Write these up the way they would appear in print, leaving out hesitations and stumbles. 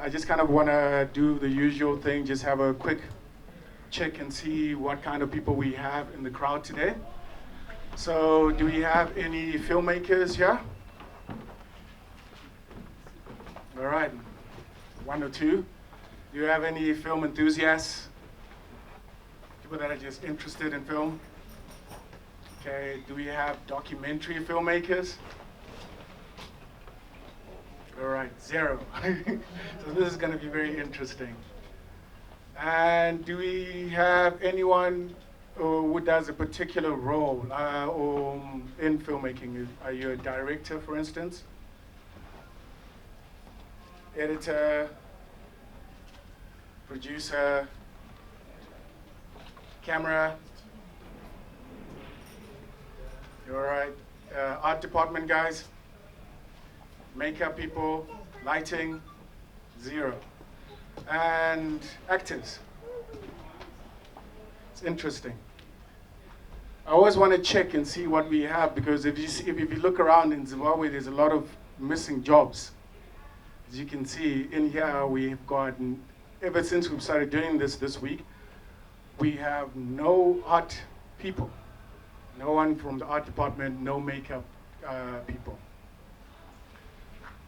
I just kind of want to do the usual thing, just have a quick check and see what kind of people we have in the crowd today. So do we have any filmmakers here? All right, one or two. Do you have any film enthusiasts? People that are just interested in film? Okay, do we have documentary filmmakers? All right, 0. So this is going to be very interesting. And do we have anyone who does a particular role in filmmaking? Are you a director, for instance? Editor, producer, camera? All right, art department guys? Makeup people, lighting, 0. And actors. It's interesting. I always want to check and see what we have, because if you look around in Zimbabwe, there's a lot of missing jobs. As you can see in here, we've gotten, ever since we've started doing this week, we have no art people. No one from the art department, no makeup people.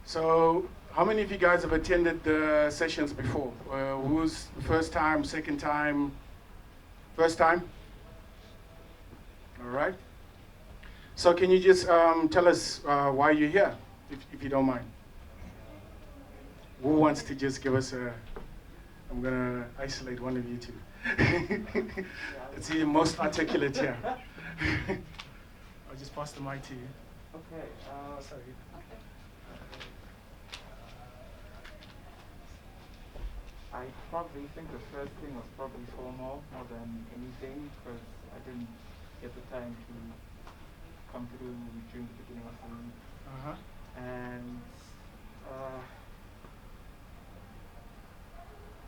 So, how many of you guys have attended the sessions before? Who's first time, second time, first time? All right. So can you just tell us why you're here, if you don't mind? Who wants to just give us I'm gonna isolate one of you two. Let's see the most articulate here. I'll just pass the mic to you. Okay, Sorry. I probably think the first thing was probably formal more than anything, because I didn't get the time to come through during the beginning of the week. And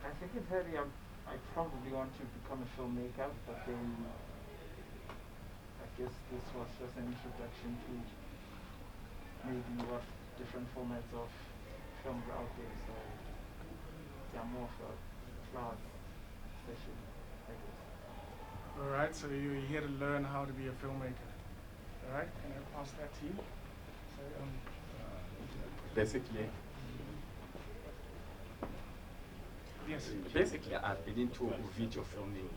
I think in theory I probably want to become a filmmaker, but then I guess this was just an introduction to maybe what different formats of films are out there. So yeah, more of a class session, I guess. All right, so you're here to learn how to be a filmmaker. All right, can I pass that to you? So, basically, yes. Basically, I've been into video filming,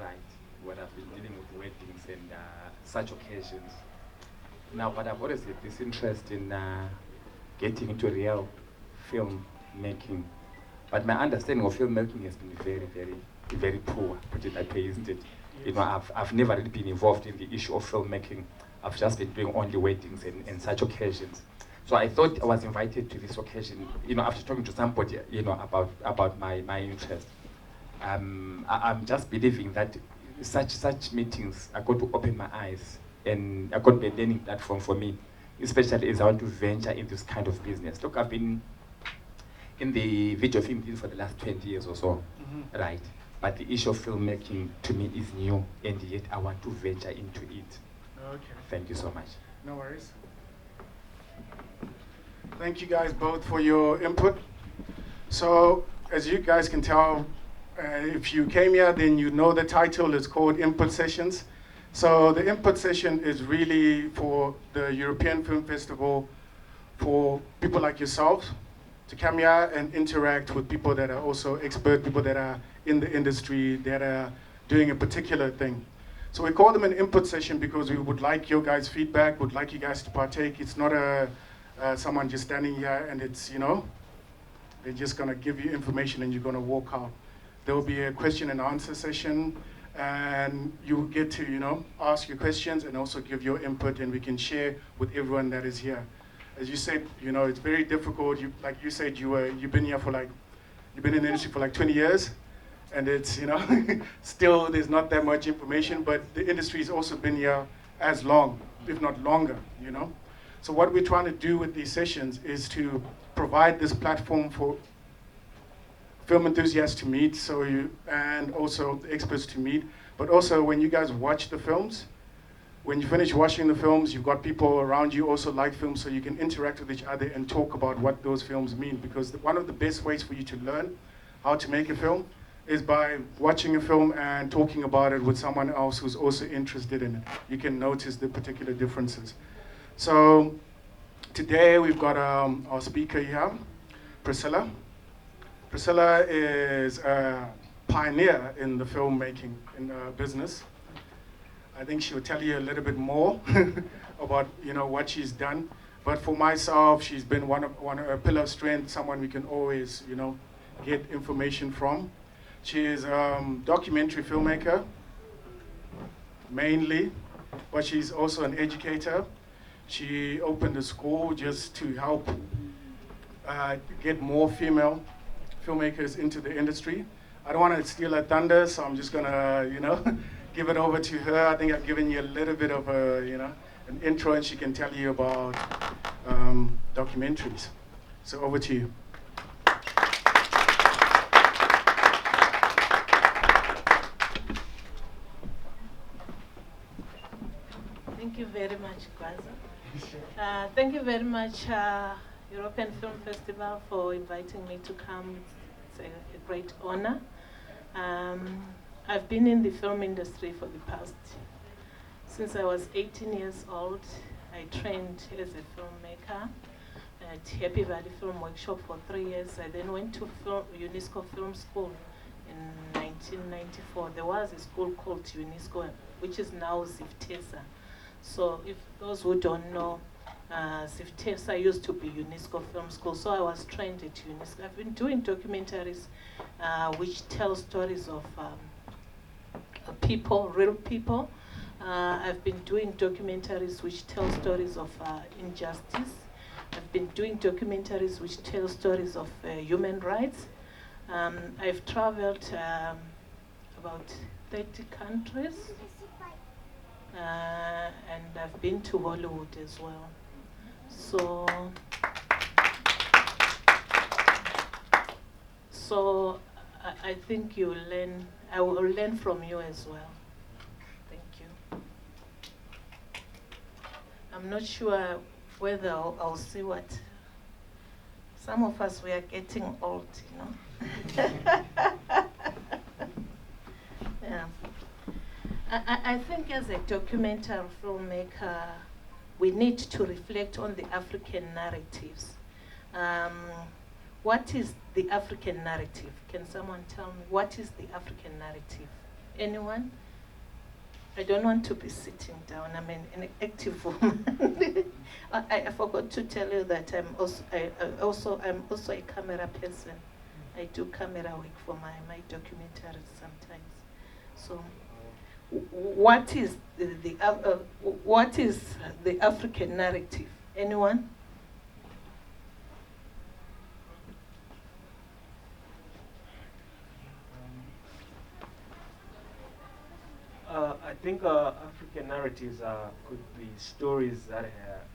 right? Where I've been dealing with weddings and such occasions. Now, but I've always had this interest in getting into real film making. But my understanding of filmmaking has been very, very, very poor, put it that way, isn't it? Yes. You know, I've never really been involved in the issue of filmmaking. I've just been doing only weddings and such occasions. So I thought I was invited to this occasion, you know, after talking to somebody, you know, about my interest. I'm just believing that such meetings are going to open my eyes and are going to be a learning platform for me, especially as I want to venture in this kind of business. Look, I've been in the video film business for the last 20 years or so, right? But the issue of filmmaking to me is new, and yet I want to venture into it. Okay. Thank you so much. No worries. Thank you guys both for your input. So, as you guys can tell, if you came here, then you know the title is called Input Sessions. So the input session is really for the European Film Festival, for people like yourselves to come here and interact with people that are also expert, people that are in the industry, that are doing a particular thing. So we call them an input session because we would like your guys' feedback, would like you guys to partake. It's not someone just standing here and it's, you know, they're just gonna give you information and you're gonna walk out. There will be a question and answer session, and you get to, you know, ask your questions and also give your input, and we can share with everyone that is here. As you said, you know, it's very difficult. Like you said, you've been here for you've been in the industry for like 20 years, and it's, you know, still there's not that much information, but the industry has also been here as long, if not longer, you know. So what we're trying to do with these sessions is to provide this platform for film enthusiasts to meet, and also the experts to meet. But also when you guys watch the films, when you finish watching the films, you've got people around you also like films, so you can interact with each other and talk about what those films mean. Because one of the best ways for you to learn how to make a film is by watching a film and talking about it with someone else who's also interested in it. You can notice the particular differences. So today we've got our speaker here, Priscilla. Priscilla is a pioneer in the filmmaking business. I think she'll tell you a little bit more about what she's done. But for myself, she's been a pillar of strength, someone we can always get information from. She is a documentary filmmaker, mainly, but she's also an educator. She opened a school just to help get more female filmmakers into the industry. I don't want to steal her thunder, so I'm just gonna, give it over to her. I think I've given you a little bit of an intro, and she can tell you about documentaries. So over to you. Thank you very much, Kwaza. Thank you very much, European Film Festival, for inviting me to come. It's a great honor. I've been in the film industry for the past, since I was 18 years old. I trained as a filmmaker at Happy Valley Film Workshop for 3 years. I then went to UNESCO Film School in 1994. There was a school called UNESCO, which is now Ziftesa. So if those who don't know, Ziftesa used to be UNESCO Film School, so I was trained at UNESCO. I've been doing documentaries which tell stories of people, real people. I've been doing documentaries which tell stories of injustice. I've been doing documentaries which tell stories of human rights. I've traveled about 30 countries, and I've been to Hollywood as well. So I think you'll learn, I will learn from you as well. Thank you. I'm not sure whether I'll see what, some of us, we are getting old, Yeah. I think as a documentary filmmaker, we need to reflect on the African narratives. What is the African narrative? Can someone tell me what is the African narrative? Anyone? I don't want to be sitting down. I'm an active woman. I forgot to tell you that I'm also a camera person. I do camera work for my documentaries sometimes. So, what is the African narrative? Anyone? I think African narratives could be stories that have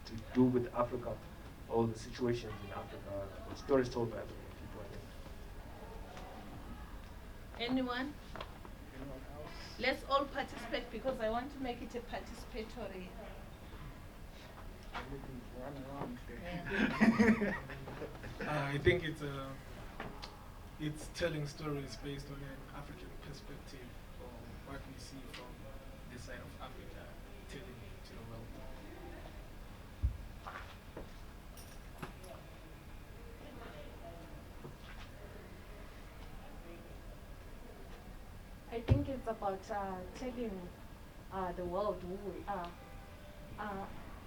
to do with Africa, all the situations in Africa, stories told by African people. I think. Anyone? Let's all participate because I want to make it a participatory. I think it's telling stories based on an African perspective, or what we see from this side of Africa, telling to the world. I think it's about telling the world who we are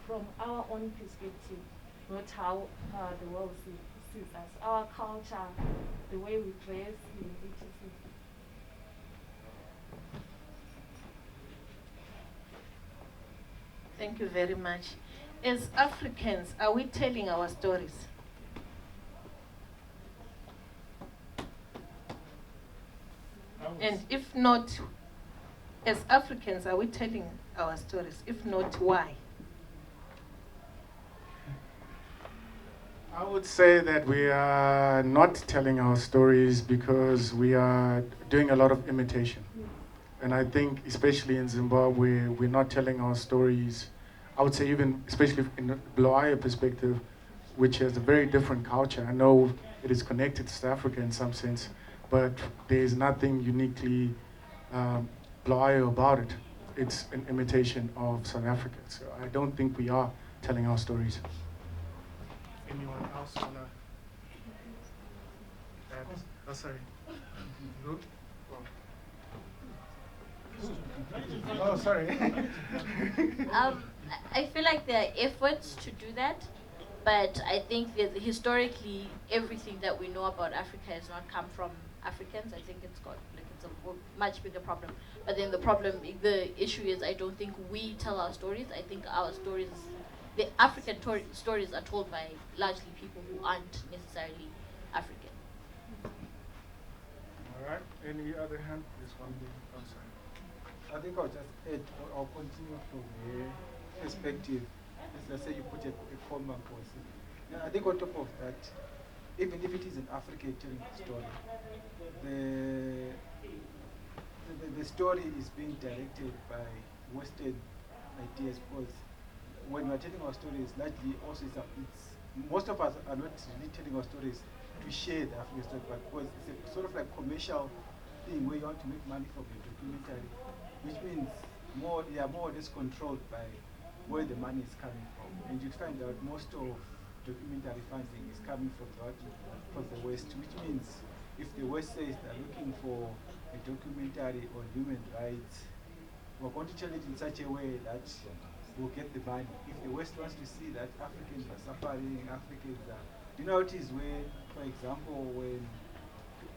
from our own perspective, not how the world sees us. Our culture, the way we dress, etc. Thank you very much. As Africans, are we telling our stories? And if not, as Africans, are we telling our stories? If not, why? I would say that we are not telling our stories because we are doing a lot of imitation. And I think, especially in Zimbabwe, we're not telling our stories. I would say even, especially in the Bulawayo perspective, which has a very different culture. I know it is connected to South Africa in some sense, but there's nothing uniquely Bulawayo about it. It's an imitation of South Africa. So I don't think we are telling our stories. Anyone else wanna add? Oh, sorry. Who? Oh, sorry. I feel like there are efforts to do that, but I think that historically everything that we know about Africa has not come from Africans. I think it's got it's a much bigger problem. But then the issue is I don't think we tell our stories. I think our stories, the African stories are told by largely people who aren't necessarily African. All right. Any other hand? This one. I'm sorry. I think I'll just add, I'll continue from the perspective. As I say, you put a comma for it. I think on top of that, even if it is an African telling the story, the story is being directed by Western ideas, because when we're telling our stories, largely also most of us are not really telling our stories to share the African story, but because it's a sort of like commercial thing where you want to make money from a documentary, which means they are more or less controlled by where the money is coming from. And you find out most of documentary funding is coming from the West, which means if the West says they're looking for a documentary on human rights, we're going to tell it in such a way that we'll get the money. If the West wants to see that Africans are suffering, Africans are... You know, it is where, for example, when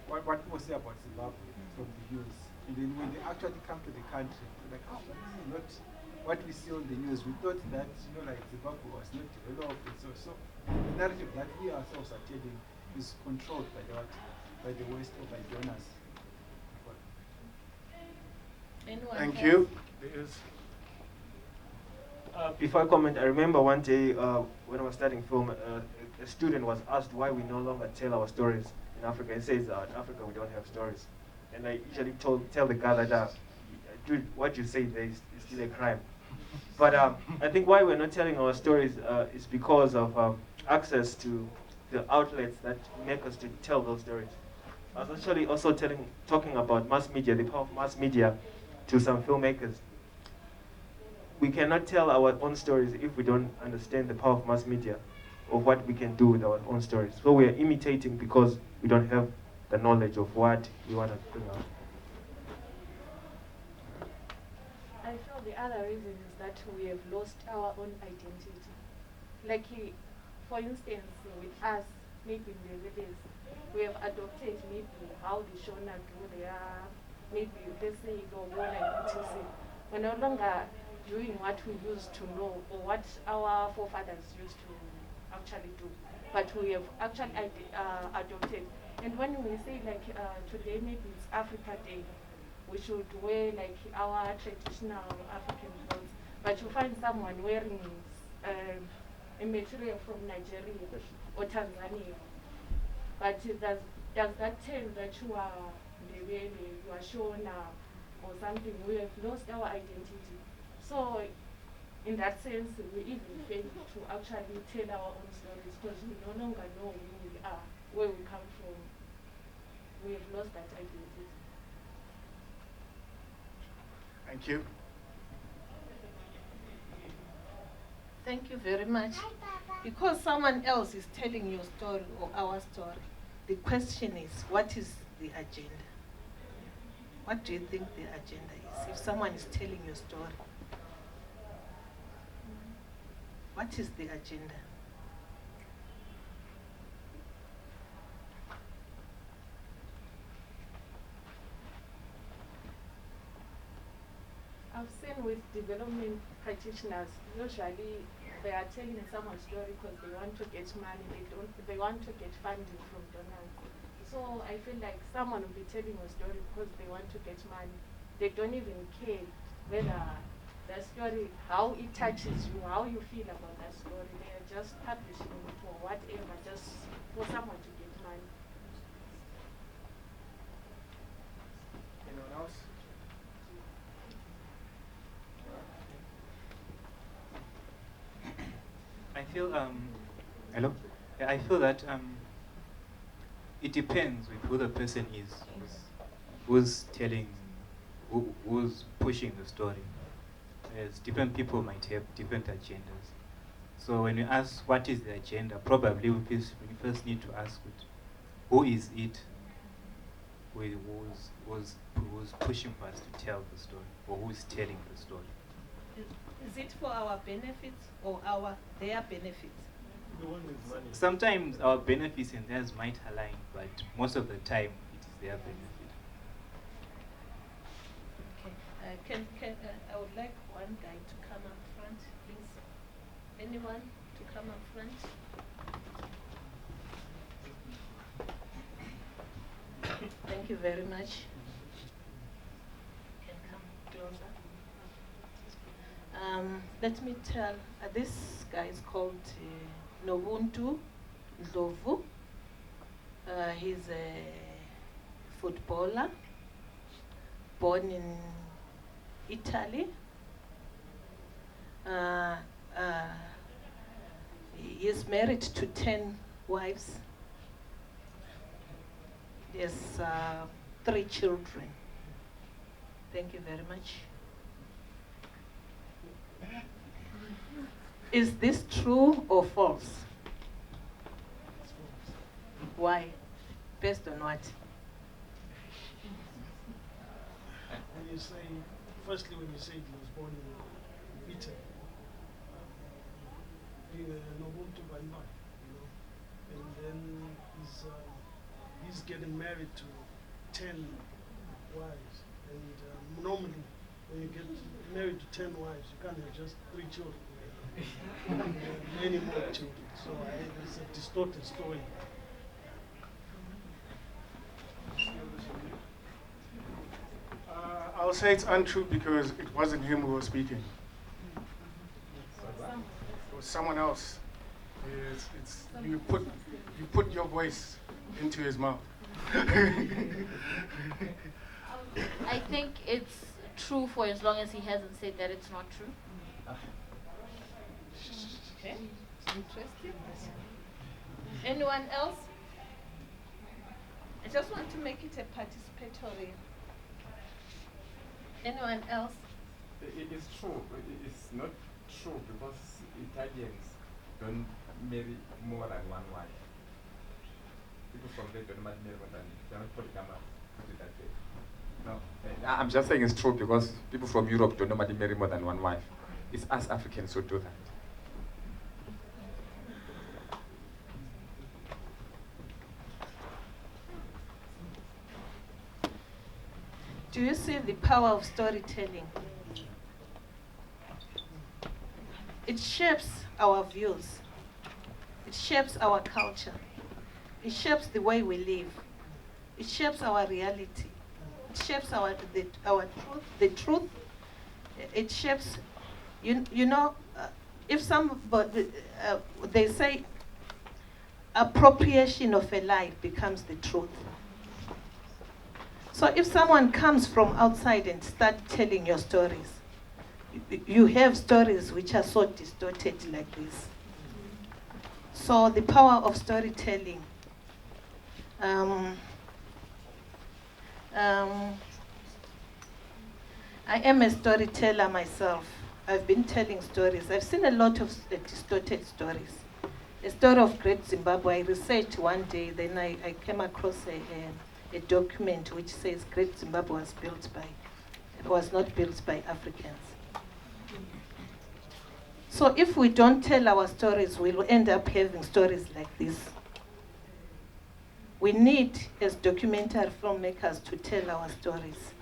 what people say about Zimbabwe from the news, and then when they actually come to the country, they're like, oh, this is not what we see on the news. We thought that, like Zimbabwe was not developed, and so the narrative that we ourselves are telling is controlled by the West or by donors. Thank you. Before I comment, I remember one day when I was studying film, a student was asked why we no longer tell our stories in Africa. He says, in Africa we don't have stories. And I usually tell the guy that, dude, what you say there is still a crime. But I think why we're not telling our stories is because of access to the outlets that make us to tell those stories. I was actually also talking about mass media, the power of mass media to some filmmakers. We cannot tell our own stories if we don't understand the power of mass media or what we can do with our own stories. So we are imitating because we don't have the knowledge of what we want to bring out. I feel the other reason is that we have lost our own identity. Like, for instance, with us, maybe in the villages, we have adopted maybe how the Shona do their, maybe let's say Lobona, etc. We're no longer doing what we used to know or what our forefathers used to actually do, but we have actually adopted. And when we say like today maybe it's Africa Day, we should wear like our traditional African clothes, but you find someone wearing a material from Nigeria or Tanzania. But does that tell that you are Ndebele, you are Shona or something? We have lost our identity. So in that sense, we even fail to actually tell our own stories because we no longer know who we are, where we come from. We have lost that identity. Thank you. Thank you very much. Because someone else is telling your story or our story, the question is, what is the agenda? What do you think the agenda is? If someone is telling your story, what is the agenda? I've seen with development practitioners, usually they are telling someone's story because they want to get money, they want to get funding from donors. So I feel like someone will be telling a story because they want to get money. They don't even care whether the story, how it touches you, how you feel about that story. They are just publishing it or whatever, just for someone to get money. Anyone else? feel hello. Yeah, I feel that it depends with who the person is, who's telling, who's pushing the story. As different people might have different agendas. So when you ask what is the agenda, probably we first need to ask who is it, who's pushing for us to tell the story, or who's telling the story. Is it for our benefits or their benefits? The one with money. Sometimes our benefits and theirs might align, but most of the time it is their benefit. Okay. I would like one guy to come up front, please. Anyone to come up front? Thank you very much. Can come closer. Let me tell, this guy is called Nobuntu Ndlovu. He's a footballer, born in Italy. He is married to 10 wives. He has 3 children. Thank you very much. Is this true or false? Why? Based on what? When you say, firstly, when you say he was born in Italy, being a Nobuntu Baiba, and then he's getting married to 10 wives, and normally when you get married to 10 wives, you can't have just 3 children. Many more children. So it's a distorted story. I'll say it's untrue because it wasn't him who was speaking. It was someone else. You put your voice into his mouth. I think it's true for as long as he hasn't said that it's not true. Okay, interesting. Anyone else? I just want to make it a participatory. Anyone else? It is true. It's not true because Italians don't marry more than one wife. People from there don't marry more than, they're not polygamous, put it that way. No, I'm just saying it's true because people from Europe don't normally marry more than one wife. It's us Africans who do that. Do you see the power of storytelling? It shapes our views. It shapes our culture. It shapes the way we live. It shapes our reality. It shapes our truth. The truth. It shapes. If somebody they say appropriation of a lie becomes the truth. So if someone comes from outside and starts telling your stories, you have stories which are so distorted like this. So the power of storytelling. I am a storyteller myself. I've been telling stories. I've seen a lot of distorted stories. A story of Great Zimbabwe. I researched one day, then I came across a document which says Great Zimbabwe was not built by Africans. So if we don't tell our stories, we'll end up having stories like this. We need, as documentary filmmakers, to tell our stories.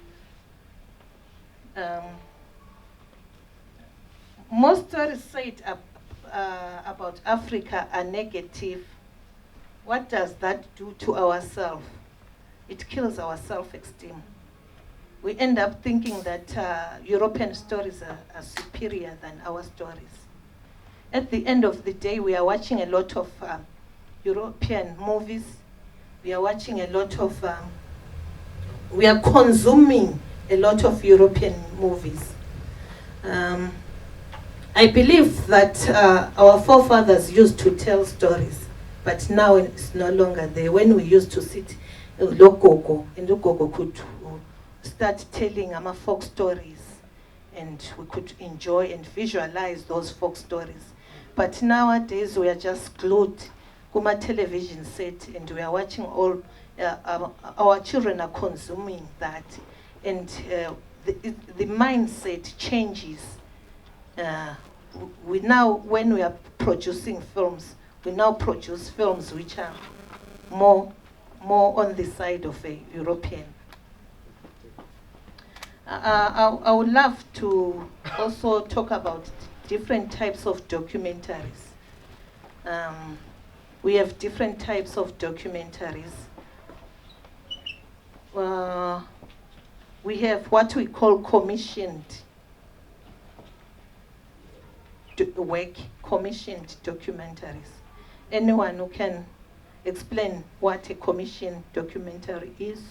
Most stories said about Africa are negative. What does that do to ourselves? It kills our self-esteem. We end up thinking that European stories are superior than our stories. At the end of the day, we are watching a lot of European movies. We are watching a lot of, we are consuming a lot of European movies. I believe that our forefathers used to tell stories, but now it's no longer there. When we used to sit, Logogo, and Logogo could start telling our folk stories, and we could enjoy and visualize those folk stories. But nowadays we are just glued to a television set, and we are watching all, our children are consuming that, and the mindset changes. We now, when we are producing films, we now produce films which are more on the side of a European. I would love to also talk about different types of documentaries. We have different types of documentaries. We have what we call commissioned work, commissioned documentaries. Anyone who can explain what a commissioned documentary is?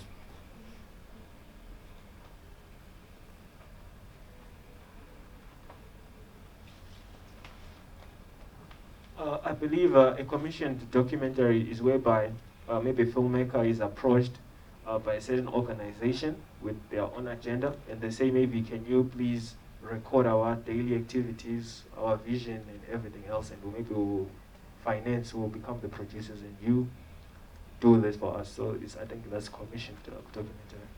I believe a commissioned documentary is whereby maybe a filmmaker is approached by a certain organization with their own agenda, and they say, maybe can you please record our daily activities, our vision, and everything else, and maybe we'll finance, we'll become the producers, and you do this for us. So I think that's commissioned documentary.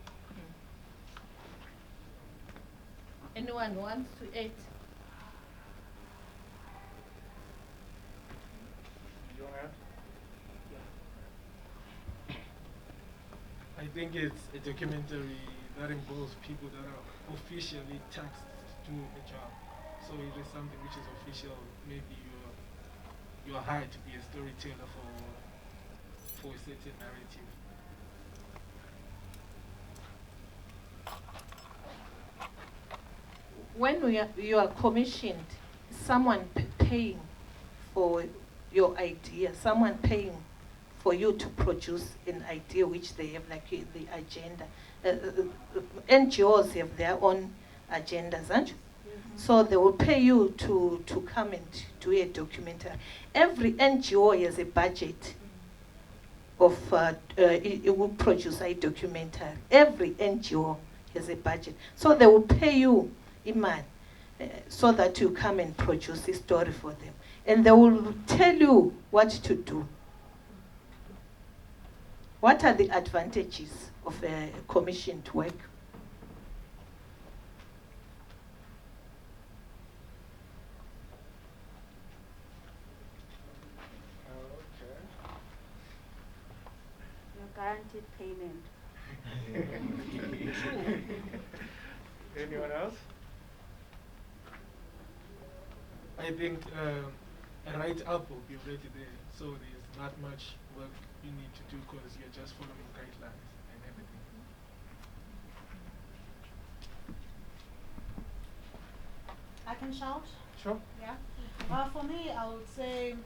Anyone wants to add? You want to add? I think it's a documentary that involves people that are officially taxed to do a job. So it is something which is official. Maybe you're hired to be a storyteller for a certain narrative. When you are commissioned, someone paying for your idea, someone paying for you to produce an idea which they have, like the agenda. NGOs have their own agendas, aren't you? Mm-hmm. So they will pay you to come and do a documentary. Every NGO has a budget of, it will produce a documentary. Every NGO has a budget. So they will pay you Iman, so that you come and produce a story for them. And they will tell you what to do. What are the advantages of a commissioned work? You're guaranteed payment. Anyone else? I think a write-up will be already there, so there's not much work you need to do because you're just following guidelines and everything. I can shout? Sure. Yeah. For me, I would say,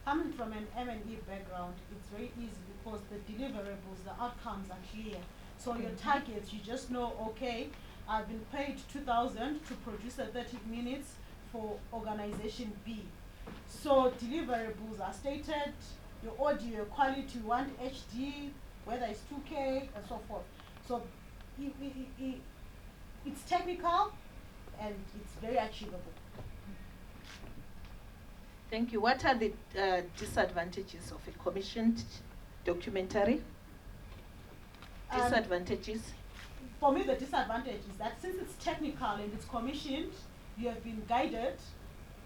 coming from an M&E background, it's very easy because the deliverables, the outcomes are clear. So your targets, you just know, okay, I've been paid 2,000 to produce a 30 minutes for organization B. So deliverables are stated, your audio, your quality, you want HD, whether it's 2K, and so forth. So it's technical and it's very achievable. Thank you. What are the disadvantages of a commissioned documentary? Disadvantages? For me, the disadvantage is that since it's technical and it's commissioned, you have been guided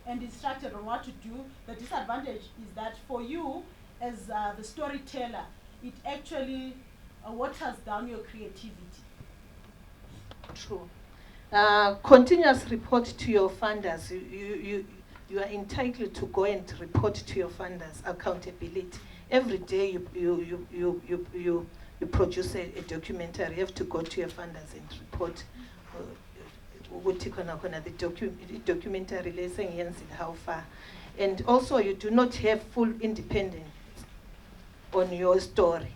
and instructed on what to do. The disadvantage is that for you, as the storyteller, it actually waters down your creativity. True. Continuous report to your funders. You are entitled to go and report to your funders. Accountability. Every day you produce a documentary. You have to go to your funders and report. The documentary lesson how far, and also you do not have full independence on your story.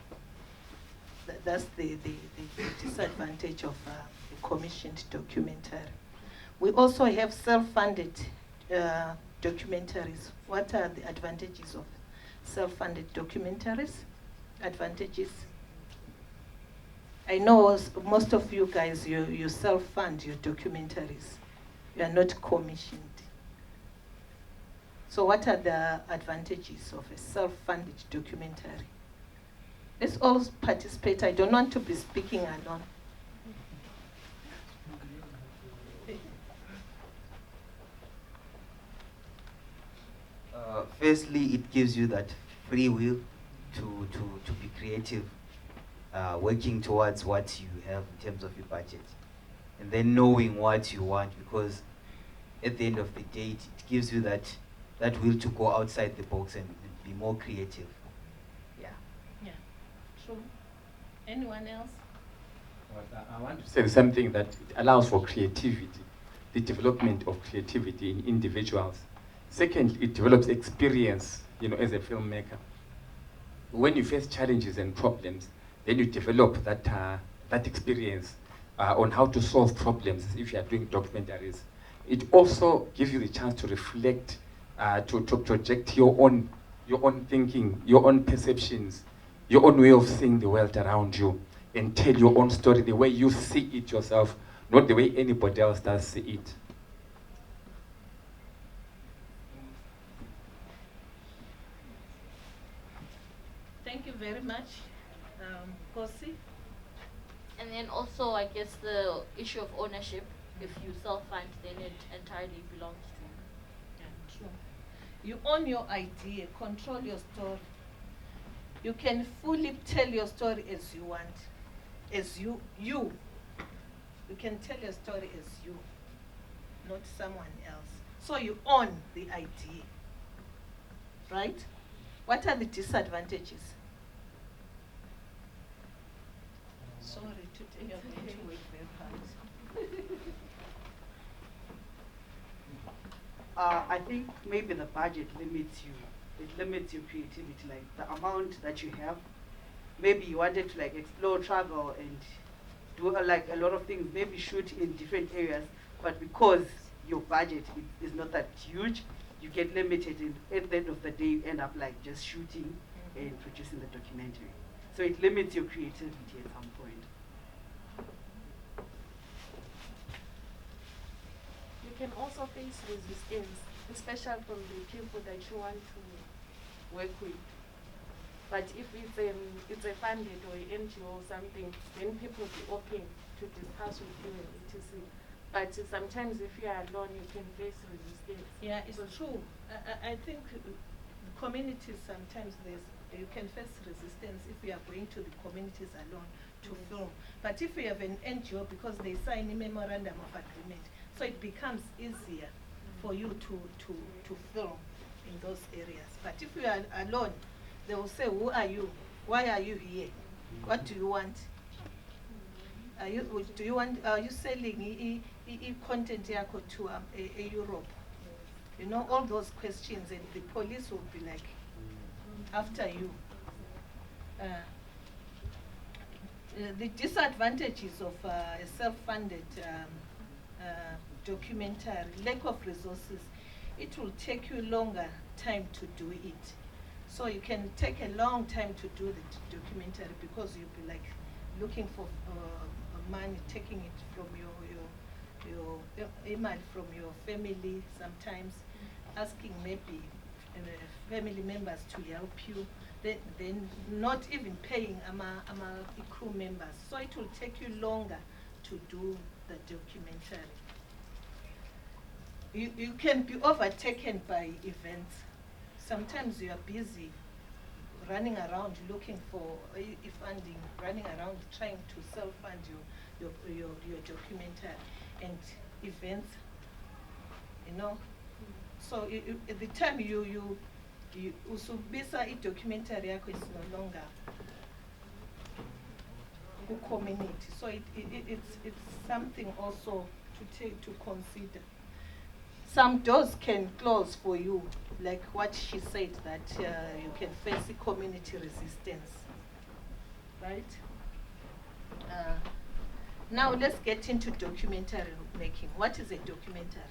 That's the disadvantage of a commissioned documentary. We also have self-funded documentaries. What are the advantages of self-funded documentaries? Advantages? I know most of you guys, you self-fund your documentaries. You are not commissioned. So what are the advantages of a self-funded documentary? Let's all participate. I don't want to be speaking alone. Firstly, it gives you that free will to be creative, working towards what you have in terms of your budget, and then knowing what you want, because at the end of the day, it gives you that will to go outside the box and be more creative. Yeah. Yeah, true. Anyone else? Well, I want to say something that it allows for creativity, the development of creativity in individuals. Second, it develops experience, as a filmmaker. When you face challenges and problems, then you develop that experience on how to solve problems if you are doing documentaries. It also gives you the chance to reflect, to project your own thinking, your own perceptions, your own way of seeing the world around you, and tell your own story the way you see it yourself, not the way anybody else does see it. Thank you very much, Kosi. And then also, I guess the issue of ownership. If you self-fund, then it entirely belongs to you. Yeah, true. You own your idea, control your story. You can fully tell your story as you want, as you. You can tell your story as you, not someone else. So you own the idea, right? What are the disadvantages? Sorry to take your time to wait very hard. I think maybe the budget limits you. It limits your creativity, like the amount that you have. Maybe you wanted to explore, travel, and do a lot of things. Maybe shoot in different areas, but because your budget is not that huge, you get limited. And at the end of the day, you end up just shooting and producing the documentary. So it limits your creativity at some point. You can also face resistance, especially from the people that you want to work with. But if it's a funded or NGO or something, then people will be open to discuss with you and etc. But sometimes if you are alone, you can face resistance. Yeah, it's true. I think the communities sometimes you can face resistance if you are going to the communities alone to film. But if you have an NGO, because they sign a memorandum of agreement, so it becomes easier for you to film in those areas. But if you are alone, they will say, who are you? Why are you here? What do you want? Are you selling content to a Europe? All those questions, and the police will be after you. The disadvantages of a self-funded documentary, lack of resources, it will take you longer time to do it. So you can take a long time to do the documentary because you'll be looking for money, taking it from your email from your family sometimes, asking maybe family members to help you, then not even paying crew members. So it will take you longer to do the documentary. You can be overtaken by events. Sometimes you are busy running around looking for funding, running around trying to self-fund your documentary, and events, So at the time you usubisa documentary yako is no longer community. So it's something also to consider. Some doors can close for you, like what she said, that you can face community resistance, right? Now let's get into documentary making. What is a documentary?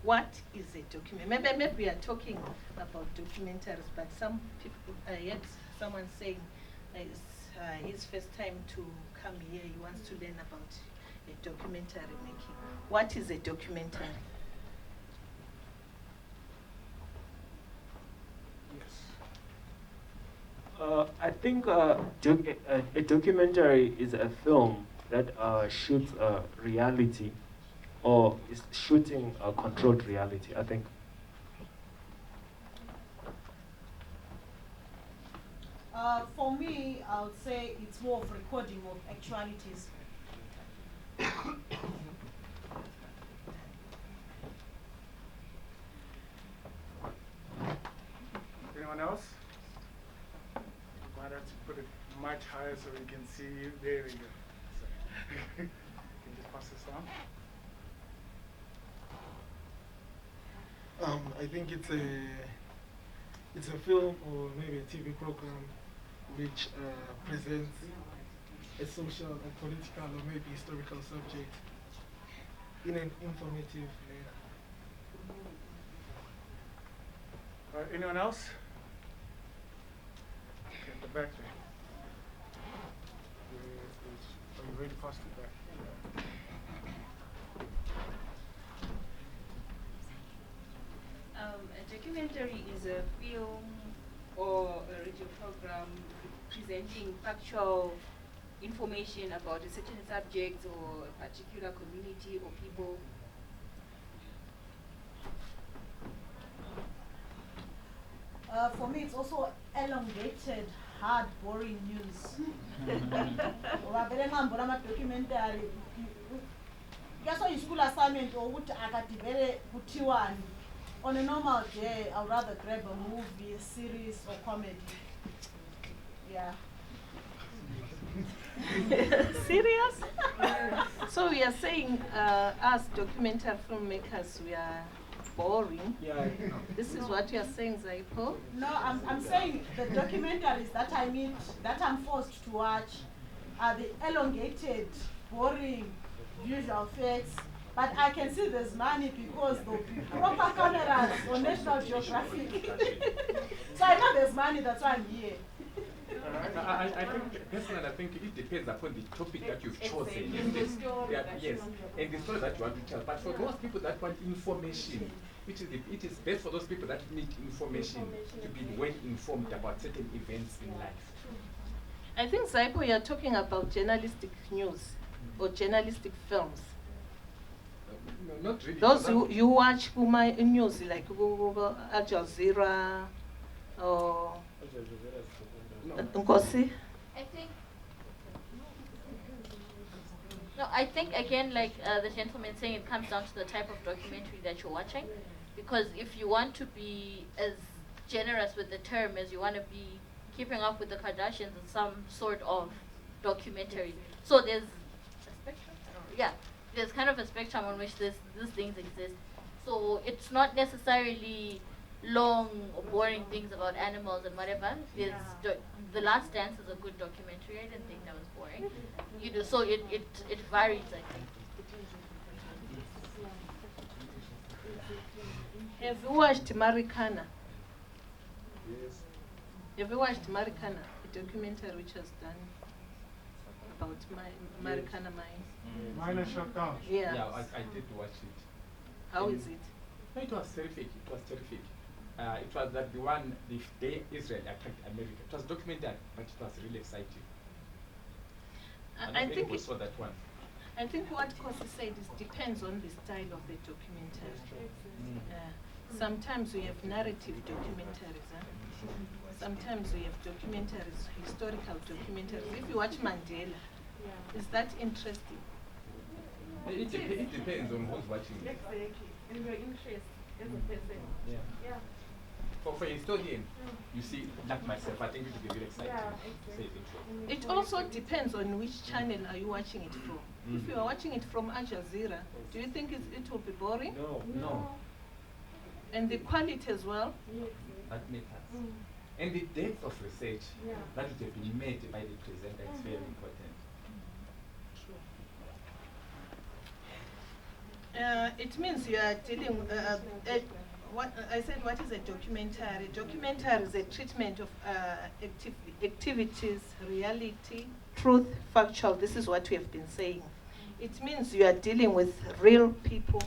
What is a documentary? Maybe we are talking about documentaries, but some people, yet someone saying it's his first time to come here, he wants to learn about a documentary making. What is a documentary? I think a documentary is a film that shoots a reality, or is shooting a controlled reality, I think. For me, I would say it's more of recording of actualities. Anyone else? Might have to put it much higher so we can see you. There we go. So, you can just pass this on. I think it's a film or maybe a TV program which presents a social or political or maybe historical subject in an informative manner. Anyone else? Okay, at the back there. Are you ready to pass it back? A documentary is a film or a radio program presenting factual information about a certain subject or a particular community or people. For me, it's also elongated, hard, boring news. Documentary. Guess what? School assignment or what akadibele kutiwani. On a normal day, I'd rather grab a movie, a series, or comedy. Yeah. Serious? So we are saying, us documentary filmmakers, we are boring. Yeah. This is what you are saying, Zaipo? No, I'm saying the documentaries that I meet, that I'm forced to watch, are the elongated, boring, visual effects. But I can see there's money because the proper cameras on National Geographic. So I know there's money, that's why I'm here. I think, personally, I think it depends upon the topic that you've chosen. And the story yes, that you want to and the story that you want to tell. But for those people that want information, it is best for those people that need information to be well informed about certain events in life. I think, Zaipo, you're talking about journalistic news or journalistic films. No, not really. Those you watch news like Al Jazeera or Nkosi? I think again, like the gentleman saying, it comes down to the type of documentary that you're watching. Because if you want to be as generous with the term as you want to be keeping up with the Kardashians, it's some sort of documentary. So there's a spectrum? Yeah, there's kind of a spectrum on which these things exist. So it's not necessarily long or boring things about animals and whatever. There's The Last Dance is a good documentary. I didn't think that was boring. So it varies, I think. Have you watched Marikana? Yes. Have you watched Marikana, a documentary which was done about Marikana mine? Mine is shut down. Yeah. Yeah, I did watch it. How is it? No, it was terrific. It was terrific. It was that the one, the day Israel attacked America. It was documented, but it was really exciting. I think we saw that one. I think what Kosi said is depends on the style of the documentary. Sometimes we have narrative documentaries. Sometimes we have documentaries, historical documentaries. If you watch Mandela, is that interesting? It depends on who's watching it. Exactly. And your interest as a person. Yeah. For a historian, you see, like myself, I think it would be very exciting to say it. It also depends on which channel are you watching it from. If you are watching it from Al Jazeera, do you think it will be boring? No. And the quality as well? That matters. And the depth of research that would have been made by the presenter is very important. It means you are dealing what I said. What is a documentary? Documentary is a treatment of activities, reality, truth, factual. This is what we have been saying. It means you are dealing with real people,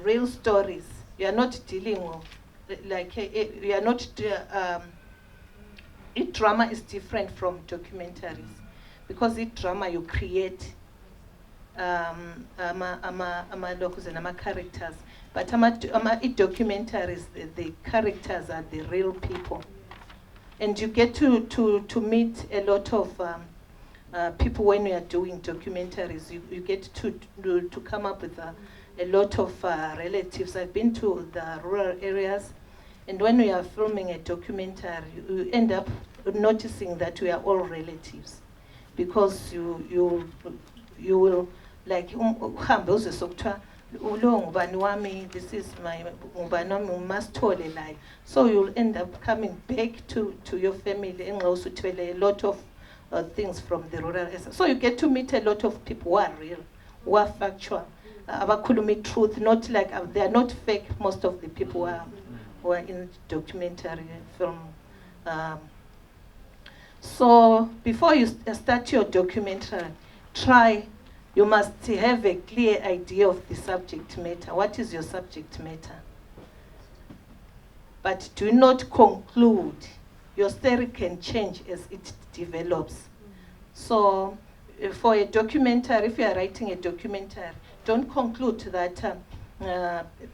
real stories. You are not dealing with you are not. Drama is different from documentaries, because drama you create locus and characters, but documentaries, the characters are the real people, and you get to meet a lot of people when you are doing documentaries. You get to come up with a lot of relatives. I've been to the rural areas, and when we are filming a documentary, you end up noticing that we are all relatives, because you will, like, this is my Masithole. So you'll end up coming back to your family and also tell a lot of things from the rural areas. So you get to meet a lot of people who are real, who are factual, abakhuluma truth, not like they are not fake. Most of the people who are in documentary film. So before you start your documentary, you must have a clear idea of the subject matter. What is your subject matter? But do not conclude. Your story can change as it develops. So for a documentary, if you are writing a documentary, don't conclude that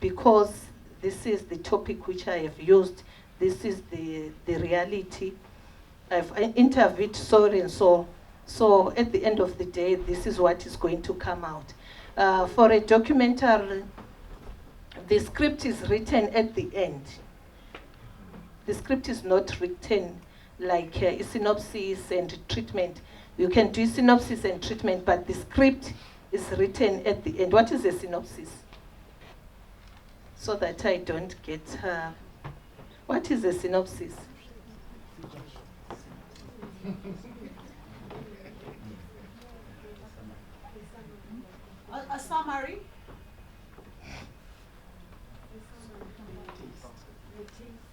because this is the topic which I have used, this is the reality. I've interviewed so and so. So at the end of the day, this is what is going to come out. For a documentary, the script is written at the end. The script is not written like a synopsis and treatment. You can do synopsis and treatment, but the script is written at the end. What is a synopsis? So that I don't get... what is a synopsis? A summary.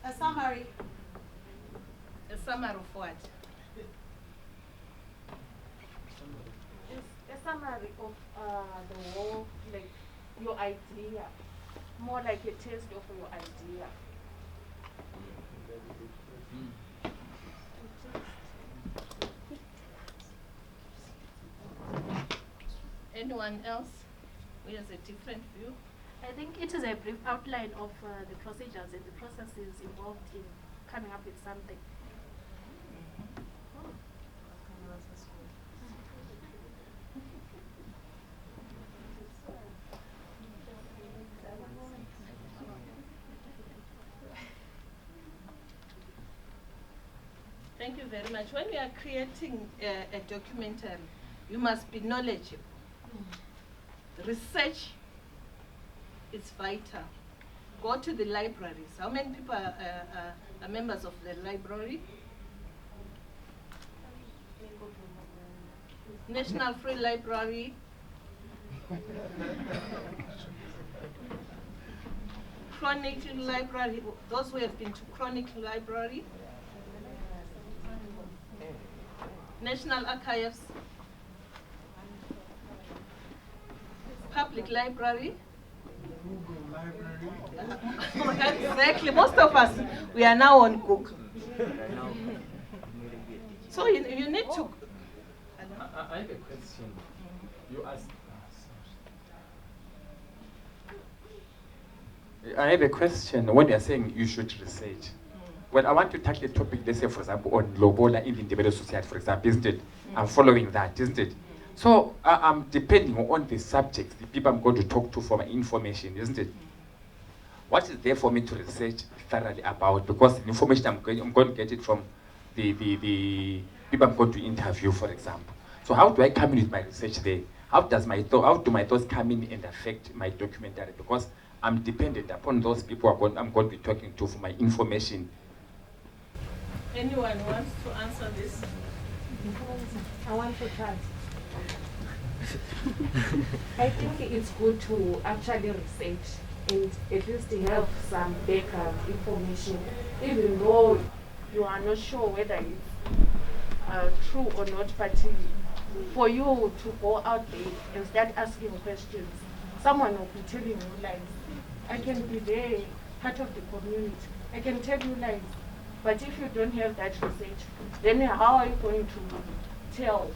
A summary. A summary of what? A summary of the whole, like your idea, more like a taste of your idea. Anyone else who has a different view? I think it is a brief outline of the procedures and the processes involved in coming up with something. Thank you very much. When we are creating a documentary, you must be knowledgeable. Research is vital. Go to the libraries. How many people are members of the library? National Free Library. Chronicle Library. Those who have been to Chronicle Library. National Archives. Public Library. Google Library. Exactly. Most of us, we are now on Google. So you need to... I have a question. You asked... I have a question. When you are saying you should research, well, I want to tackle a topic, let's say, for example, on Lobola in the Ndebele society, for example, isn't it? I'm following that, isn't it? So I'm depending on the subject, the people I'm going to talk to for my information, isn't it? What is there for me to research thoroughly about? Because the information I'm going to get it from the people I'm going to interview, for example. So how do I come in with my research there? How do my thoughts come in and affect my documentary? Because I'm dependent upon those people I'm going to be talking to for my information. Anyone wants to answer this? I want to try. I think it's good to actually research and at least have some background information, even though you are not sure whether it's true or not, but for you to go out there and start asking questions, someone will be telling you lies. I can be there, part of the community. I can tell you lies. But if you don't have that research, then how are you going to tell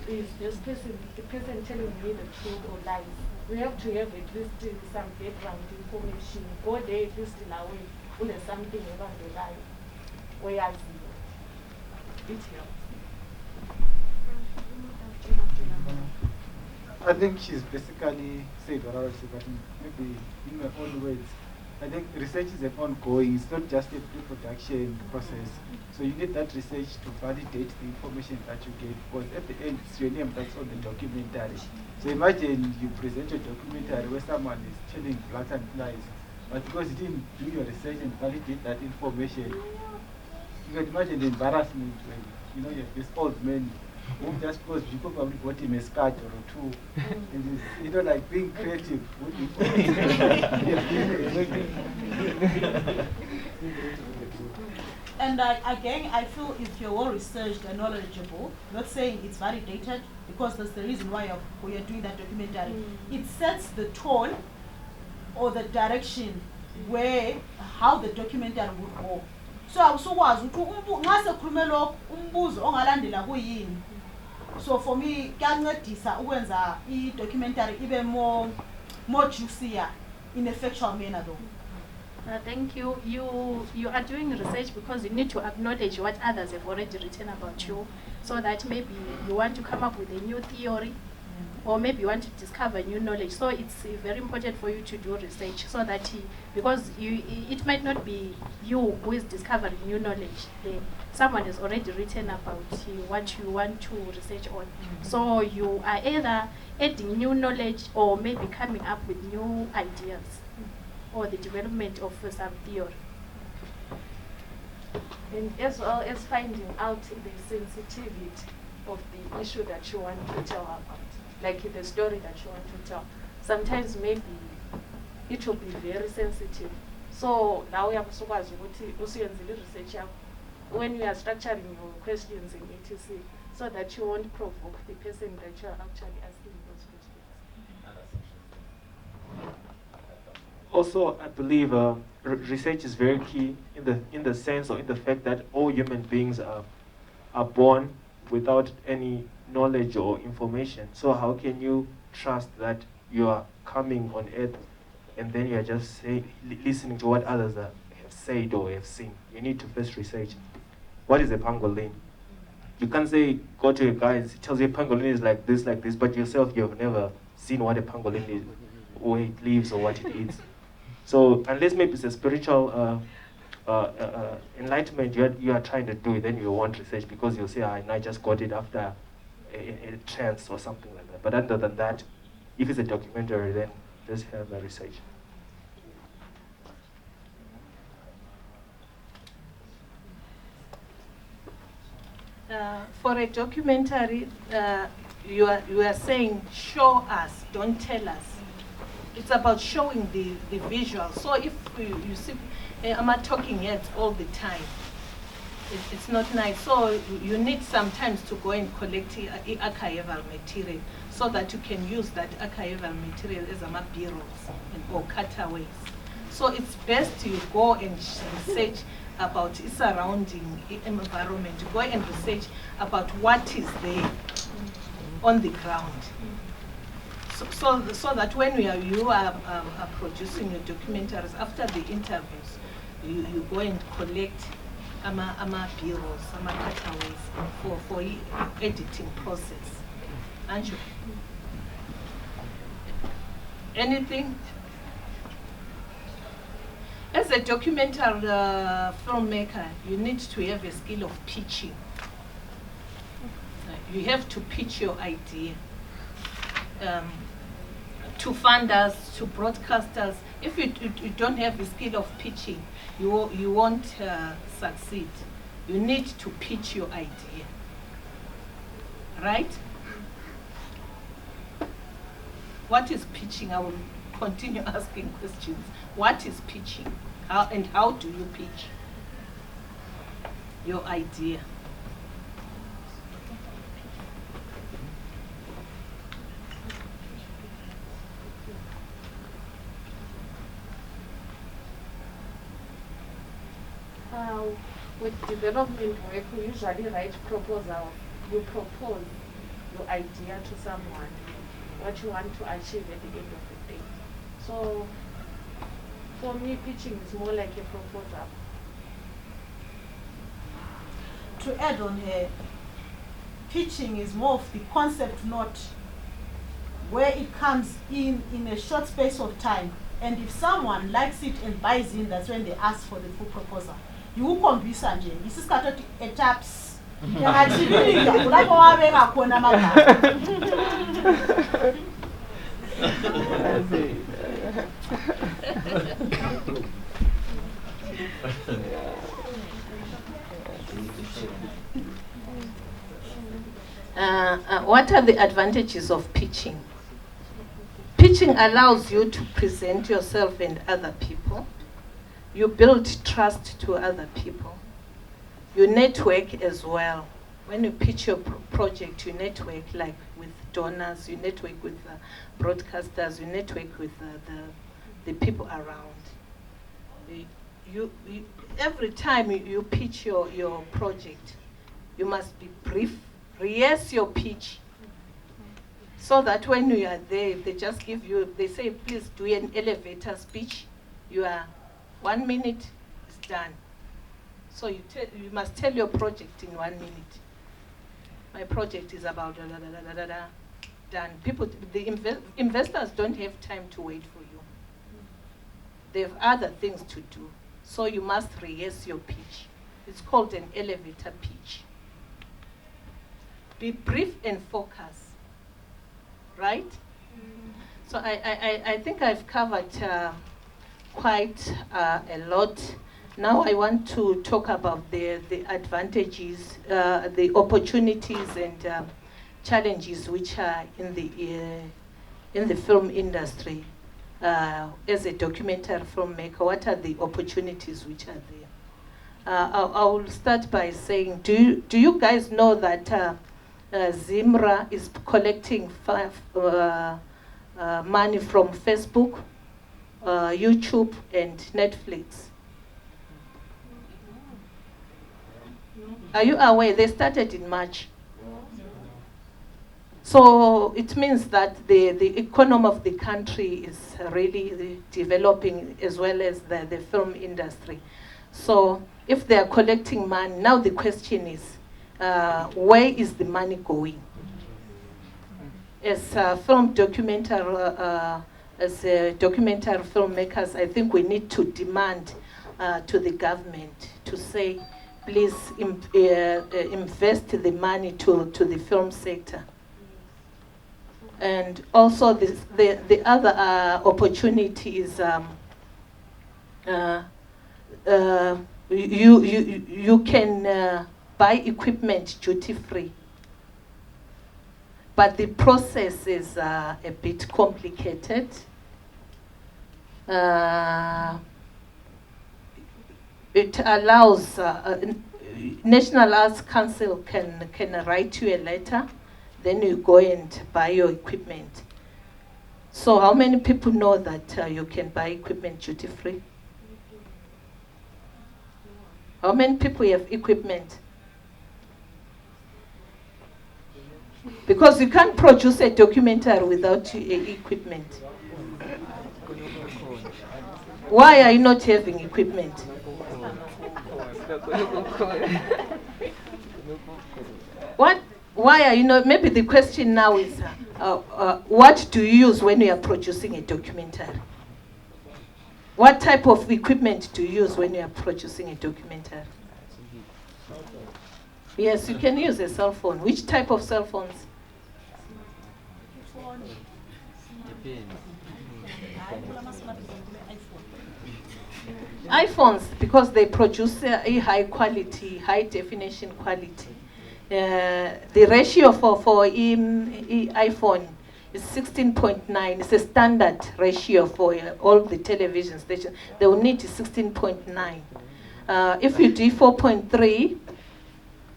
is this person, the person telling me the truth or lies? We have to have at least some background information. Go there at least in a way when there's something around the lie. Where I see it helps. I think she's basically said what I was saying, but maybe in my own words. I think research is an ongoing, it's not just a pre-production process. So you need that research to validate the information that you get, because at the end it's your name that's on the documentary. So imagine you present a documentary where someone is telling blatant lies, but because you didn't do your research and validate that information, you can imagine the embarrassment when you have this old man who just because you probably bought him a skirt or two, and he's, like being creative with And again, I feel if you're well researched and knowledgeable, not saying it's validated, because that's the reason why you're doing that documentary, it sets the tone or the direction how the documentary would go. So awusukwazi ukuthi ngase khulume lokho umbuzo ongalandela kuyini. So for me kuyancedisa ukwenza i-documentary ibe more juicier in a factual manner though. Thank you. You are doing research because you need to acknowledge what others have already written about you, so that maybe you want to come up with a new theory, or maybe you want to discover new knowledge. So it's very important for you to do research, so that because it might not be you who is discovering new knowledge. Someone has already written about what you want to research on. So you are either adding new knowledge or maybe coming up with new ideas or the development of some theory. And as well as finding out the sensitivity of the issue that you want to tell about, like the story that you want to tell. Sometimes maybe it will be very sensitive. So now you have to research when you are structuring your questions in ETC, so that you won't provoke the person that you are actually asking those questions. Also, I believe research is very key in the sense or in the fact that all human beings are born without any knowledge or information. So how can you trust that you are coming on earth and then you are just listening to what others have said or have seen? You need to first research. What is a pangolin? You can't say, go to a guy and he tells you a pangolin is like this, but yourself you have never seen what a pangolin is, where it lives or what it eats. So unless maybe it's a spiritual enlightenment you are trying to do it, then you want research, because you'll say, I just got it after a trance or something like that. But other than that, if it's a documentary, then just have a research. For a documentary, you are saying, show us, don't tell us. It's about showing the visual. So if you see I'm talking heads all the time, it's not nice. So you need sometimes to go and collect archival material, so that you can use that archival material as B-rolls or cutaways. So it's best you go and research about the surrounding environment. Go and research about what is there on the ground. So that when you are producing your documentaries, after the interviews, you go and collect B-rolls, cutaways for editing process. Anju? Anything? As a documentary filmmaker, you need to have a skill of pitching. You have to pitch your idea to funders, to broadcasters. If you don't have a skill of pitching, you won't succeed. You need to pitch your idea, right? What is pitching? I will continue asking questions. What is pitching? How do you pitch your idea? With development work, we usually write proposals. You propose your idea to someone, what you want to achieve at the end of the day. So, for me, pitching is more like a proposal. To add on here, pitching is more of the concept note where it comes in a short space of time, and if someone likes it and buys in, that's when they ask for the full proposal. Yikukhombisa nje isisikhathi etaps yangathibika kulapho wabeka khona amagama. What are the advantages of pitching? Pitching allows you to present yourself and other people. You build trust to other people. You network as well. When you pitch your project, you network like with donors, you network with broadcasters, you network with the people around. Every time you pitch your project, you must be brief, rehearse your pitch, so that when you are there, they just give you, they say, please do an elevator speech. You are 1 minute, it's done. So you must tell your project in 1 minute. My project is about da da da da da da. Done. People, investors don't have time to wait for you. They have other things to do. So you must rehearse your pitch. It's called an elevator pitch. Be brief and focus. Right? So I think I've covered quite a lot. Now I want to talk about the advantages, the opportunities and challenges which are in the film industry. As a documentary filmmaker, what are the opportunities which are there? I will start by saying, do you guys know that Zimra is collecting money from Facebook, YouTube, and Netflix? Are you aware? They started in March. So it means that the economy of the country is really developing, as well as the film industry. So if they are collecting money, now the question is, where is the money going? As film documentary, as documentary filmmakers, I think we need to demand to the government to say, please invest the money to the film sector. And also the other opportunity is you can buy equipment duty free, but the process is a bit complicated. It allows National Arts Council can write you a letter, then you go and buy your equipment. So how many people know that you can buy equipment duty free? How many people have equipment? Because you can't produce a documentary without equipment. Why are you not having equipment? Why are you not? Maybe the question now is, what do you use when you are producing a documentary? What type of equipment do you use when you are producing a documentary? Yes, you can use a cell phone. Which type of cell phones? iPhones, because they produce a high quality, high definition quality. The ratio for iPhone is 16.9. It's a standard ratio for all the television stations. They will need 16.9. If you do 4.3,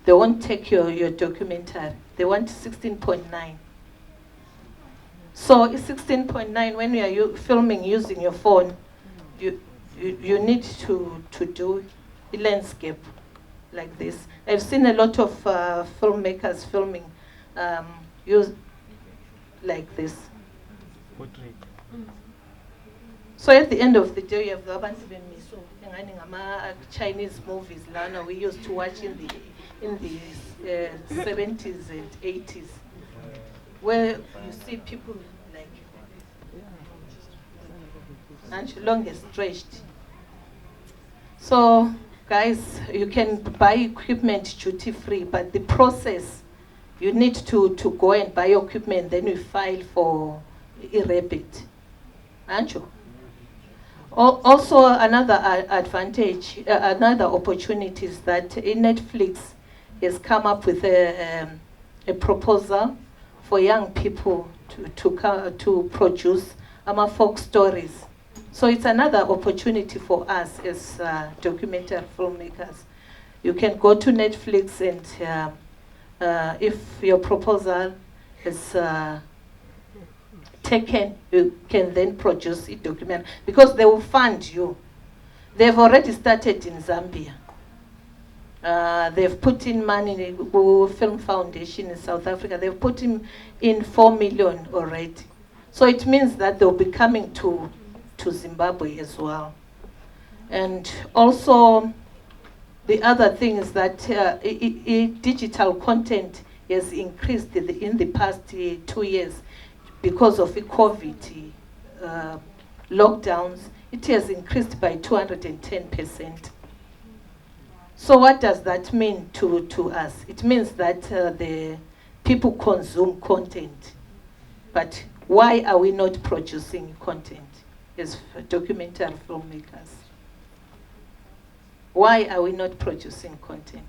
they won't take your documentary. They want 16.9. So it's 16.9 when you are filming using your phone. You need to do a landscape like this. I've seen a lot of filmmakers filming use like this. So at the end of the day, you have the Chinese movies lana we used to watch in the 70s and 80s, where you see people like and longest stretched. So guys, you can buy equipment duty free, but the process, you need to go and buy your equipment, then you file for a rebate. Aren't you? Also, another advantage, another opportunity is that Netflix has come up with a proposal for young people to produce folk stories. So it's another opportunity for us as documentary filmmakers. You can go to Netflix and if your proposal is taken, you can then produce a document because they will fund you. They've already started in Zambia. They've put in money in the Google Film Foundation in South Africa. They've put in 4 million already. So it means that they'll be coming to Zimbabwe as well. And also, the other thing is that digital content has increased in the past 2 years because of the COVID lockdowns. It has increased by 210%. So what does that mean to us? It means that the people consume content. But why are we not producing content as documentary filmmakers? Why are we not producing content?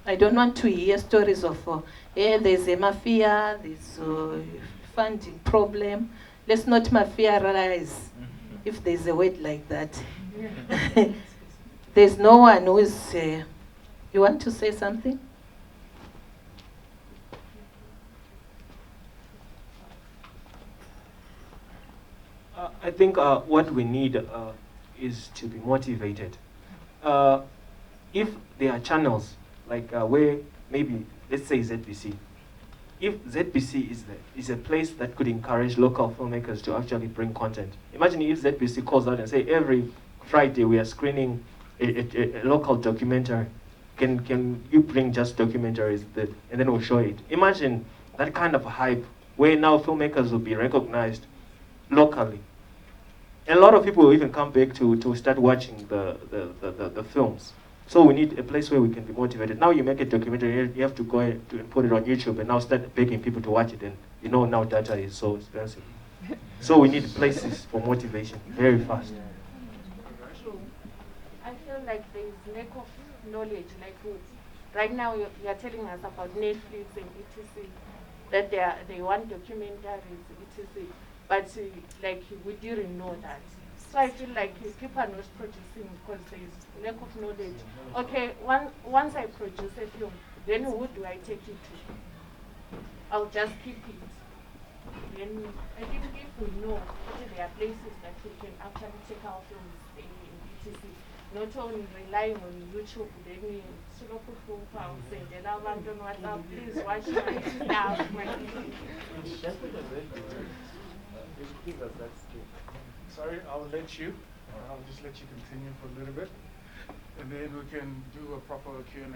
I don't want to hear stories of, there's a mafia, there's a funding problem. Let's not mafiarize, if there's a word like that. There's no one who is, you want to say something? I think what we need is to be motivated. If there are channels like where maybe, let's say ZBC, if ZBC is a place that could encourage local filmmakers to actually bring content. Imagine if ZBC calls out and say every Friday we are screening a local documentary. Can you bring just documentaries and then we'll show it? Imagine that kind of hype where now filmmakers will be recognized locally. And a lot of people will even come back to start watching the films. So we need a place where we can be motivated. Now you make a documentary, you have to go and put it on YouTube and now start begging people to watch it. And you know now data is so expensive. So we need places for motivation very fast. I feel like there is lack of knowledge. Like right now you are telling us about Netflix and etc. That they want documentaries, etc. But like we didn't know that. So I feel like people are not producing because there is lack of knowledge. Okay, once I produce a film, then who do I take it to? I'll just keep it. Then I think if we know that there are places that we can actually take our films in etc. Not only relying on YouTube, then we sort of and then I want on WhatsApp, please watch my stuff. Sorry, I'll let you. I'll just let you continue for a little bit, and then we can do a proper Q&A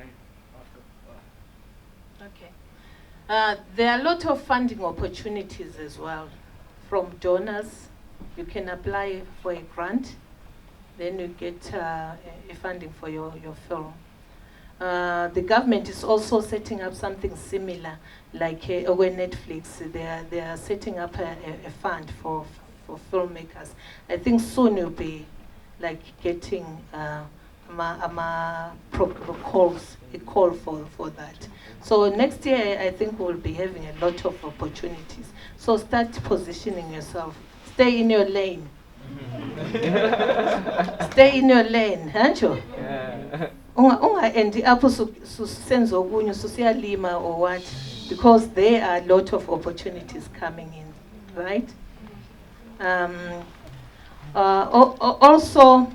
after. Okay. There are a lot of funding opportunities as well from donors. You can apply for a grant, then you get a funding for your film. The government is also setting up something similar, like over Netflix. They are setting up a fund for filmmakers. I think soon you'll be like getting calls, a call for that. So next year, I think we'll be having a lot of opportunities. So start positioning yourself. Stay in your lane. Stay in your lane, hancho. Endi apho senzo okunye susiyalima or what, because there are a lot of opportunities coming in, right? Also,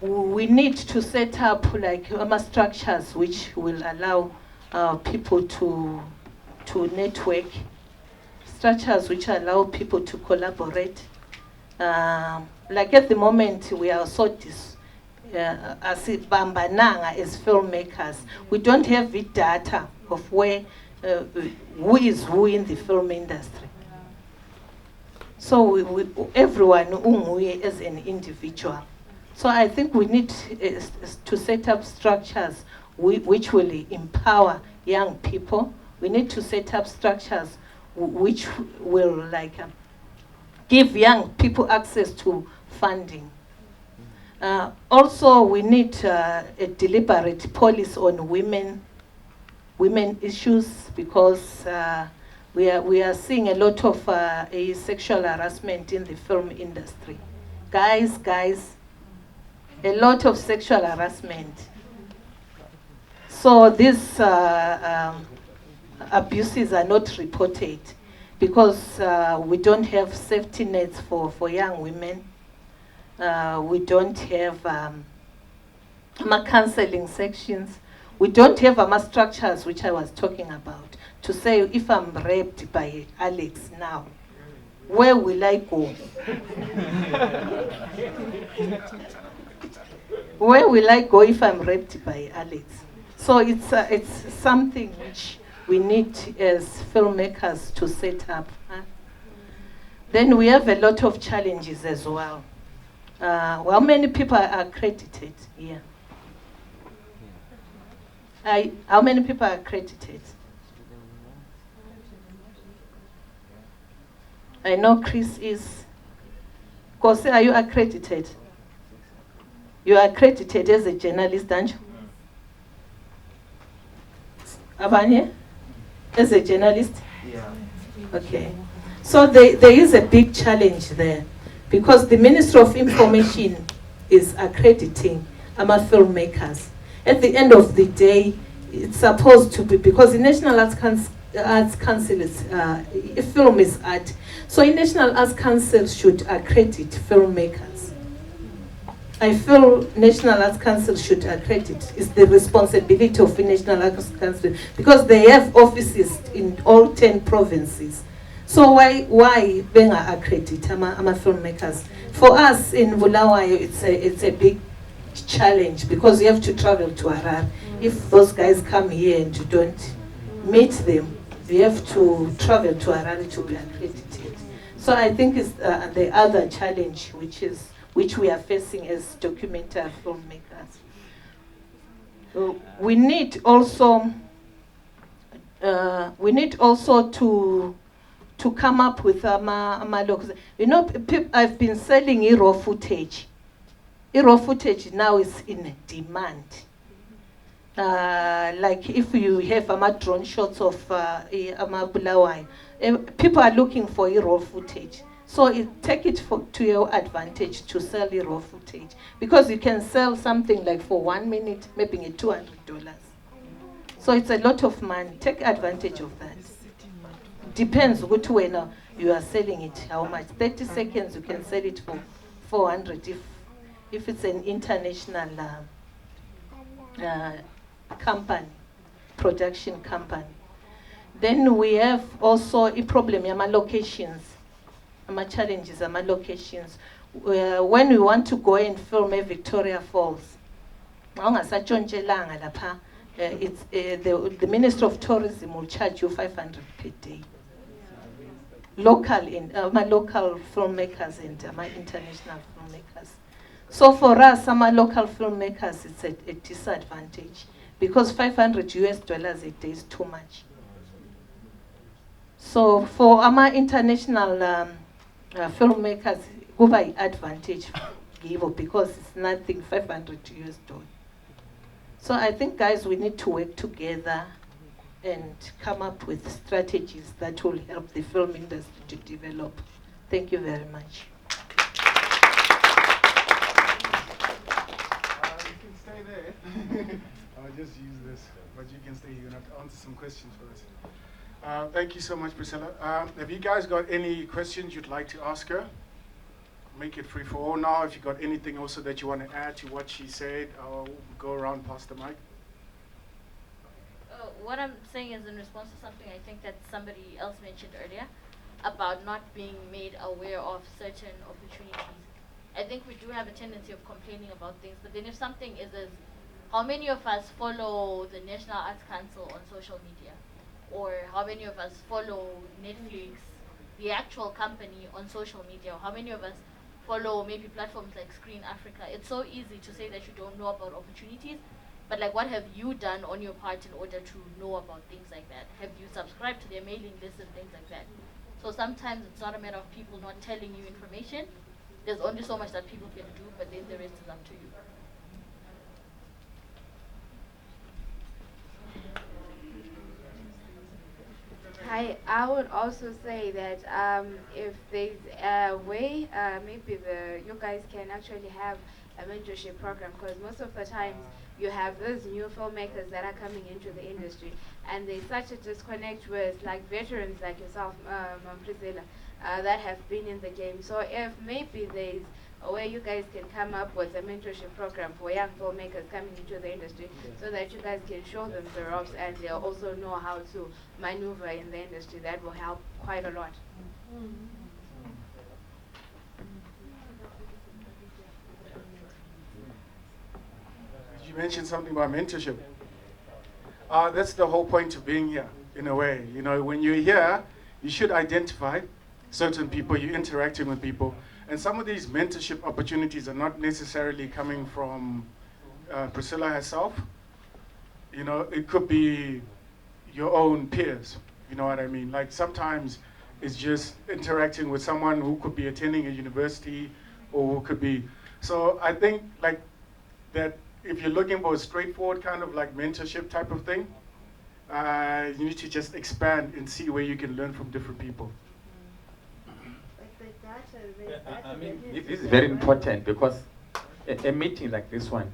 we need to set up like structures which will allow people to network, structures which allow people to collaborate. Like at the moment, we are so as filmmakers, we don't have the data of where who is who in the film industry. So everyone as an individual. So I think we need to set up structures which will empower young people. We need to set up structures which will like give young people access to funding. Also, we need a deliberate policy on women issues, because we are seeing a lot of sexual harassment in the film industry. Guys, a lot of sexual harassment. So these abuses are not reported because we don't have safety nets for young women. We don't have counseling sections. We don't have structures which I was talking about to say, if I'm raped by Alex now, where will I go? Where will I go if I'm raped by Alex? So it's something which we need as filmmakers to set up. Then we have a lot of challenges as well. How many people are accredited here? How many people are accredited? I know Chris is. Kose, are you accredited? You are accredited as a journalist, aren't you? Abanye? As a journalist? Yeah. Okay. So there is a big challenge there, because the Ministry of Information is accrediting filmmakers. At the end of the day, it's supposed to be, because the National Arts Council is, film is art. So the National Arts Council should accredit filmmakers. I feel National Arts Council should accredit. It's the responsibility of the National Arts Council, because they have offices in all 10 provinces. So why being accredited filmmakers? For us in Bulawayo, it's a big challenge, because you have to travel to Harare. If those guys come here and you don't meet them, you have to travel to Harare to be accredited. So I think it's the other challenge which we are facing as documentary filmmakers. We need also to come up with you know, I've been selling raw footage. Raw footage now is in demand. Like if you have drone shots of Bulawai, people are looking for raw footage. So take it to your advantage to sell raw footage, because you can sell something like for 1 minute, maybe $200. So it's a lot of money. Take advantage of that. Depends which way now you are selling it, how much. 30 seconds you can sell it for 400 if it's an international company, production company. Then we have also a problem, locations, challenges, locations. When we want to go and film Victoria Falls, it's the Minister of Tourism will charge you 500 per day. Local filmmakers and international filmmakers. So for us, local filmmakers, it's a disadvantage, because $500 a day is too much. So for international filmmakers, go by advantage give up because it's nothing, 500 US dollars. So I think, guys, we need to work together and come up with strategies that will help the film industry to develop. Thank you very much. You can stay there. I'll just use this, but you can stay. You're going to have to answer some questions for us. Thank you so much, Priscilla. Have you guys got any questions you'd like to ask her? Make it free for all now. If you got anything also that you want to add to what she said, I'll go around past the mic. What I'm saying is in response to something I think that somebody else mentioned earlier about not being made aware of certain opportunities. I think we do have a tendency of complaining about things, but then if something is as, how many of us follow the National Arts Council on social media? Or how many of us follow Netflix, the actual company, on social media? Or how many of us follow maybe platforms like Screen Africa? It's so easy to say that you don't know about opportunities, but like, what have you done on your part in order to know about things like that? Have you subscribed to their mailing list and things like that? So sometimes it's not a matter of people not telling you information. There's only so much that people can do, but then the rest is up to you. I would also say that if there's a way, maybe you guys can actually have a mentorship program, because most of the times you have those new filmmakers that are coming into the industry, and there's such a disconnect with like veterans like yourself, Priscilla, that have been in the game. So if maybe there's a way you guys can come up with a mentorship program for young filmmakers coming into the industry, so that you guys can show them the ropes and they'll also know how to maneuver in the industry, that will help quite a lot. You mentioned something about mentorship. That's the whole point of being here, in a way. You know, when you're here, you should identify certain people, you're interacting with people. And some of these mentorship opportunities are not necessarily coming from Priscilla herself. You know, it could be your own peers, you know what I mean? Like sometimes it's just interacting with someone who could be attending a university or who could be. So I think like that if you're looking for a straightforward kind of like mentorship type of thing, you need to just expand and see where you can learn from different people. I mean, this is very important because a meeting like this one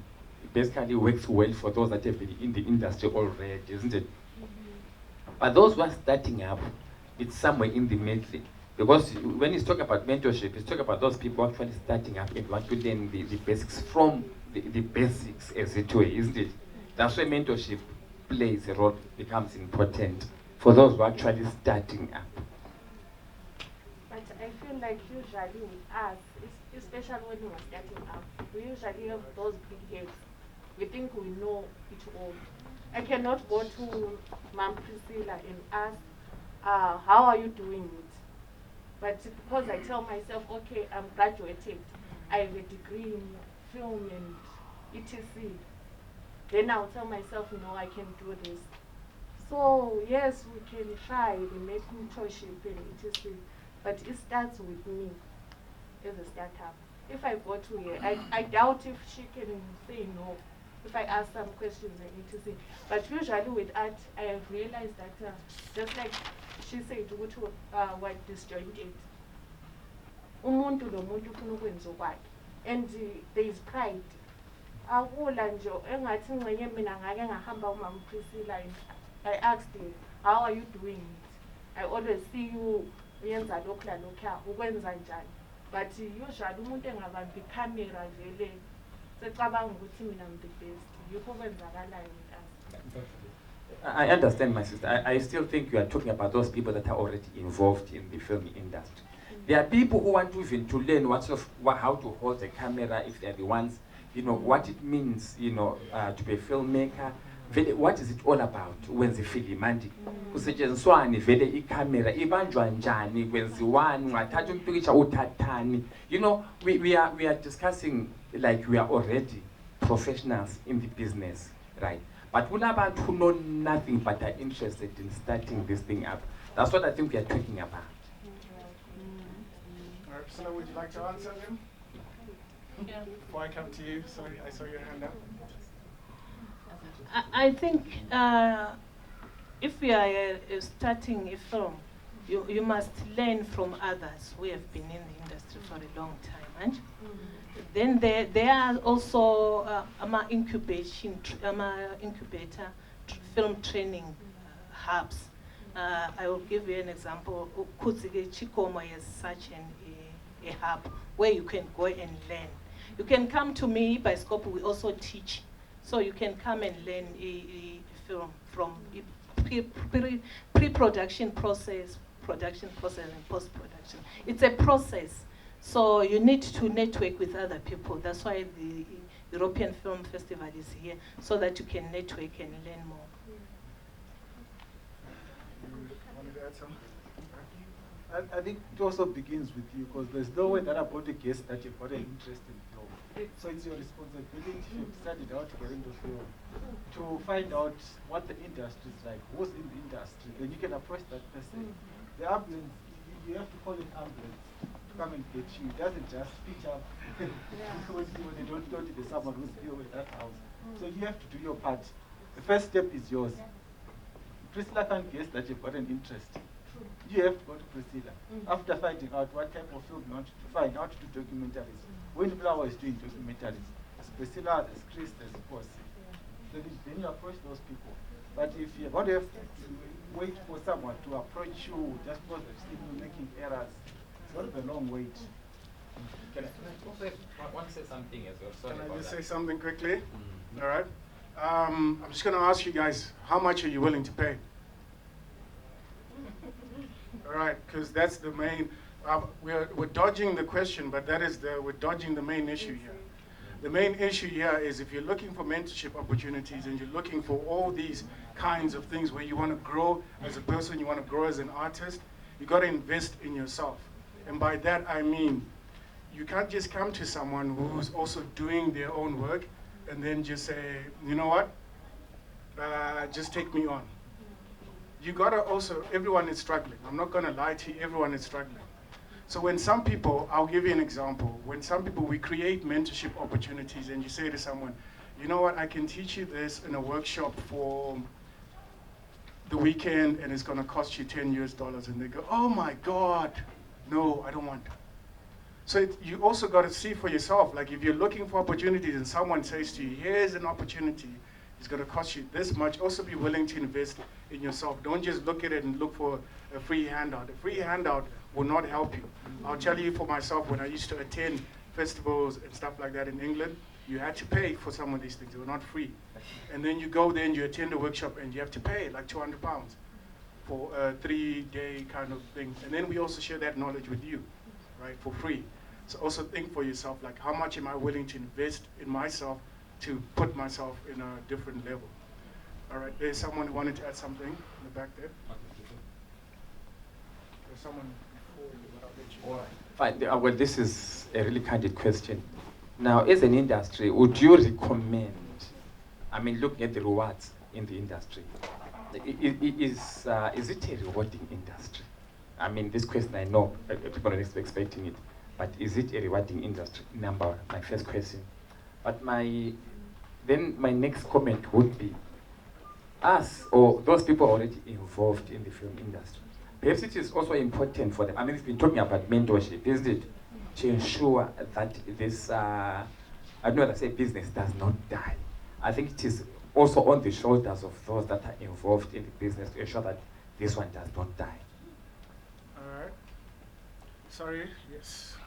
basically works well for those that have been in the industry already, isn't it? But those who are starting up, it's somewhere in the middle. Because when he's talking about mentorship, he's talking about those people actually starting up and want to learn the basics from the basics, as it were, isn't it? That's where mentorship plays a role, becomes important for those who are actually starting up. But I feel like usually with us, especially when we are starting up, we usually have those big heads. We think we know it all. I cannot go to Mom Priscilla and ask, how are you doing it? But because I tell myself, okay, I'm graduated, I have a degree in film and etc. Then I'll tell myself, no, I can do this. So yes, we can try the mentorship and etc. But it starts with me as a startup. If I go to her, I doubt if she can say no. If I ask some questions and etc. But usually with art, I have realized that just like she said, what disjointed. Umuntu nomuntu ufuna ukwenza okwakhe. And there is pride. Akula nje engathi ngcenye mina ngake ngahamba uMama Priscilla and I asked her, how are you doing it? I always see you uyenza lokhu la lokhu ukwenza njani. But usually umuntu engabambi camera vele secabanga ukuthi mina I'm the best. Yikho kwenzakalayo with us. I understand, my sister. I still think you are talking about those people that are already involved in the film industry. There are people who want to even to learn how to hold a camera, if they're the ones, you know, what it means, you know, to be a filmmaker. What is it all about? When the film and kusetshenziswani vele iCamera ibanjwa njani kwenziwani ngathatha umpikitsha uthathani. You know, we are discussing like we are already professionals in the business, right? But kulabantu who know nothing but are interested in starting this thing up. That's what I think we are talking about. All right, Priscilla, would you like to answer him? Yeah. Before I come to you, sorry, I saw your hand up. I think if we are starting a film, you must learn from others who have been in the industry for a long time. And then there are also incubator film training hubs. I will give you an example. Kutsige Chikomo is such a hub where you can go and learn. You can come to me by scope. We also teach, so you can come and learn a film from pre-production process, production process, and post-production. It's a process, so you need to network with other people. That's why the European Film Festival is here, so that you can network and learn more. Wanted to add something? I think it also begins with you, because there's no way that I've got to guess that you've got an interest in film. So it's your responsibility, if you've decided how to get into film, to find out what the industry is like, who's in the industry, then you can approach that person. The ambulance, you have to call an ambulance to come and get you. It doesn't just pitch up when they don't know there's someone who's here with that house. So you have to do your part. The first step is yours. Priscilla can't guess that you've got an interest. You have to go to Priscilla. After finding out what type of film you want to find out to do documentaries. When Flower is doing documentaries, there's Priscilla, there's Chris, there's Bossy. Then you approach those people. But if you're going to have to wait for someone to approach you just because they've seen you making errors, it's going to be a long wait. Can I also want to say something as well? Sorry Can I about just that. say something quickly? All right. I'm just going to ask you guys, how much are you willing to pay? All right, because that's the main. We're dodging the question, but we're dodging the main issue here. The main issue here is if you're looking for mentorship opportunities and you're looking for all these kinds of things where you want to grow as a person, you want to grow as an artist, you got to invest in yourself. And by that I mean, you can't just come to someone who's also doing their own work and then just say, you know what, just take me on. You gotta also, everyone is struggling. I'm not gonna lie to you, everyone is struggling. So when some people, I'll give you an example. When some people, we create mentorship opportunities and you say to someone, you know what, I can teach you this in a workshop for the weekend and it's gonna cost you $10 and they go, oh my God, no, I don't want that. So you also gotta see for yourself, like if you're looking for opportunities and someone says to you, here's an opportunity, it's going to cost you this much. Also be willing to invest in yourself. Don't just look at it and look for a free handout. A free handout will not help you. I'll tell you for myself, when I used to attend festivals and stuff like that in England, you had to pay for some of these things. They were not free. And then you go there and you attend a workshop and you have to pay like £200 for a 3-day kind of thing. And then we also share that knowledge with you, right, for free. So also think for yourself, like how much am I willing to invest in myself to put myself in a different level. All right, there's someone who wanted to add something in the back there. There's someone before you, but I'll let you. All right. Fine. Well, this is a really candid question. Now, as an industry, would you recommend, I mean, looking at the rewards in the industry, is it a rewarding industry? I mean, this question I know people are expecting it, but is it a rewarding industry? My first question. But my next comment would be, us or those people already involved in the film industry, perhaps it is also important for them. I mean, we've been talking about mentorship, isn't it? To ensure that this, I don't know how to say, business does not die. I think it is also on the shoulders of those that are involved in the business to ensure that this one does not die. All right. Sorry, yes.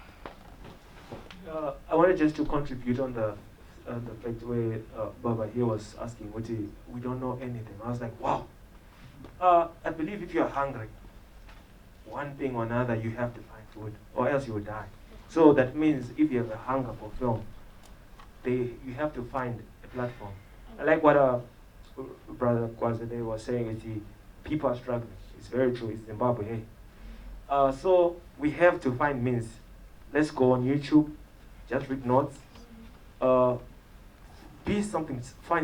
I wanted just to contribute on the fact where Baba here was asking, we don't know anything. I was like, wow. I believe if you're hungry, one thing or another, you have to find food, or else you will die. So that means if you have a hunger for film, you have to find a platform. I like what Brother Kwazede was saying, is people are struggling. It's very true, it's Zimbabwe, hey. So we have to find means. Let's go on YouTube, just read notes, find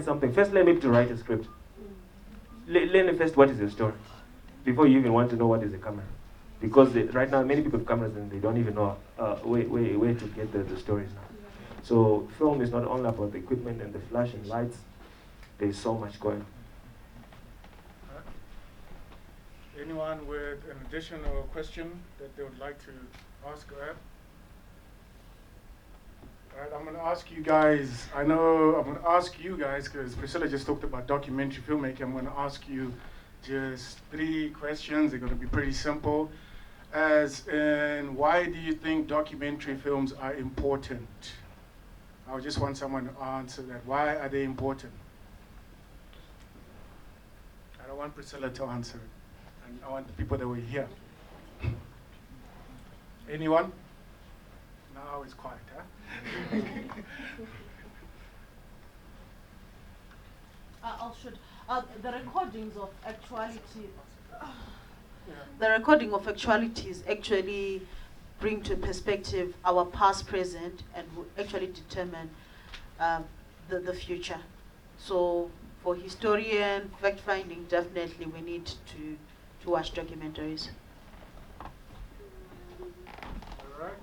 something. First, learn maybe to write a script. Learn first what is the story, before you even want to know what is the camera. Because right now, many people have cameras and they don't even know where to get the stories now. So film is not only about the equipment and the flash and lights. There's so much going on. Anyone with an additional question that they would like to ask? Go ahead. All right, I'm going to ask you guys. I'm going to ask you guys because Priscilla just talked about documentary filmmaking. I'm going to ask you just 3 questions. They're going to be pretty simple. As in, why do you think documentary films are important? I just want someone to answer that. Why are they important? I don't want Priscilla to answer it. I want the people that were here. Anyone? Now it's quiet, huh? The recordings of actuality. The recording of actualities actually bring to perspective our past, present, and will actually determine the future. So for historian, fact-finding, definitely we need to watch documentaries. All right.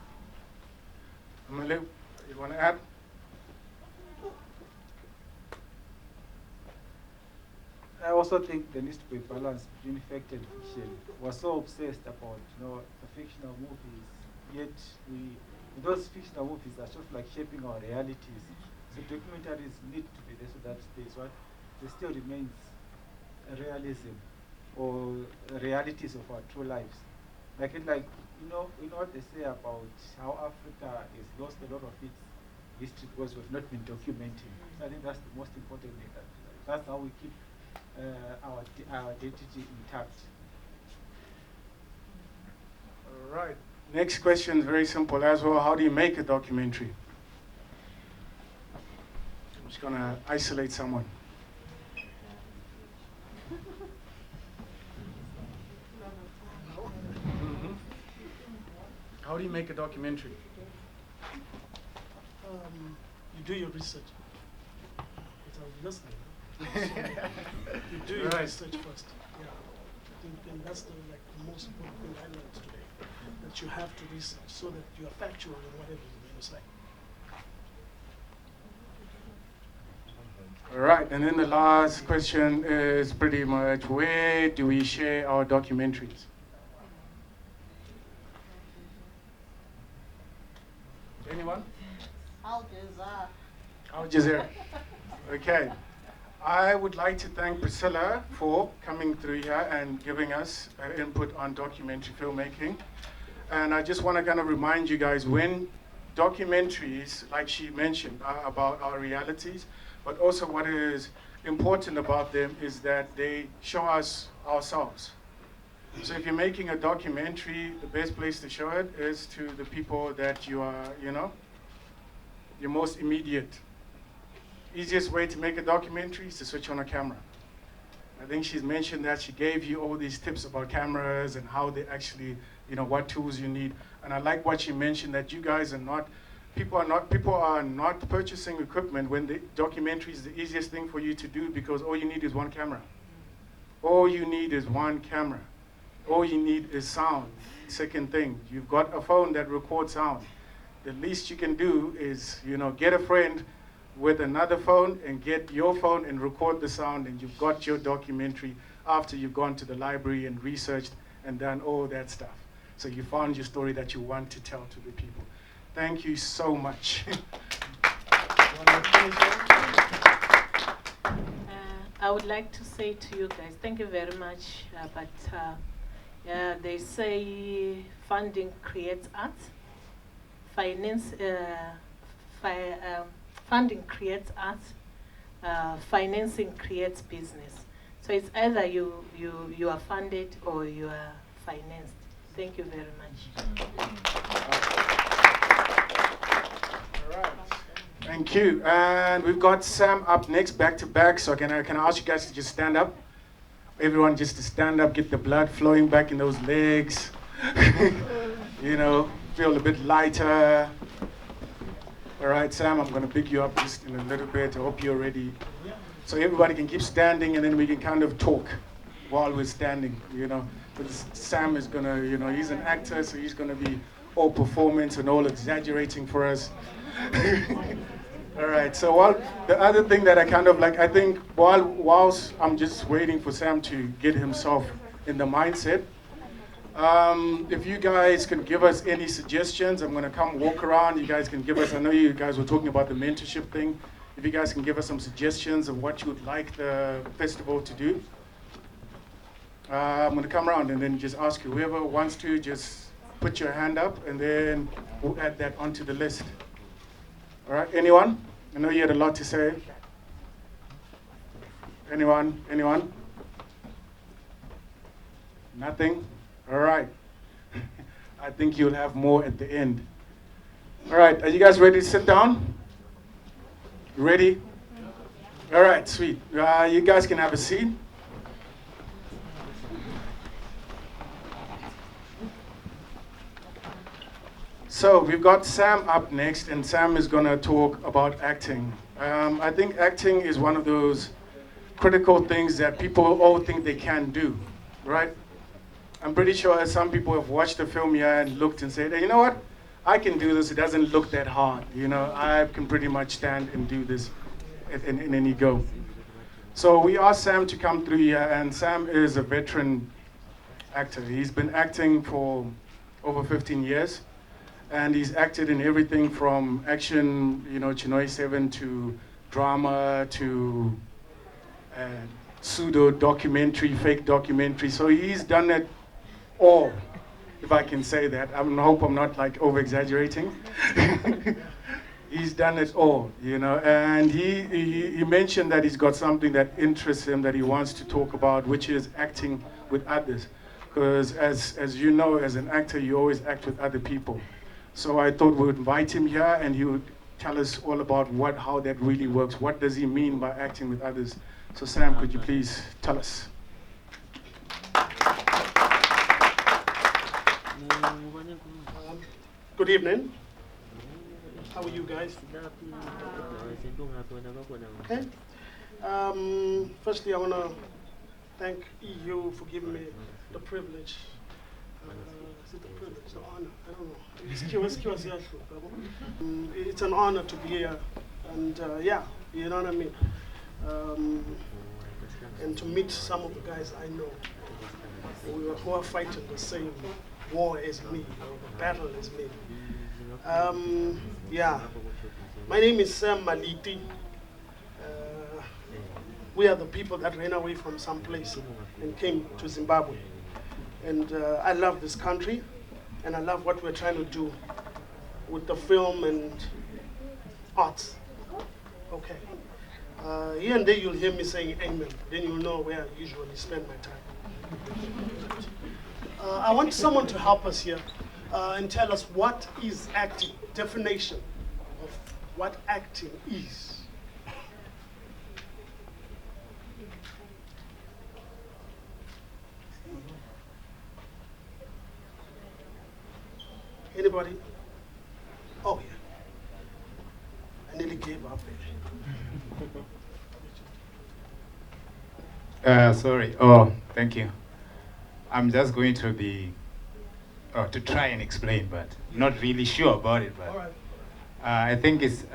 Malete, you want to add? I also think there needs to be a balance between fact and fiction. We're so obsessed about, the fictional movies, yet those fictional movies are sort of like shaping our realities. So documentaries need to be there so that there still remains a realism or realities of our true lives. You know what they say about how Africa has lost a lot of its history because we've not been documenting. So I think that's the most important thing. That's how we keep our identity intact. All right. Next question is very simple as well. How do you make a documentary? I'm just going to isolate someone. How do you make a documentary? You do your research. Without listening. You do your research first. Yeah. I think and that's the most important thing I learned today. That you have to research so that you are factual in whatever you're going to say. All right, and then the last question is pretty much, where do we share our documentaries? Anyone? Al Jazeera. Okay. I would like to thank Priscilla for coming through here and giving us input on documentary filmmaking. And I just want to kind of remind you guys, when documentaries, like she mentioned, are about our realities, but also what is important about them is that they show us ourselves. So if you're making a documentary, the best place to show it is to the people that you are, your most immediate. Easiest way to make a documentary is to switch on a camera. I think she's mentioned that she gave you all these tips about cameras and how they actually, what tools you need. And I like what she mentioned, that you guys are not, people are not purchasing equipment when the documentary is the easiest thing for you to do, because all you need is one camera. All you need is one camera. All you need is sound. Second thing, you've got a phone that records sound. The least you can do is, get a friend with another phone and get your phone and record the sound, and you've got your documentary after you've gone to the library and researched and done all that stuff. So you found your story that you want to tell to the people. Thank you so much. I would like to say to you guys, thank you very much, they say funding creates art. Funding creates art. Financing creates business. So it's either you are funded or you are financed. Thank you very much. All right. Thank you. And we've got Sam up next, back to back. So can I ask you guys to just stand up? Everyone just to stand up, get the blood flowing back in those legs. Feel a bit lighter. All right, Sam, I'm going to pick you up just in a little bit. I hope you're ready. So everybody can keep standing, and then we can kind of talk while we're standing, Because Sam is going to, he's an actor, so he's going to be all performance and all exaggerating for us. All right. So the other thing that I kind of like, I think whilst I'm just waiting for Sam to get himself in the mindset, if you guys can give us any suggestions, I'm going to come walk around. You guys can give us, I know you guys were talking about the mentorship thing. If you guys can give us some suggestions of what you would like the festival to do. I'm going to come around and then just ask you, whoever wants to, just put your hand up and then we'll add that onto the list. All right, anyone? I know you had a lot to say. Anyone? Anyone? Nothing? All right. I think you'll have more at the end. All right, are you guys ready to sit down? Ready? All right, sweet. You guys can have a seat. So we've got Sam up next, and Sam is going to talk about acting. I think acting is one of those critical things that people all think they can do, right? I'm pretty sure some people have watched the film here and looked and said, hey, you know what? I can do this. It doesn't look that hard. You know, I can pretty much stand and do this in any go. So we asked Sam to come through here, and Sam is a veteran actor. He's been acting for over 15 years. And he's acted in everything from action, you know, Chinoi 7 to drama to pseudo documentary, fake documentary. So he's done it all, if I can say that. I hope I'm not like over exaggerating. He's done it all, you know. And he mentioned that he's got something that interests him that he wants to talk about, which is acting with others. Because as you know, as an actor, you always act with other people. So I thought we would invite him here and he would tell us all about how that really works. What does he mean by acting with others? So Sam, could you please tell us? Good evening. How are you guys? Okay. Firstly, I want to thank EU for giving me the privilege. Is it the privilege, the honor? I don't know. It's an honor to be here, and yeah, you know what I mean. And to meet some of the guys I know who are fighting the same war as me, or the battle as me. Yeah, my name is Sam Malete. We are the people that ran away from some place and came to Zimbabwe. And I love this country, and I love what we're trying to do with the film and arts. Okay. Here and there you'll hear me saying amen, then you'll know where I usually spend my time. I want someone to help us here and tell us what is acting, definition of what acting is. Anybody? Oh, yeah. I nearly gave up there. Sorry. Oh, thank you. I'm just going to to try and explain, but not really sure about it. But all right. I think it's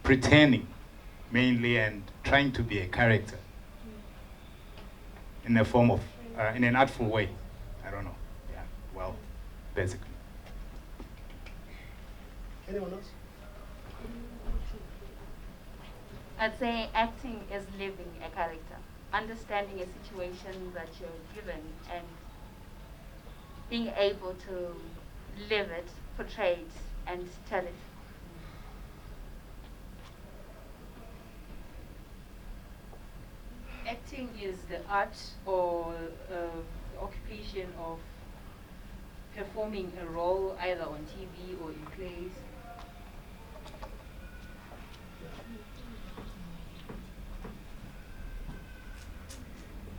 pretending, mainly, and trying to be a character in a form of, in an artful way. I don't know. Yeah. Well, basically. Anyone else? I'd say acting is living a character, understanding a situation that you're given and being able to live it, portray it, and tell it. Acting is the art or occupation of performing a role either on TV or in plays.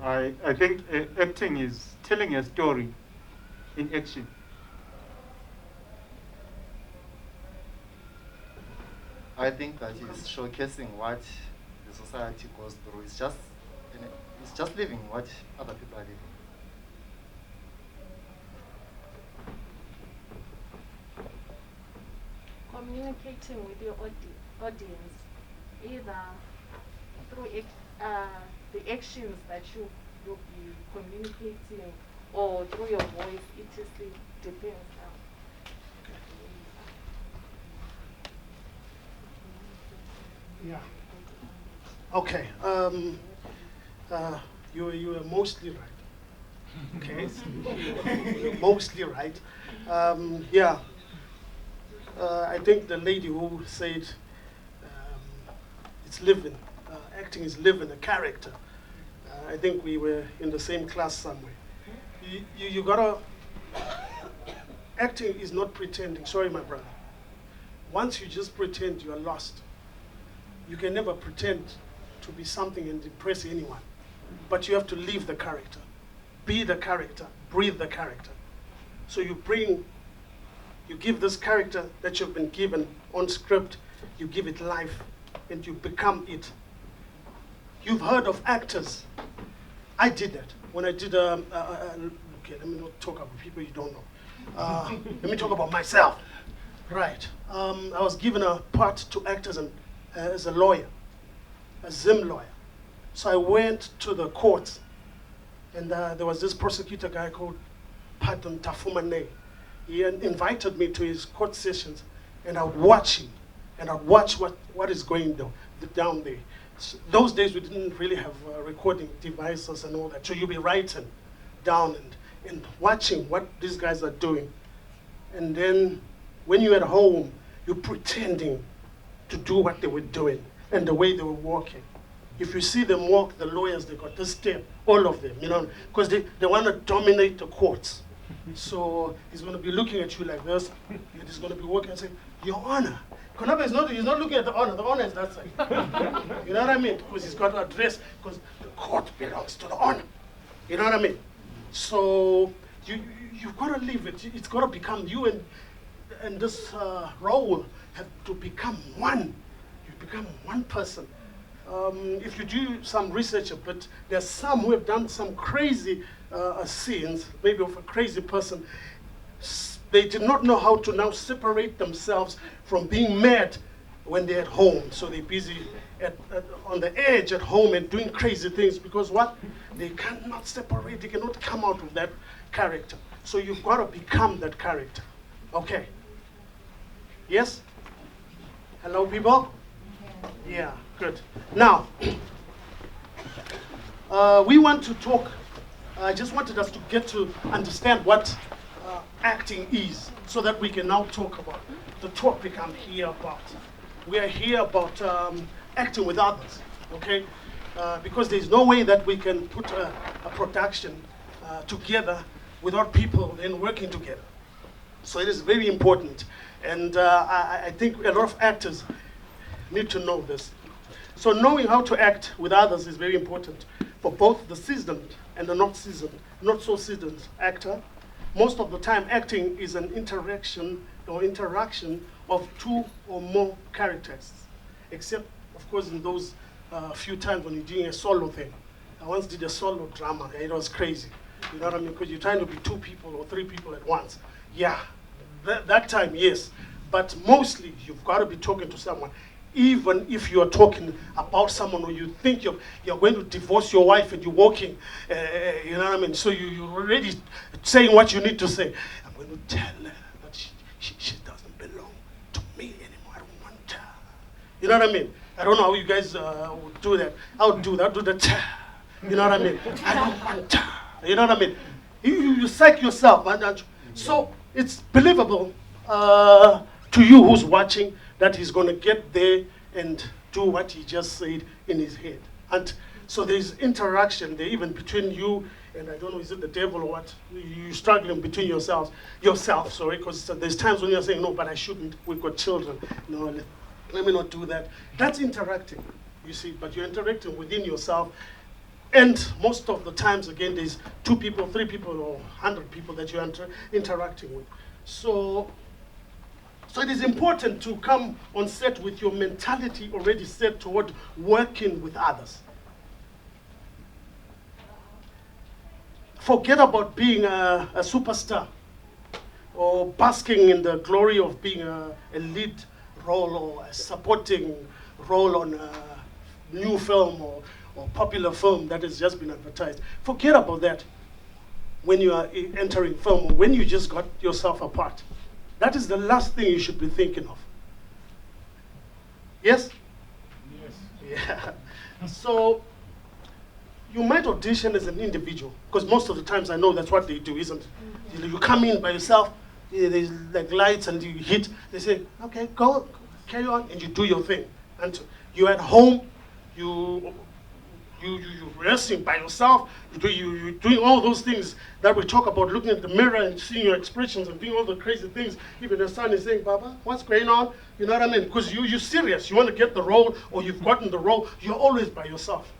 I think acting is telling a story in action. I think that is showcasing what the society goes through. It's just living what other people are living. communicating with your audience, either through the actions that you'll be communicating or through your voice, etc. Depends. Yeah. Okay. You are mostly right. Okay. You're mostly right. Yeah. I think the lady who said it's living, acting is living a character. I think we were in the same class somewhere. You gotta, acting is not pretending. Sorry, my brother. Once you just pretend, you are lost. You can never pretend to be something and impress anyone. But you have to live the character. Be the character. Breathe the character. So you give this character that you've been given on script, you give it life, and you become it. You've heard of actors. I did that. When I did, okay, let me not talk about people you don't know. Let me talk about myself. Right. I was given a part to act as a lawyer, a Zim lawyer. So I went to the court, and there was this prosecutor guy called Pardon Tafumane. He invited me to his court sessions, and I would watch him, and I'd watch what is going down there. So those days we didn't really have recording devices and all that, so you'd be writing down and watching what these guys are doing. And then when you're at home, you're pretending to do what they were doing and the way they were walking. If you see them walk, the lawyers, they got this step, all of them, you know, because they want to dominate the courts. So he's going to be looking at you like this, and he's going to be walking and saying, Your Honor. Konaba he's not looking at the honor is that side. You know what I mean? Because he's got to address, because the court belongs to the honor. You know what I mean? So you've got to live it. It's got to become you, and this role have to become one. You become one person. If you do some research, but there's some who have done some crazy scenes, maybe of a crazy person. They did not know how to now separate themselves from being mad when they're at home. So they're busy on the edge at home and doing crazy things because what? They cannot separate, they cannot come out of that character. So you've got to become that character. Okay. Yes? Hello, people? Yeah, good. Now, we want to talk. I just wanted us to get to understand what acting is so that we can now talk about the topic I'm here about. We are here about acting with others, okay? Because there's no way that we can put a production together without people then working together. So it is very important. And I think a lot of actors need to know this. So knowing how to act with others is very important for both the seasoned and the not so seasoned actor. Most of the time, acting is an interaction of two or more characters, except, of course, in those few times when you're doing a solo thing. I once did a solo drama, and it was crazy. You know what I mean? Because you're trying to be 2 people or 3 people at once. Yeah, that time, yes. But mostly, you've got to be talking to someone. Even if you are talking about someone or you think you're going to divorce your wife and you're walking, you know what I mean? So you're already saying what you need to say. I'm going to tell her that she doesn't belong to me anymore. I don't want her. You know what I mean? I don't know how you guys would do that. I would do that. I'll do the you know what I mean? I don't want her. You know what I mean? You psych yourself. So it's believable to you who's watching that he's going to get there and do what he just said in his head. And so there's interaction there, even between you and, I don't know, is it the devil or what? You're struggling between yourself, because there's times when you're saying, no, but I shouldn't, we've got children. No, let me not do that. That's interacting, you see, but you're interacting within yourself. And most of the times, again, there's 2 people, 3 people, or 100 people that you're interacting with. So it is important to come on set with your mentality already set toward working with others. Forget about being a superstar or basking in the glory of being a lead role or a supporting role on a new film or popular film that has just been advertised. Forget about that when you are entering film or when you just got yourself a part. That is the last thing you should be thinking of. Yes? Yes. Yeah. So you might audition as an individual, because most of the times I know that's what they do, isn't it? You come in by yourself, there's like lights and you hit, they say, okay, go, carry on, and you do your thing. And you're at home, you're resting by yourself, you're doing all those things that we talk about, looking at the mirror and seeing your expressions and doing all the crazy things. Even the son is saying, Baba, what's going on? You know what I mean? Because you're serious, you want to get the role, or you've gotten the role, you're always by yourself.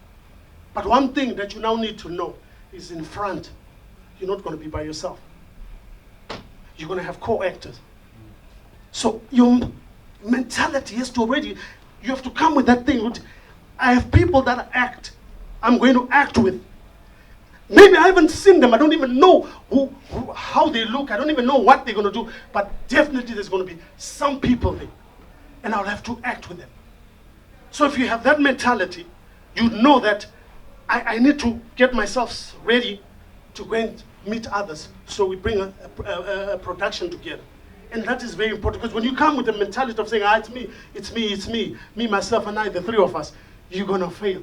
But one thing that you now need to know is in front, you're not going to be by yourself. You're going to have co-actors. So your mentality has to already, you have to come with that thing. I have people that act, I'm going to act with. Maybe I haven't seen them, I don't even know how they look, I don't even know what they're going to do, but definitely there's going to be some people there, and I'll have to act with them. So if you have that mentality, you know that I need to get myself ready to go and meet others. So we bring a production together. And that is very important, because when you come with the mentality of saying, it's me, myself, and I, the three of us, you're going to fail.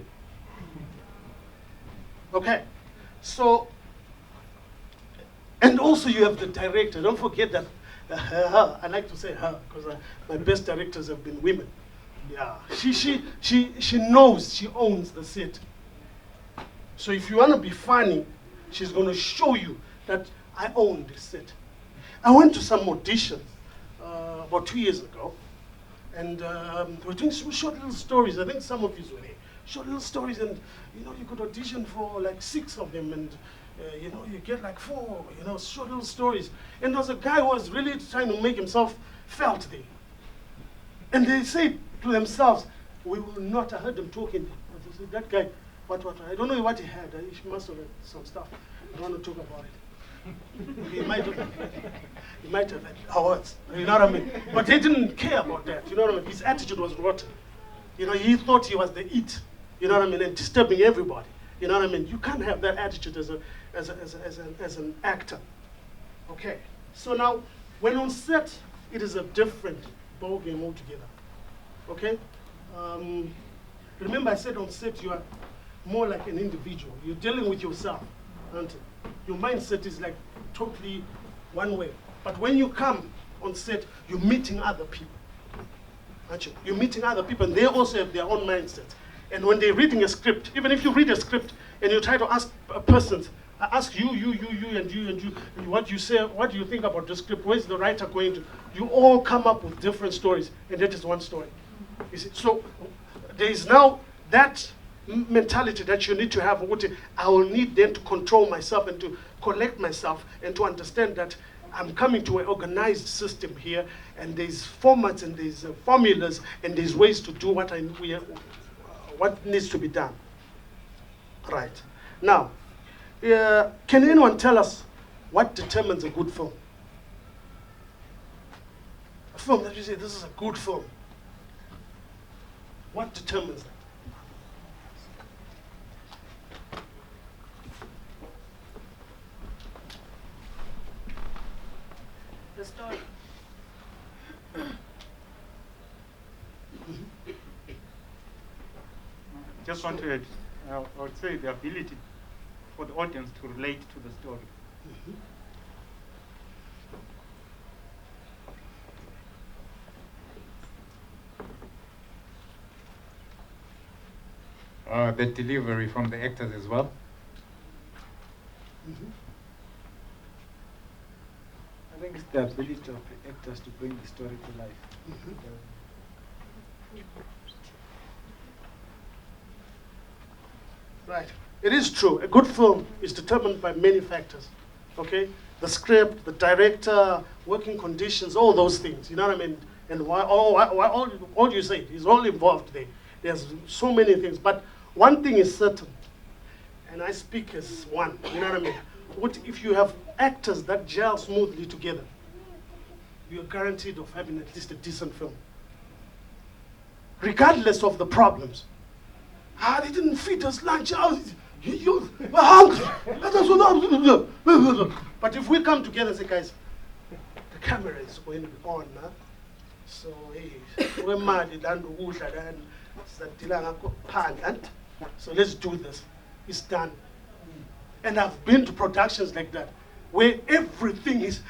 Okay? So, and also you have the director. Don't forget that, I like to say her, because my best directors have been women. Yeah, she knows, she owns the set. So if you want to be funny, she's going to show you that I own this set. I went to some auditions about 2 years ago, and we're doing some short little stories. I think some of you were there. Short little stories, and you could audition for like 6 of them, and you get like 4, short little stories. And there was a guy who was really trying to make himself felt there. And they say to themselves, we will not, I heard them talking, they said, that guy, what, I don't know what he had, he must have had some stuff, I don't want to talk about it. He might have had awards, you know what I mean? But they didn't care about that, you know what I mean? His attitude was rotten. He thought he was the it, you know what I mean, and disturbing everybody, you know what I mean? You can't have that attitude as an actor. Okay, so now, when on set, it is a different ballgame altogether, okay? Remember I said on set you are more like an individual. You're dealing with yourself, aren't you? Your mindset is like totally one way. But when you come on set, you're meeting other people, aren't you? You're meeting other people, and they also have their own mindsets. And when they're reading a script, even if you read a script and you try to ask a person, I ask you, and what you say, what do you think about the script? Where's the writer going to? You all come up with different stories, and that is one story. You see? So there is now that mentality that you need to have. I will need then to control myself and to collect myself and to understand that I'm coming to an organized system here, and there's formats and there's formulas and there's ways to do what needs to be done. Right. Now, can anyone tell us what determines a good film? A film that you say, this is a good film. What determines that? The story. Just want to add, I would say the ability for the audience to relate to the story. The delivery from the actors as well. I think it's the ability of the actors to bring the story to life. Right. It is true. A good film is determined by many factors. Okay? The script, the director, working conditions, all those things. You know what I mean? And all you say is all involved there. There's so many things. But one thing is certain, and I speak as one. You know what I mean? If you have actors that gel smoothly together, you're guaranteed of having at least a decent film. regardless of the problems. They didn't feed us lunch. You were hungry. But if we come together and say, guys, the camera is going to be on. Huh? So, hey, so let's do this. It's done. And I've been to productions like that, where everything is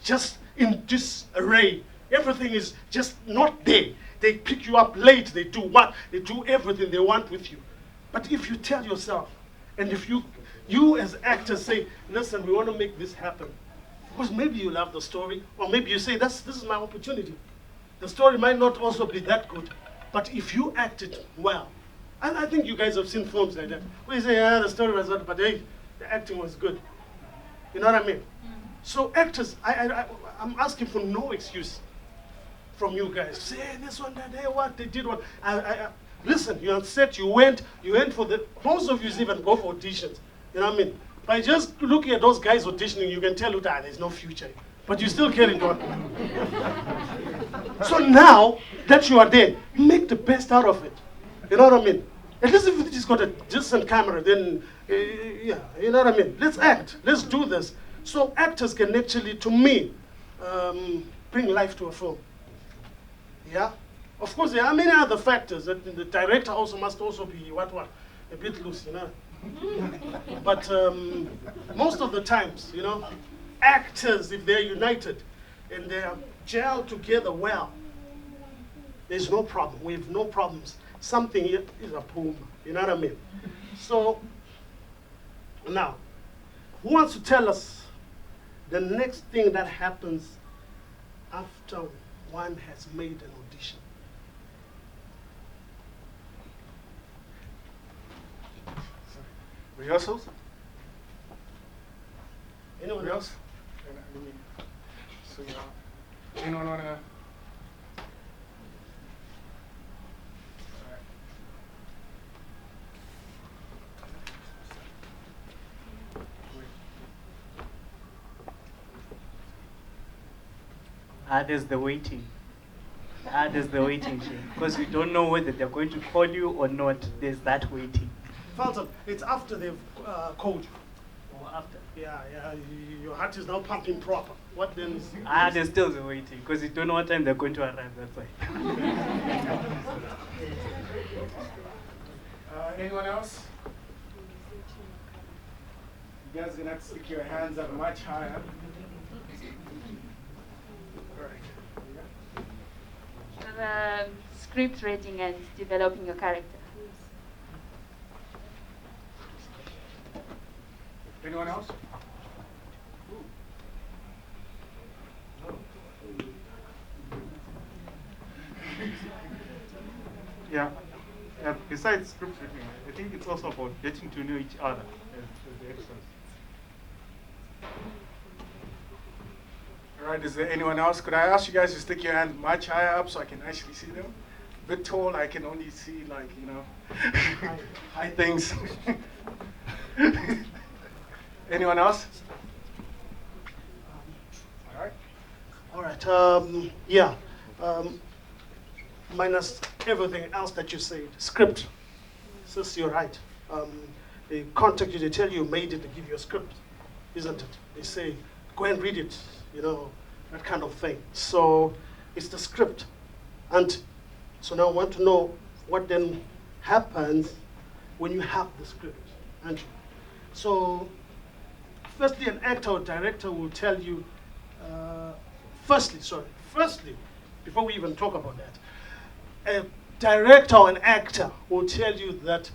just in disarray. Everything is just not there. They pick you up late, they do what? They do everything they want with you. But if you tell yourself, and if you as actors say, listen, we want to make this happen, because maybe you love the story, or maybe you say, this is my opportunity. The story might not also be that good, but if you act it well, and I think you guys have seen films like that, where you say, yeah, the story was not, but hey, the acting was good. You know what I mean? So actors, I'm asking for no excuse from you guys. Say, hey, this one, that, hey, what, they did what. Listen, you're on set, you went for most of you even go for auditions. You know what I mean? By just looking at those guys auditioning, you can tell that there's no future. But you still carrying on. So now that you are there, make the best out of it. You know what I mean? At least if you just got a decent camera, then, yeah, you know what I mean? Let's act. Let's do this. So actors can actually, to me, bring life to a film. Yeah? Of course, there are many other factors. That the director also must also be, a bit loose, you know? But most of the times, you know, actors, if they're united and they're gelled together well, there's no problem. We have no problems. Something here is a boom. You know what I mean? So, now, who wants to tell us the next thing that happens after one has made an audition? Rehearsals? Anyone else? So, anyone want to? There's the waiting. There's the waiting, because we don't know whether they're going to call you or not. There's that waiting. Falton, it's after they've called you. Or after? Yeah, your heart is now pumping proper. What then is... There's still the waiting, because you don't know what time they're going to arrive, that's why. Anyone else? You guys are going to have to stick your hands up much higher. The script reading and developing your character. Anyone else? Yeah. Besides script reading, I think it's also about getting to know each other as the actors. All right, is there anyone else? Could I ask you guys to stick your hand much higher up so I can actually see them? A bit tall, I can only see, like, you know, high things. Anyone else? All right, yeah. Minus everything else that you said. Script. Sis, you're right. They contact you, they tell you made it, they give you a script, isn't it? They say, go and read it, you know, that kind of thing. So it's the script. And so now I want to know what then happens when you have the script, aren't you? So firstly, an actor or director will tell you, firstly, before we even talk about that, a director or an actor will tell you that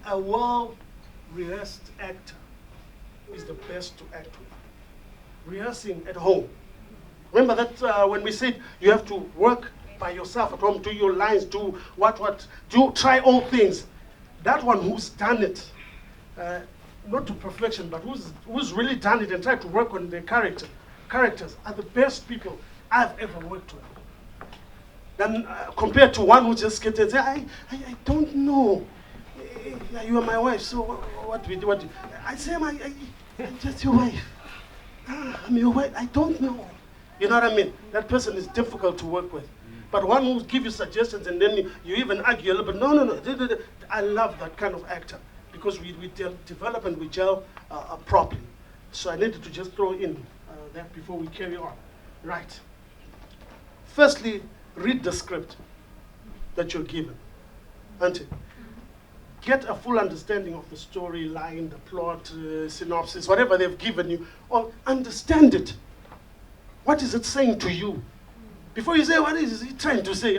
a well-rehearsed actor is the best to act with. Rehearsing at home. Remember that when we said you have to work by yourself at home, do your lines, do try all things. That one who's done it, not to perfection, but who's really done it and tried to work on the characters are the best people I've ever worked with. Then compared to one who just gets and say, I don't know. You are my wife, so what do we do? I say, I'm just your wife. I'm your wife, I don't know. You know what I mean? That person is difficult to work with. but one who give you suggestions and then you even argue a little bit. No. I love that kind of actor because we develop and we gel properly. So I needed to just throw in that before we carry on. Right. Firstly, read the script that you're given. Auntie, get a full understanding of the storyline, the plot, synopsis, whatever they've given you, or understand it. What is it saying to you? Before you say, what is it trying to say?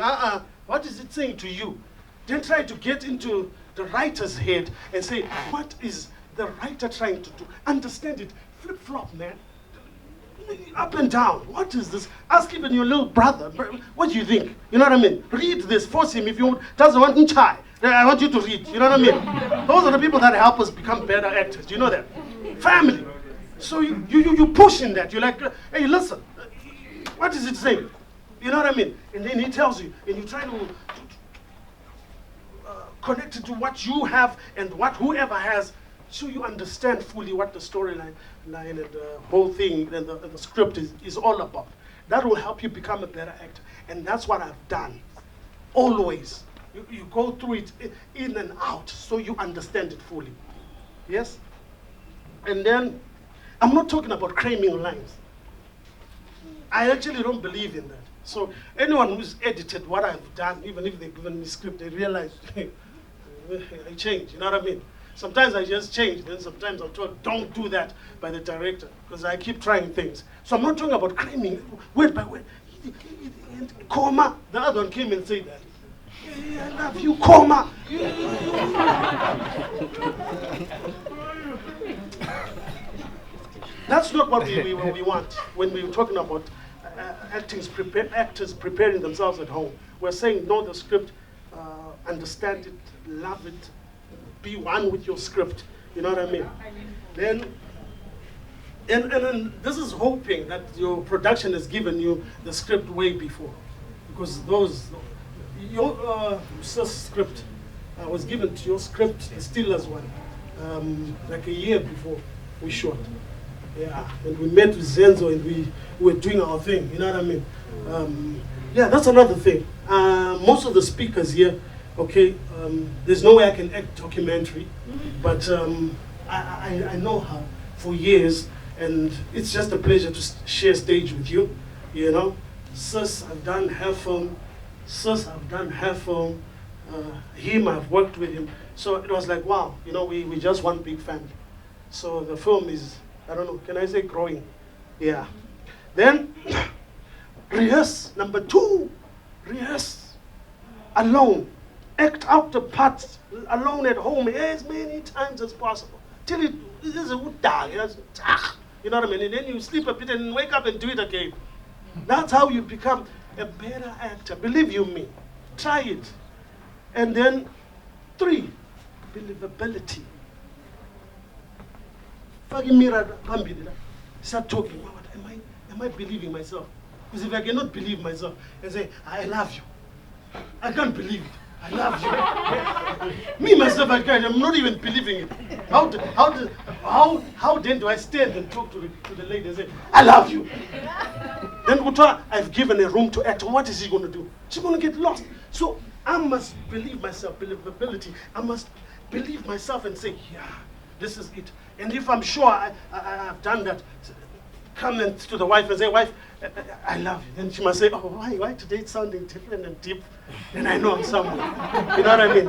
What is it saying to you? Then try to get into the writer's head and say, what is the writer trying to do? Understand it. Flip-flop, man. Up and down. What is this? Ask even your little brother. What do you think? You know what I mean? Read this. Force him if you doesn't want chai. I want you to read. You know what I mean? Those are the people that help us become better actors. Do you know that? Family. So you push in that. You're like, hey, listen. What is it saying? You know what I mean? And then he tells you, and you try to connect it to what you have and what whoever has, so you understand fully what the storyline and the whole thing and the script is all about. That will help you become a better actor. And that's what I've done. Always. You go through it in and out so you understand it fully. Yes? And then, I'm not talking about cramming lines. I actually don't believe in that. So anyone who's edited what I've done, even if they've given me script, they realize I change, you know what I mean? Sometimes I just change, then sometimes I'm told, don't do that by the director, because I keep trying things. So I'm not talking about cramming word by word. Comma, the other one came and said that. I love you, comma. That's not what we want when we're talking about actors preparing themselves at home. We're saying know the script, understand it, love it, be one with your script. You know what I mean? Then, and this is hoping that your production has given you the script way before, because your script was given to your script, the Steelers one, like a year before we shot. Yeah, and we met with Zenzo and we were doing our thing, you know what I mean? Yeah, that's another thing. Most of the speakers here, okay, there's no way I can act documentary, but I know her for years, and it's just a pleasure to share stage with you, you know? Sis, I've done her film. Sis, I've done her film. Him, I've worked with him. So it was like, wow, you know, we just one big family. So the film is, I don't know, can I say growing? Yeah. Then, rehearse. Number 2, rehearse. Alone. Act out the parts alone at home as many times as possible. Till it is a good dog. You know what I mean? And then you sleep a bit and wake up and do it again. That's how you become a better actor. Believe you me. Try it. And then 3, believability. Start talking. Am I believing myself? Because if I cannot believe myself and say, I love you, I can't believe it. I love you. Me, myself, I'm not even believing it. How then do I stand and talk to the lady and say, I love you? Then I've given a room to act. What is she going to do? She's going to get lost. So I must believe myself, believability. I must believe myself and say, yeah, this is it. And if I'm sure I've done that, come to the wife and say, wife, I love you. Then she must say, oh, why today it's sounding different and deep? Then I know I'm somewhere. You know what I mean?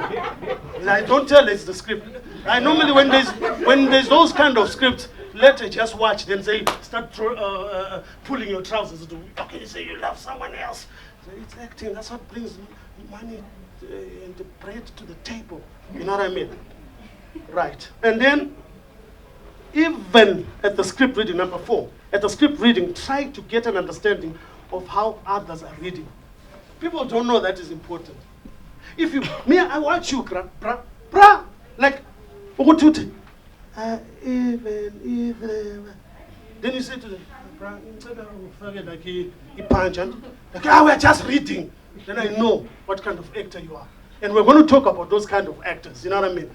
And I don't tell it's the script. I normally, when there's those kind of scripts, let her just watch, then say, start pulling your trousers. Okay, you say you love someone else. So it's acting, that's what brings money and the bread to the table. You know what I mean? Right. And then, even at the script reading, number 4, at the script reading, try to get an understanding of how others are reading. People don't know that is important. If you, I watch you, like, even. Then you say to them, we're just reading. Then I know what kind of actor you are. And we're going to talk about those kind of actors, you know what I mean?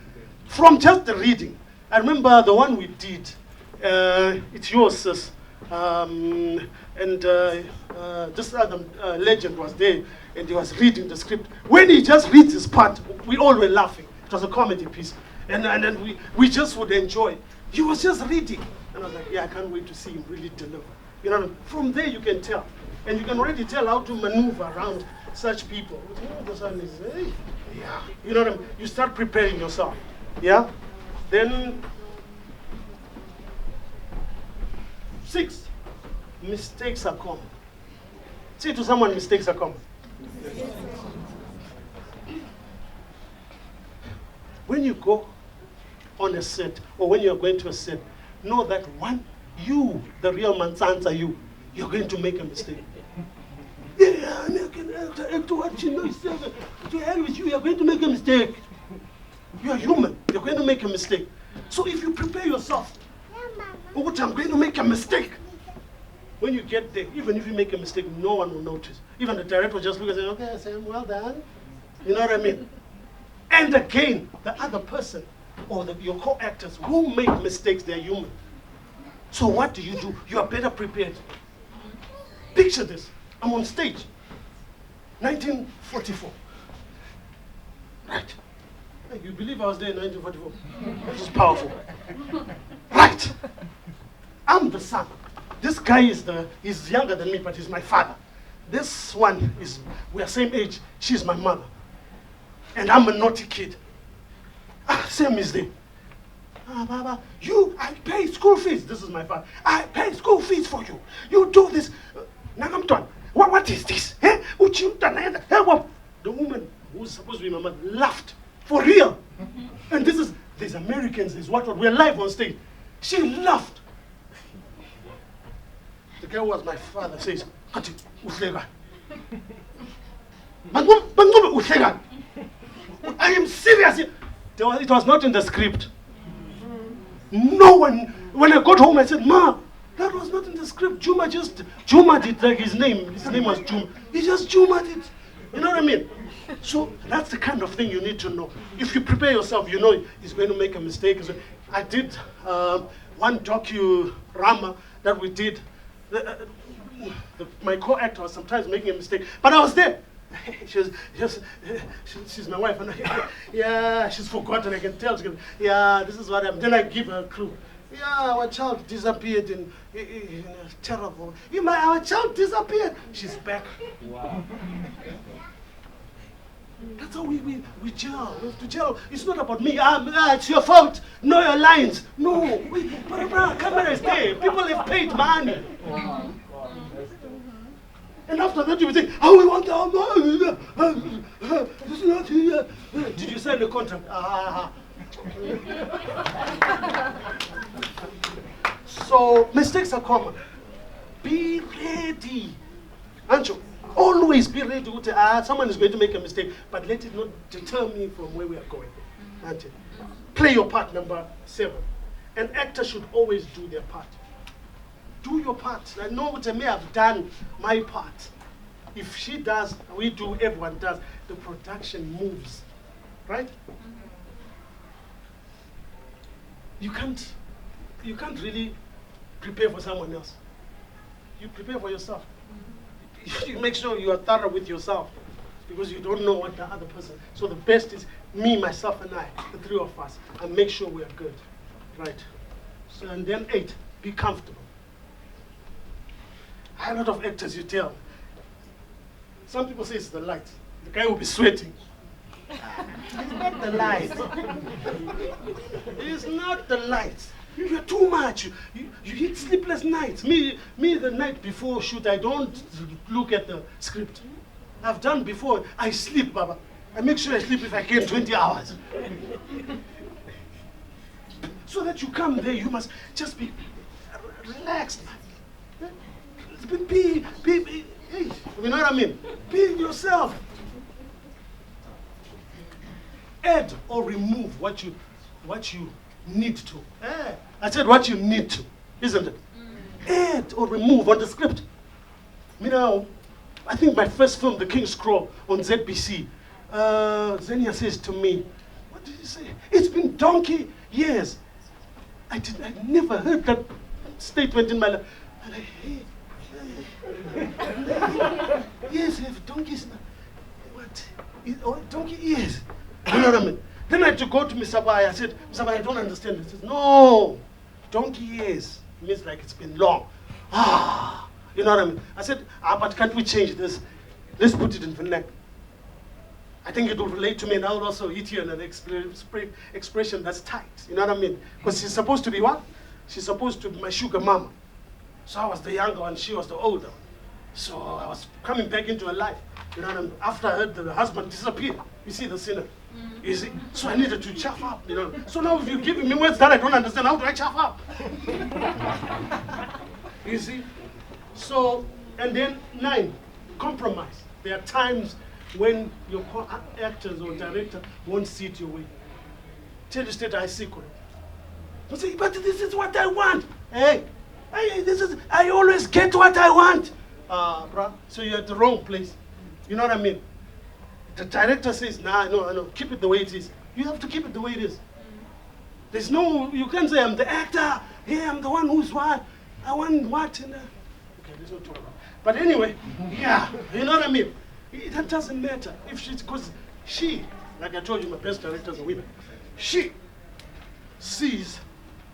From just the reading. I remember the one we did, it's yours, sis. And this other legend was there. and he was reading the script. When he just reads his part, we all were laughing. It was a comedy piece. And then we just would enjoy. He was just reading. And I was like, yeah, I can't wait to see him really deliver. You know, from there you can tell. And you can already tell how to maneuver around such people. Hey, yeah. You know what I mean? You start preparing yourself. Yeah? Then, 6, mistakes are common. Say to someone, mistakes are common. When you go on a set, or when you're going to a set, know that you, the real Mansansa you're going to make a mistake. Yeah, American actor, what you know, to hell with you're going to make a mistake. You are human, you're going to make a mistake. So if you prepare yourself, I'm going to make a mistake. When you get there, even if you make a mistake, no one will notice. Even the director will just look and say, okay, Sam, well done. You know what I mean? And again, the other person, or your co-actors who make mistakes, they're human. So what do? You are better prepared. Picture this. I'm on stage. 1944. Right. Hey, you believe I was there in 1944? This is powerful. Right. I'm the son. This guy he's younger than me, but he's my father. This one we are same age. She's my mother. And I'm a naughty kid. Same is there. Baba, I pay school fees. This is my father. I pay school fees for you. You do this. Nagamton, what is this? Eh? The woman who's supposed to be my mother laughed. For real. And these Americans, we're live on stage. She laughed. The guy who was my father says, Kati, Uslega. I am serious. It was not in the script. No one, when I got home, I said, Ma, that was not in the script. Juma did like his name. His name was Juma. He just Juma did. You know what I mean? So that's the kind of thing you need to know. If you prepare yourself, you know he's going to make a mistake. I did one docu-rama that we did. My co-actor was sometimes making a mistake, but I was there. She's my wife, and yeah, she's forgotten. I can tell. Yeah, this is what happened. Then I give her a clue. Yeah, our child disappeared in terrible. Our child disappeared. She's back. Wow. That's how we gel. We have to gel. It's not about me. It's your fault. Know your lines. No. Camera is there. People have paid money. And after that, you will say, we want our money. This is not here. Did you sign the contract? So, mistakes are common. Be ready. Ancho, always be ready. Someone is going to make a mistake, but let it not deter me from where we are going. Ancho, play your part, number 7. An actor should always do their part. Do your part. I know what I may have done my part. If she does, we do, everyone does. The production moves, right? You can't really prepare for someone else. You prepare for yourself. You make sure you are thorough with yourself, because you don't know what the other person. So the best is me, myself, and I, the 3 of us, and make sure we are good, right? So and then 8, be comfortable. A lot of actors, you tell. Some people say it's the light. The guy will be sweating. It's not the light. It's not the light. You're too much. You eat sleepless nights. Me, the night before shoot, I don't look at the script. I've done before. I sleep, Baba. I make sure I sleep if I can 20 hours. So that you come there, you must just be relaxed. Be, you know what I mean? Be yourself. Add or remove what you need to. I said what you need to, isn't it? Add or remove on the script. You know, I think my first film, The King's Scroll, on ZBC, Zenia says to me, what did he say? It's been donkey years. I never heard that statement in my life. And I, yes, I have donkeys. what? Oh, donkey ears. You know what I mean? Then I had to go to Mr. Bai. I said, Mr. Bai, I don't understand. He says, no, donkey ears means like it's been long. You know what I mean? I said, but can't we change this? Let's put it in the neck. I think it will relate to me, and I will also hit you another expression that's tight. You know what I mean? Because she's supposed to be what? She's supposed to be my sugar mama. So I was the younger one, she was the older one. So I was coming back into her life. You know what I mean? After I heard the husband disappear, you see the sinner. You see? So I needed to chuff up, you know. So now if you're giving me words that I don't understand, how do I chuff up? You see? So, and then 9, compromise. There are times when your actors or director won't see it your way. Tell you straight, I secret. You say, but this is what I want. Hey, I always get what I want. Bruh, so you're at the wrong place. You know what I mean? The director says, nah, no, keep it the way it is. You have to keep it the way it is. There's no, you can't say, I'm the actor. Yeah, I'm the one who's what. I want what. Okay, there's no talk about it. But anyway, yeah, you know what I mean? That doesn't matter. If she's, because she, like I told you, my best directors are women. She sees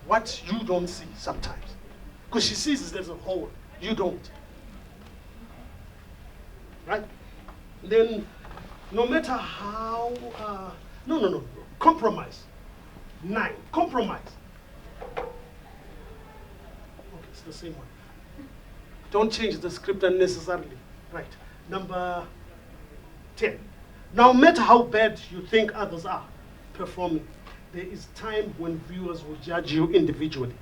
what you don't see sometimes. Because she sees it as a whole. You don't. Right? Then, no matter how, no. Compromise. 9, compromise. Okay, it's the same one. Don't change the script unnecessarily. Right. Number 10. No matter how bad you think others are performing, there is time when viewers will judge you individually,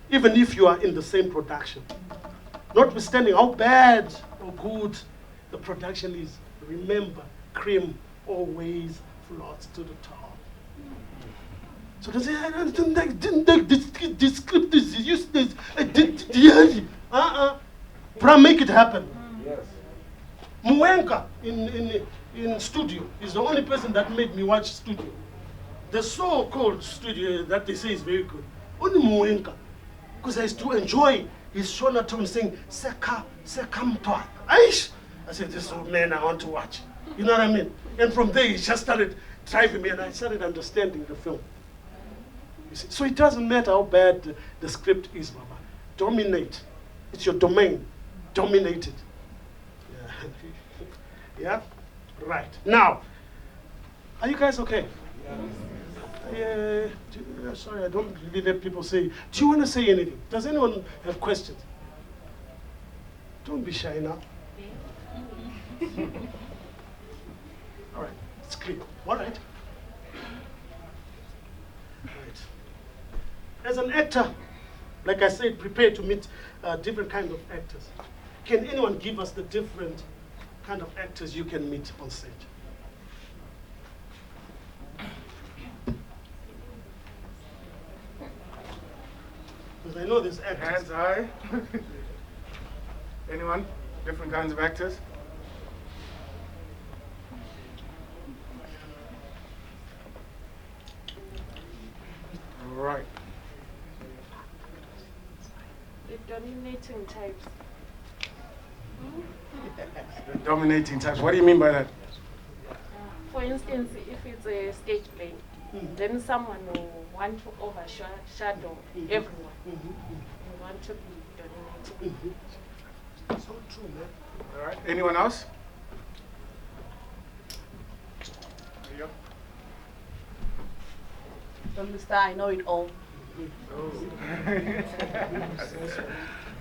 even if you are in the same production. Notwithstanding how bad or good the production is, remember, cream always floats to the top. So they say, I didn't like this script is useless. Make it happen. Yes. Muenka in studio is the only person that made me watch studio. The so-called studio that they say is very good. Only Muenka. Because I used to enjoy his shoulder tone saying, Seka Mtwa. Aish! I said, this old man I want to watch. You know what I mean? And from there, he just started driving me, and I started understanding the film. You see? So it doesn't matter how bad the script is, Mama. Dominate. It's your domain. Dominate it. Yeah? Right. Now, are you guys okay? Sorry, I don't really let people say. Do you want to say anything? Does anyone have questions? Don't be shy now. All right, it's clear. All right. As an actor, like I said, prepare to meet different kinds of actors. Can anyone give us the different kind of actors you can meet on stage? Because I know there's actors. Hands high. Anyone? Different kinds of actors? All right. The dominating types. The dominating types. What do you mean by that? For instance, if it's a stage play, then someone will want to overshadow everyone. You want to be dominating. So true, man. All right. Anyone else? There you go. Mr. I know it all.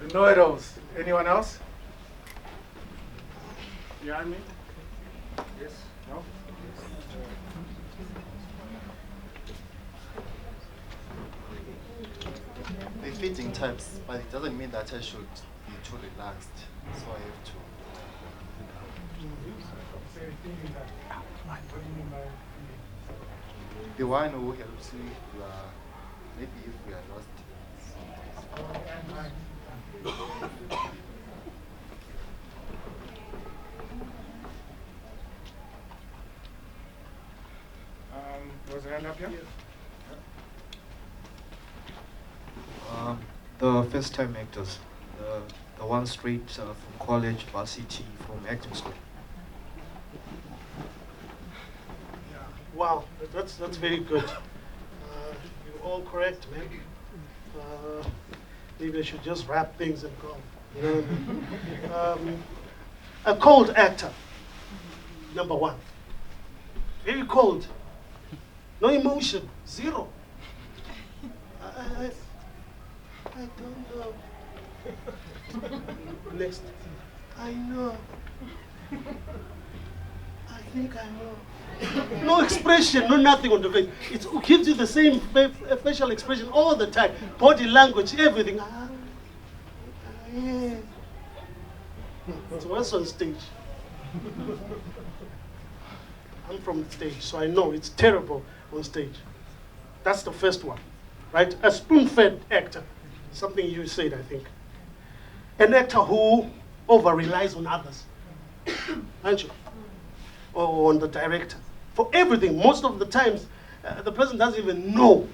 The know-it-alls. Anyone else? Yeah, I mean? Yes? No? They're fitting types, but it doesn't mean that I should be too relaxed. So I have to. The one who helps you, maybe if we are lost. Was there a hand up here? The first-time actors, the ones straight from college, varsity, from acting school. Wow, that's very good. You're all correct, man. Maybe I should just wrap things and go. You know what I mean? A cold actor, number one. Very cold. No emotion, zero. I don't know. Next. I know. I think I know. No expression, no nothing on the face. It gives you the same facial expression all the time. Body language, everything. Yeah. So what's on stage? I'm from the stage, so I know it's terrible on stage. That's the first one, right? A spoon-fed actor. Something you said, I think. An actor who over-relies on others, aren't you? Or on the director. For everything, most of the times, the person doesn't even know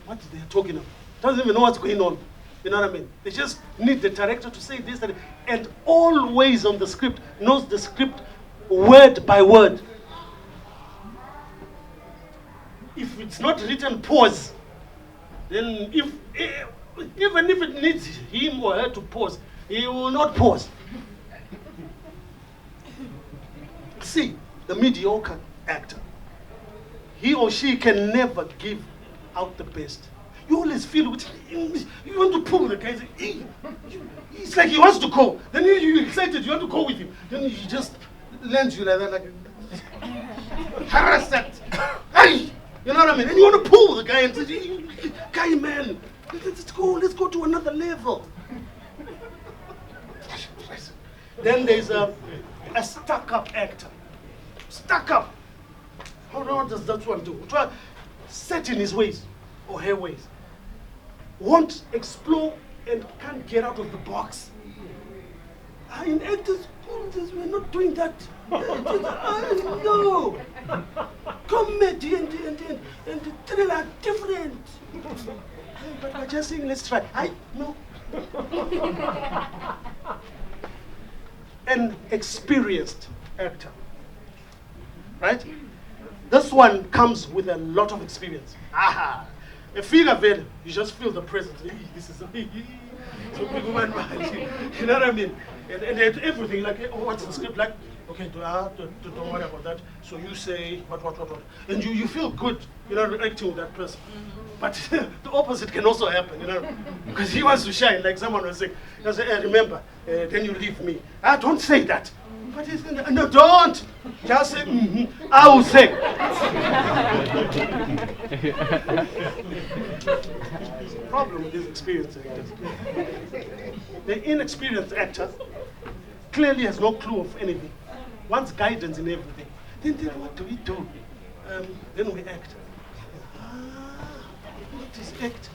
what they're talking about. Doesn't even know what's going on. You know what I mean? They just need the director to say this, that, and always on the script, knows the script word by word. If it's not written, pause. Then even if it needs him or her to pause, he will not pause. See, the mediocre actor, he or she can never give out the best. You always feel with you want to pull the guy. It's like he wants to go. Then you're excited, you want to go with him. Then he just lands you like that, like harass that. Hey! You know what I mean? And you want to pull the guy and say, guy, man, let's go to another level. Then there's a stuck-up actor. Stuck up. How does that one do? Try set in his ways or her ways. Won't explore and can't get out of the box. In actors, we're not doing that. No. Comedy and thriller are different. But we're just saying, let's try. No. An experienced actor, right? This one comes with a lot of experience. Aha! A figure veil, you just feel the presence. This is so big woman, you know what I mean? And everything, like, oh, what's the script like? Okay, don't worry about that. So you say what. And you feel good, you know, acting with that person. But the opposite can also happen, you know, because he wants to shine, like someone was saying. He'll say, hey, remember, then you leave me. Don't say that. But he's gonna, no, don't. Just say, I will say. There's a problem with these experienced actors. The inexperienced actor clearly has no clue of anything. Wants guidance in everything. Then what do we do? Then we act. What is act?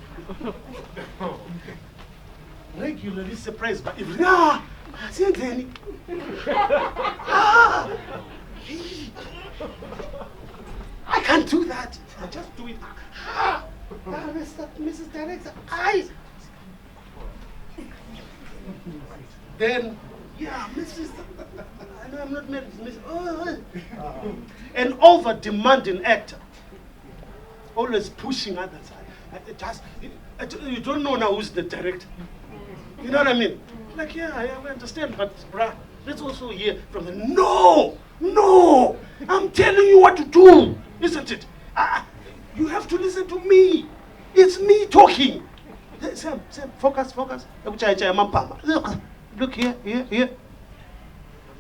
Regularly surprised by everything. I can't do that. I just do it. Mrs. Director, Then, Mrs. I know I'm not married, Mrs. An over-demanding actor, always pushing others. You don't know now who's the director. You know what I mean? Like, I understand, but bruh, let's also hear from them. No, I'm telling you what to do, isn't it? You have to listen to me. It's me talking. Sam, focus. Look here. I've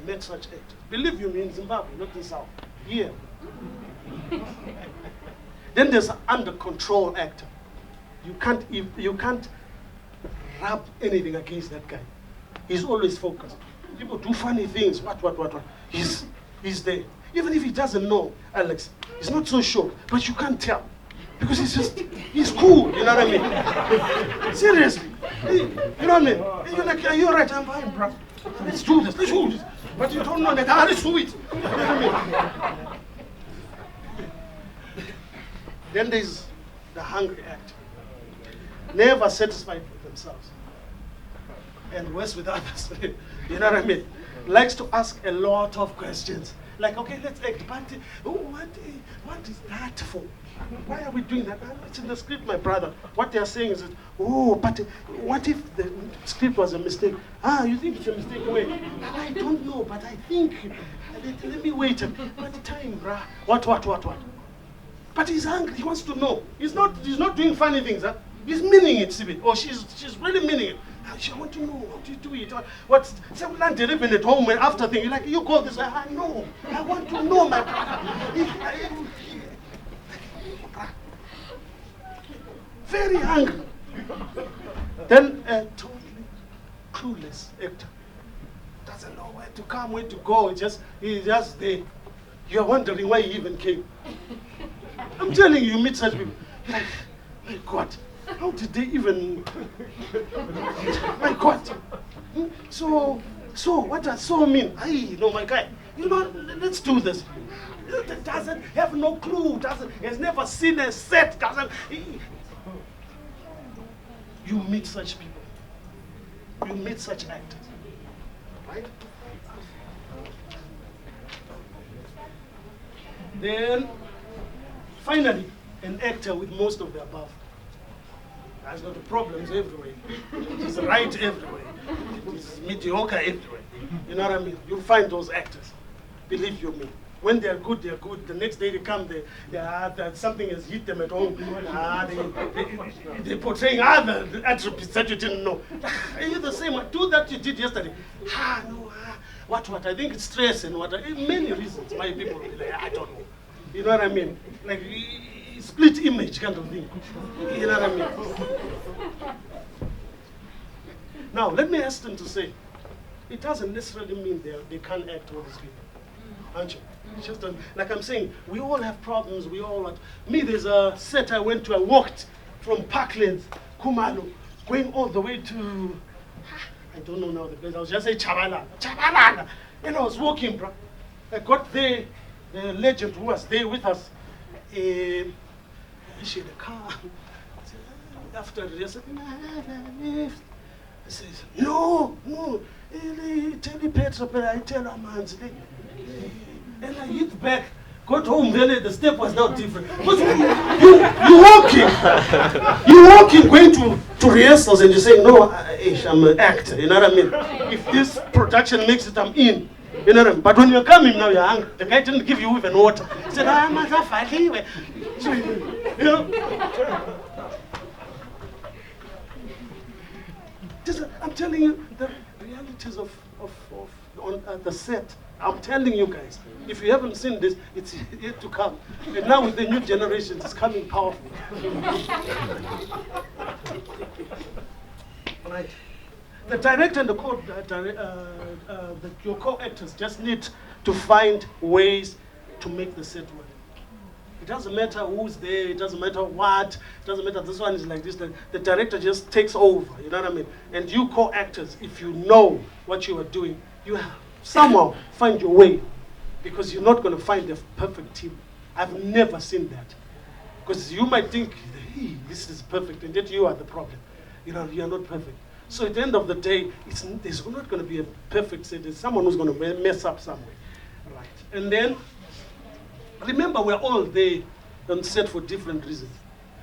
met such actors. Believe you me, in Zimbabwe, not in South. Here. Then there's an under control actor. You can't rub anything against that guy. He's always focused. People do funny things. What? He's there. Even if he doesn't know, Alex, he's not so sure, but you can't tell. Because he's cool, you know what I mean? Seriously. You know what I mean? You're like, you're right, I'm fine, bro. Let's do this. But you don't know that, let's do it. You know what I mean? Then there's the hungry actor. Never satisfied with themselves. And worse with others. You know what I mean? Likes to ask a lot of questions. Like, okay, let's act, but what is that for? Why are we doing that? It's in the script, my brother. What they are saying is, that, oh, but what if the script was a mistake? Ah, you think it's a mistake? Wait, I don't know, but I think, let me wait. What time, bruh? What? But he's hungry, he wants to know. He's not doing funny things, huh? He's meaning it, Sibi. Or she's really meaning it. She want to know, how do you do it? What's some land living at home and after thing, you're like, you call this, I know. I want to know, my brother. Very hungry. Then a totally clueless actor. Doesn't know where to come, where to go. He's just there. You're wondering why he even came. I'm telling you, meet such people. You're like, my God, how did they even? My God. So what does so mean? My guy. Let's do this. Doesn't have no clue. Has never seen a set. You meet such people. You meet such actors, right? Then, finally, an actor with most of the above has got problems everywhere. It's right everywhere. It's mediocre everywhere. You know what I mean? You'll find those actors. Believe you me. When they're good, they're good. The next day they come, something has hit them at home. They're portraying other attributes that you didn't know. Are you the same? Do that you did yesterday. What? I think it's stress and what. Many reasons why people will be like, I don't know. You know what I mean? Like split image kind of thing. You know what I mean? Now, let me ask them to say, it doesn't necessarily mean they can't act all these people. Aren't you? It's just like I'm saying, we all have problems. We all want. Me, there's a set I went to. I walked from Parklands, Kumalo, going all the way to, I don't know now the place. I was just saying Chabalala. And I was walking, bro. I got there. The legend who was there with us, she had a car. After the rest, I says, no. Tell me petrol, but I tell her, man. And I hit back, got home, then the step was now different. But you walking, going to rehearsals and you're saying, no, I'm an actor, you know what I mean? If this production makes it, I'm in. You know what I mean? But when you're coming now, you're hungry. The guy didn't give you even water. He said, you know? I'm telling you, the realities of on the set. I'm telling you guys, if you haven't seen this, it's yet to come. And now with the new generation, it's coming powerful. Right. The director and your co-actors just need to find ways to make the set work. It doesn't matter who's there, it doesn't matter what, it doesn't matter this one is like this. The director just takes over, you know what I mean? And you co-actors, if you know what you are doing, you somehow find your way, because you're not going to find the perfect team. I've never seen that. Because you might think, hey, this is perfect, and yet you are the problem. You know, you're not perfect. So at the end of the day, there's not going to be a perfect set. There's someone who's going to mess up somewhere. Right. And then, remember, we're all there on set for different reasons.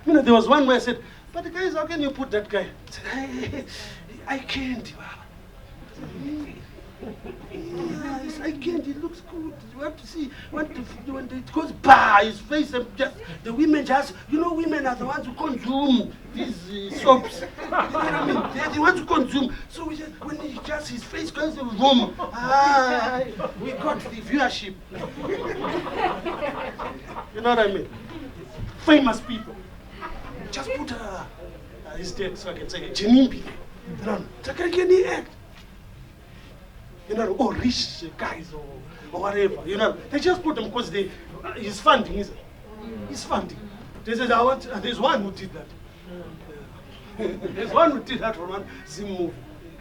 You know, there was one where I said, but guys, how can you put that guy? I said, I can't. Yes, I can't. It looks good. You have to see when it goes by his face. And just the women just, women are the ones who consume these soaps. You know what I mean? They're the ones who consume. So when his face goes to the room, we got the viewership. You know what I mean? Famous people. Just put his dead so I can say Jinimbi. So can he act? Or rich guys or whatever. They just put them because he's funding, isn't it? He's funding. They said, there's one who did that. There's one who did that for one Zim movie.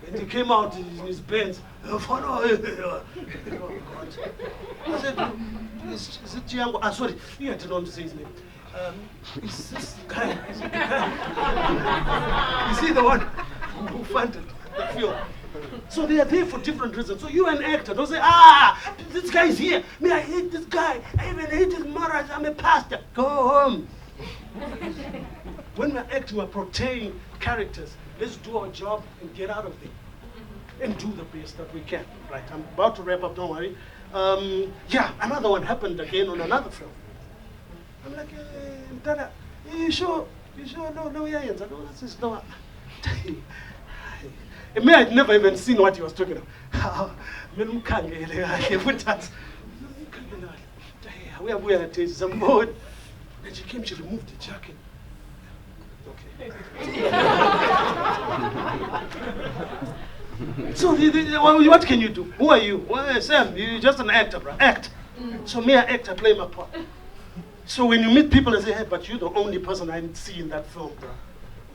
And he came out in his Benz. I said, is it Chiango? Sorry, you had to know to say his name. Is this guy? Is he the one who funded the film? So they are there for different reasons. So you an actor, don't say, ah, this guy is here. Me, I hate this guy. I even hate his marriage. I'm a pastor. Go home. When we're acting, we're portraying characters. Let's do our job and get out of there. And do the best that we can. Right, I'm about to wrap up, don't worry. Yeah, another one happened again on another film. I'm like, Dada, you sure? No, yeah, I know this is no. Me, I'd never even seen what he was talking about. We are at some board. And she came, she removed the jacket. Okay. So what can you do? Who are you? Well, Sam, you're just an actor, bro. Act. So me, an actor, play my part. So when you meet people and say, hey, but you're the only person I didn't see in that film, bro.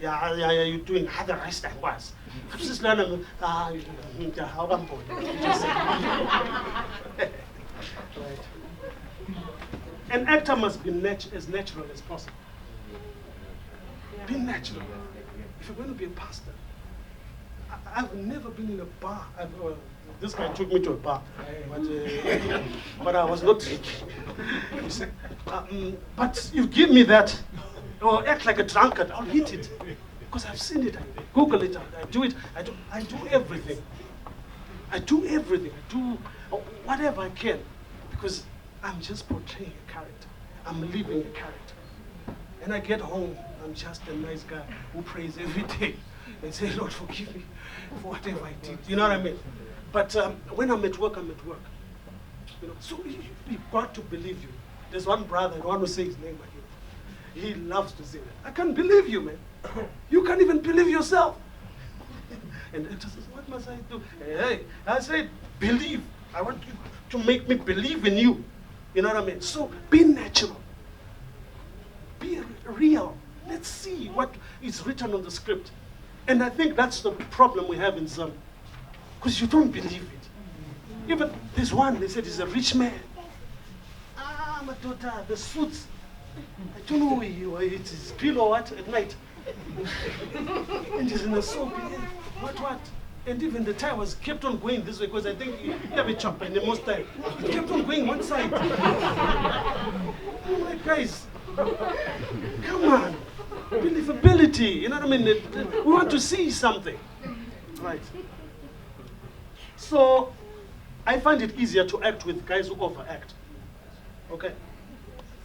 Yeah, you're doing how the rest I was. I'm just learning, how I'm born. Right. An actor must be as natural as possible. Be natural. If you're going to be a pastor, I've never been in a bar. This guy took me to a bar, but I was not drinking. You see? But you give me that, or act like a drunkard, I'll hit it. Because I've seen it, I Google it, I do it, I do everything. I do everything, I do whatever I can. Because I'm just portraying a character. I'm living a character. And I get home, I'm just a nice guy who prays every day and say, Lord, forgive me for whatever I did. You know what I mean? But when I'm at work, I'm at work. You know, so you've got to believe you. There's one brother, I don't want to say his name, but he loves to say that. I can't believe you, man. You can't even believe yourself. And it says, what must I do? Hey, I said, believe. I want you to make me believe in you. You know what I mean? So be natural. Be real. Let's see what is written on the script. And I think that's the problem we have in some. Because you don't believe it. Even there's one, they said he's a rich man. Ah, my daughter, the suits. I don't know where you are. It's his pillow what at night. And he's in a soap. What? And even the tie was kept on going this way because I think he have a chop and the most time. It kept on going one side. I'm like, guys, come on. Believability. You know what I mean? We want to see something. Right. So I find it easier to act with guys who overact. Okay?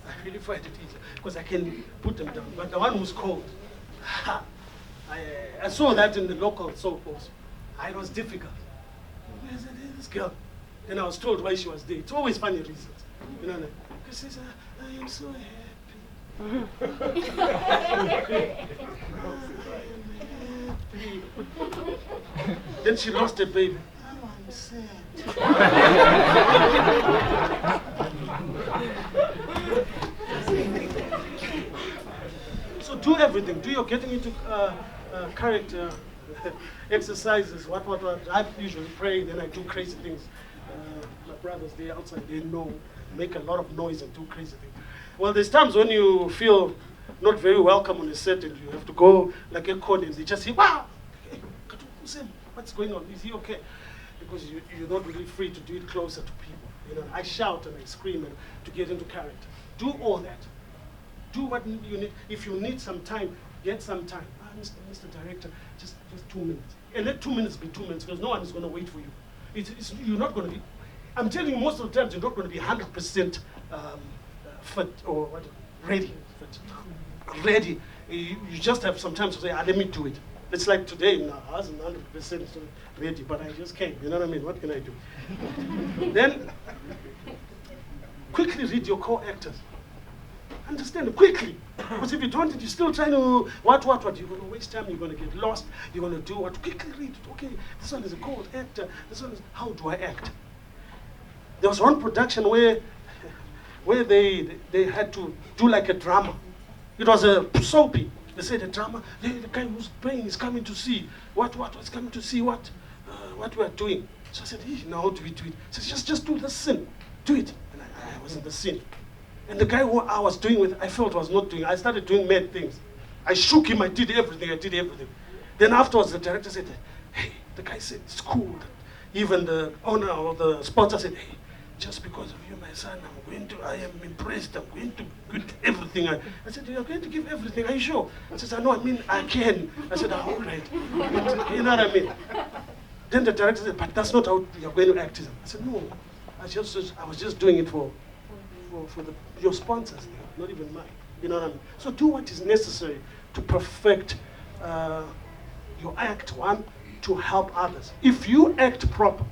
I really find it easier because I can put them down. But the one who's cold, I saw that in the local soap also. It was difficult. I said, hey, this girl. And I was told why she was there. It's always funny reasons. You know what I mean? Because she said, I am so happy. Then she lost her baby. Oh, I'm sad. So do everything. Do your getting into character exercises. What. I usually pray, then I do crazy things. My brothers, they outside, they know, make a lot of noise and do crazy things. Well, there's times when you feel not very welcome on a set and you have to go like a code and they just say, wow, what's going on? Is he okay? Because you're not really free to do it closer to people. You know, I shout and I scream and to get into character. Do all that. Do what you need. If you need some time, get some time. Mr. Director, just 2 minutes. And let 2 minutes be 2 minutes because no one is going to wait for you. You're not going to be, I'm telling you, most of the times you're not going to be 100% fit or what, ready. Ready. You just have some time to say, let me do it. It's like today, now, I wasn't 100% ready, but I just came. You know what I mean? What can I do? Then, quickly read your co-actors. Understand it quickly. Because if you don't, you're still trying to, what, you're going to waste time, you're going to get lost, you're going to do what? Quickly read it. Okay, this one is a co-actor, this one is, how do I act? There was one production where they had to do like a drama. It was a soapy. They said a drama, the guy who's playing is coming to see what coming to see what we are doing. So I said, now how do we do it? He said, just do the scene, do it. And I was in the scene. And the guy who I was doing with, I felt was not doing, I started doing mad things. I shook him, I did everything. Then afterwards the director said, hey, the guy said, it's cool. Even the owner or the sponsor said, hey, just because of you, my son, I am impressed, I'm going to give everything. I said, you're going to give everything, are you sure? I said, no, I mean, I can. I said, all right. You know what I mean? Then the director said, but that's not how you're going to act. I said, no, I was just doing it for your sponsors, not even mine. You know what I mean? So do what is necessary to perfect your act, one, to help others. If you act proper,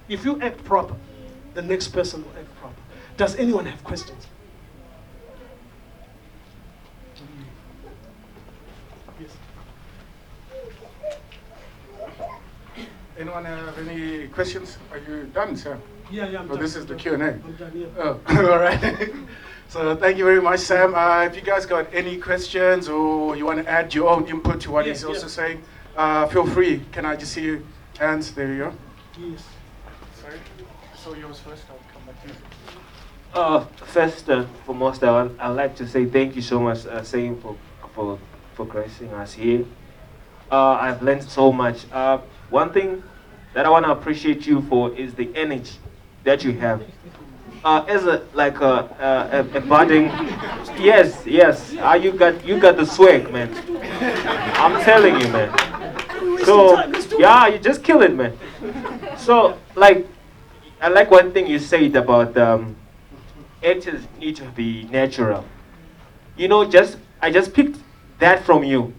the next person will act proper. Does anyone have questions? Yes. Anyone have any questions? Are you done, sir? Yeah, I'm oh, done. This is the Q&A. I'm done, yeah. Oh, all right. So thank you very much, Sam. If you guys got any questions or you want to add your own input to what he's also saying, feel free. Can I just see your hands? There you go. Yes. Sorry. So yours first. I'll come back to you. First and foremost, I'd like to say thank you so much, saying for gracing us here. I've learned so much. One thing that I want to appreciate you for is the energy that you have. As a budding, yes, you got the swag, man. I'm telling you, man. So yeah, you just kill it, man. So I like one thing you said about actors need to be natural. You know, I just picked that from you.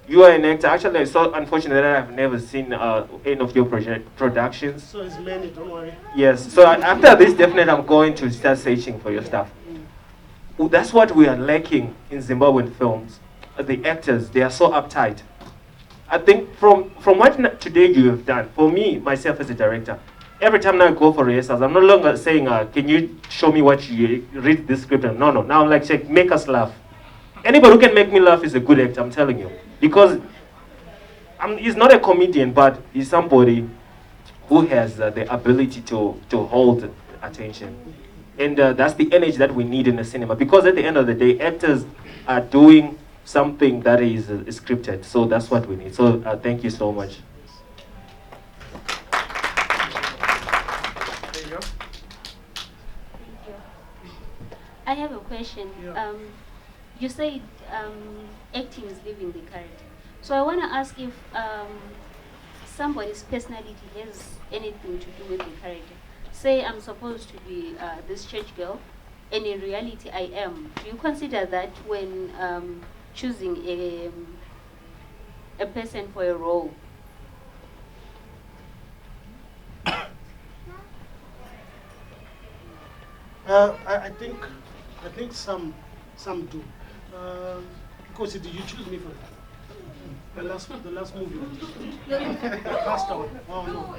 You are an actor. Actually, it's so unfortunate that I've never seen any of your productions. So it's many, don't worry. Yes. So after this, definitely I'm going to start searching for your stuff. That's what we are lacking in Zimbabwean films. The actors, they are so uptight. I think from what today you have done, for me, myself as a director, every time I go for rehearsals, I'm no longer saying, can you show me what you read this script? No. Now I'm like, make us laugh. Anybody who can make me laugh is a good actor, I'm telling you. Because he's not a comedian, but he's somebody who has the ability to hold attention. And that's the energy that we need in the cinema. Because at the end of the day, actors are doing something that is scripted. So that's what we need. So thank you so much. There you go. I have a question. Yeah. You said acting is living the character. So I want to ask if somebody's personality has anything to do with the character. Say I'm supposed to be this church girl, and in reality I am. Do you consider that when choosing a person for a role? I think some do. Because did you choose me for the last movie? Last one. Oh no.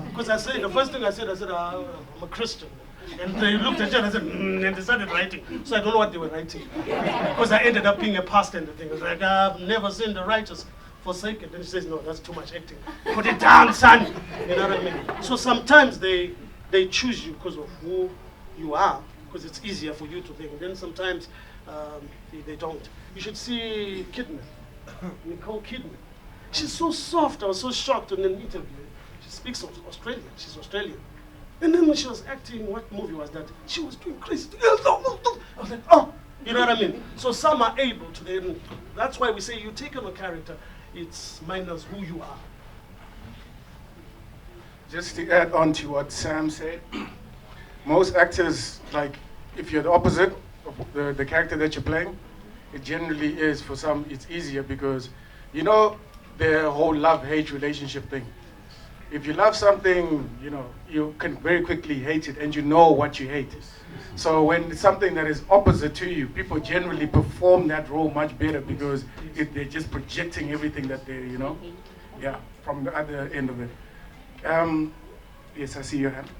Because I said, the first thing I said, I'm a Christian. And they looked at it and said, and they started writing. So I don't know what they were writing. Because I ended up being a pastor and the thing. I was like, I've never seen the righteous forsaken. Then she says, no, that's too much acting. Put it down, son. You know what I mean? So sometimes they choose you because of who you are, because it's easier for you to think. And then sometimes they don't. You should see Kidman, Nicole Kidman. She's so soft. I was so shocked in an interview. She speaks Australian. She's Australian. And then when she was acting, what movie was that? She was doing crazy. I was like, oh, you know what I mean? So some are able to then. That's why we say you take on a character, it's minus who you are. Just to add on to what Sam said, most actors, like, if you're the opposite of the character that you're playing, it generally is, for some, it's easier because, you know, the whole love-hate relationship thing. If you love something, you know, you can very quickly hate it, and you know what you hate. So when it's something that is opposite to you, people generally perform that role much better because they're just projecting everything that they, you know, yeah, from the other end of it. Yes, I see your hand.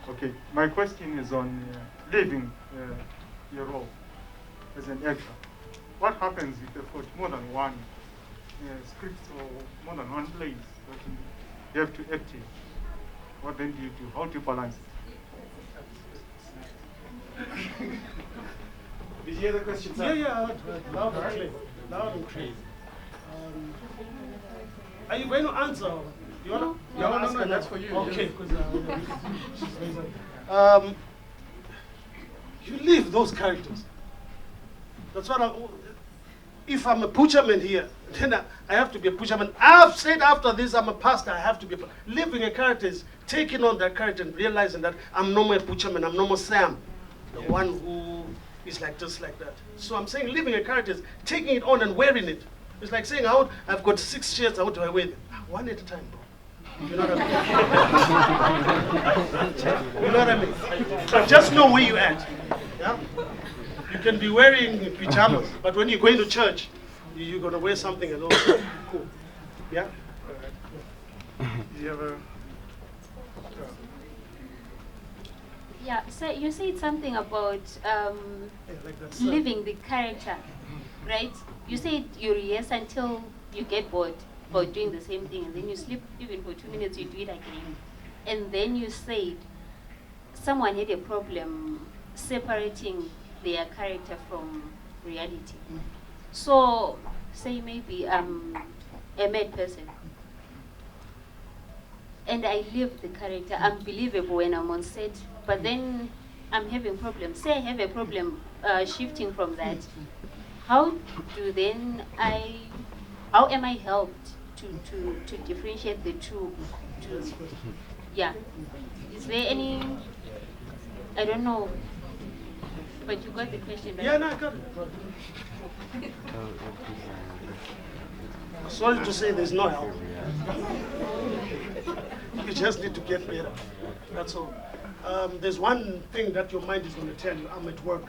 Okay, my question is on living your role as an actor. What happens if you've got more than one script or more than one place that you have to act in? What then do you do? How do you balance it? Did you hear the question, sir? Yeah, I heard. Loud and clear. Loud and clear. Are you going to answer? You wanna? No, that's for you. Okay, because you leave those characters. That's what if I'm a butcherman here, then I have to be a butcherman. I've said after this, I'm a pastor, I have to be living a character is taking on that character and realizing that I'm no more a butcherman, I'm no more Sam, the one who is like just like that. So I'm saying living a character is taking it on and wearing it. It's like saying, I've got 6 shirts, how do I wear them? One at a time, bro. You know what I mean? You know what I mean? But just know where you're at. Yeah? You can be wearing pajamas, but when you're going to church, you're going to wear something and all. Cool. Yeah? Do you have a... Yeah, so you said something about living the character, right? You said you rehearse until you get bored about doing the same thing, and then you sleep even for 2 minutes, you do it again. And then you said someone had a problem separating their character from reality. So, say maybe I'm a mad person, and I live the character. I'm believable when I'm on set, but then I'm having problems. Say I have a problem shifting from that. How am I helped to differentiate the two? Yeah. Is there any, I don't know, but you got the question, right? Yeah, no, I got it. Sorry to say there's no help. You just need to get better. That's all. There's one thing that your mind is going to tell you, I'm at work,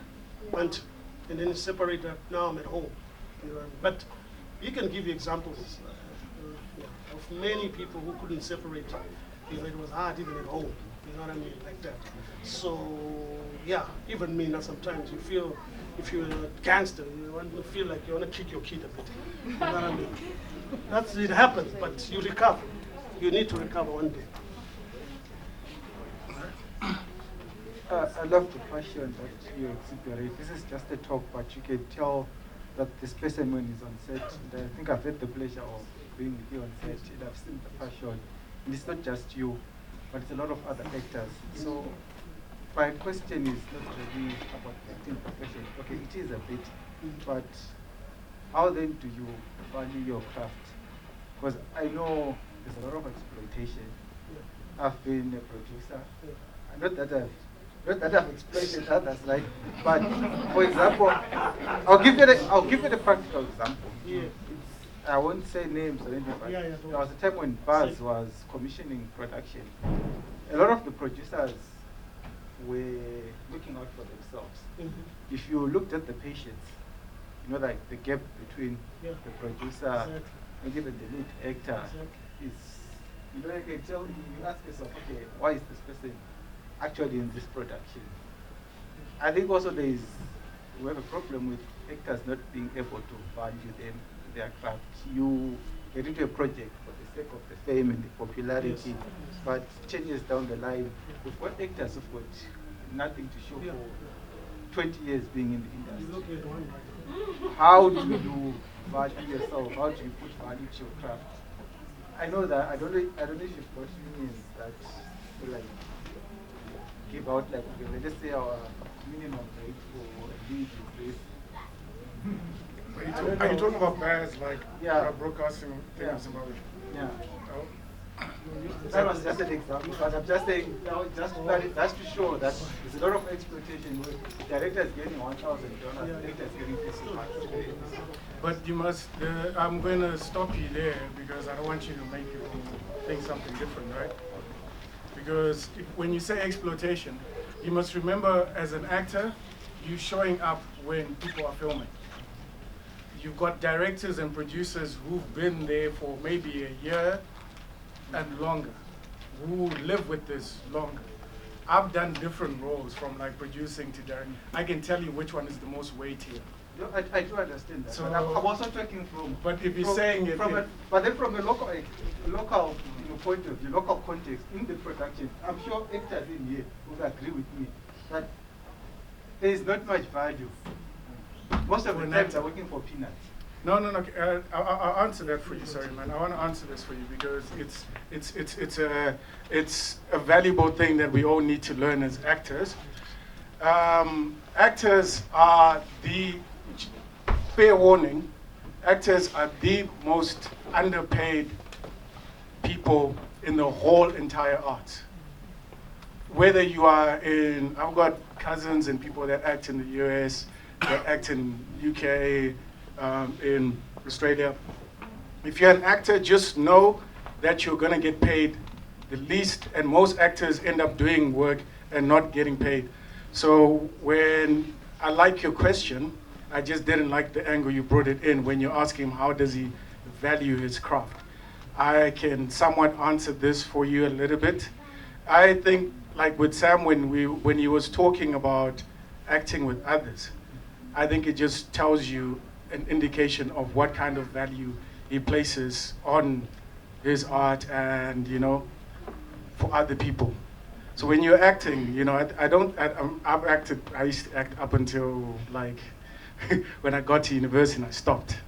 and then you separate that, now I'm at home. You know, but you can give you examples of many people who couldn't separate. You know, it was hard even at home. You know what I mean? Like that. So, yeah, even me now sometimes you feel, if you're a gangster, you feel like you want to kick your kid a bit. You know what I mean? It happens, but you recover. You need to recover one day. I love the passion that you exhibit. This is just a talk, but you can tell that this person when he's on set, and I think I've had the pleasure of being with you on set, and I've seen the passion. And it's not just you, but it's a lot of other actors. So my question is not really about the acting profession. Okay, it is a bit, but how then do you value your craft? Because I know there's a lot of exploitation. I've been a producer. Not that I've exploited others, right? But for example, I'll give you the practical example. Yeah. I won't say names or anything, but there was a time when Buzz was commissioning production. A lot of the producers were looking out for themselves. If you looked at the patients, you know, like the gap between the producer and even the lead actor is, you know, you can tell, you ask yourself, okay, why is this person actually in this production? I think also we have a problem with actors not being able to value their craft. You get into a project for the sake of the fame and the popularity, but 10 years down the line, we've got actors who've got nothing to show for 20 years being in the industry. How do you value yourself? How do you put value to your craft? I know that, I don't know if you've got unions that like give out, like, okay, let's say our minimum rate for a lead is this. Are you talking about bands like broadcasting things about it? Yeah. That was just an example, but I'm just saying, just to show that there's a lot of exploitation where the director is getting $1,000, the director is getting $50. But you must, I'm going to stop you there because I don't want you to make you think something different, right? Because when you say exploitation, you must remember as an actor, you're showing up when people are filming. You've got directors and producers who've been there for maybe a year and longer, who live with this longer. I've done different roles from like producing to directing. I can tell you which one is the most weightier. No, I do understand that. So, but I'm also talking from. But if you're saying it, but then from a local point of view, local context in the production, I'm sure actors in here would agree with me that there is not much value Most of the time they're working for peanuts. No. I'll answer that for you. Sorry, man. I want to answer this for you because it's a valuable thing that we all need to learn as actors. Actors are the, fair warning, actors are the most underpaid people in the whole entire arts. Whether you are in, I've got cousins and people that act in the US, that act in UK, in Australia. If you're an actor, just know that you're gonna get paid the least, and most actors end up doing work and not getting paid. So when I like your question, I just didn't like the angle you brought it in when you ask him how does he value his craft. I can somewhat answer this for you a little bit. I think, like with Sam, when he was talking about acting with others, I think it just tells you an indication of what kind of value he places on his art and, you know, for other people. So when you're acting, you know, I used to act up until like when I got to university and I stopped.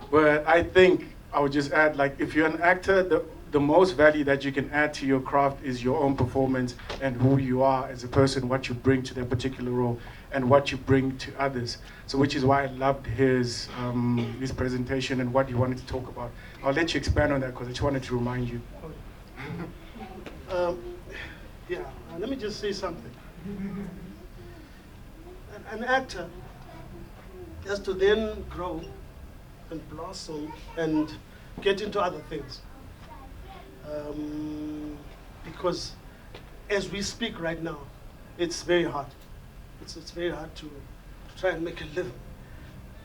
But I think I would just add, like, if you're an actor, the most value that you can add to your craft is your own performance and who you are as a person, what you bring to that particular role and what you bring to others. So which is why I loved his presentation and what he wanted to talk about. I'll let you expand on that because I just wanted to remind you. Let me just say something. An actor has to then grow and blossom and get into other things. Because as we speak right now, it's very hard. It's very hard to try and make a living.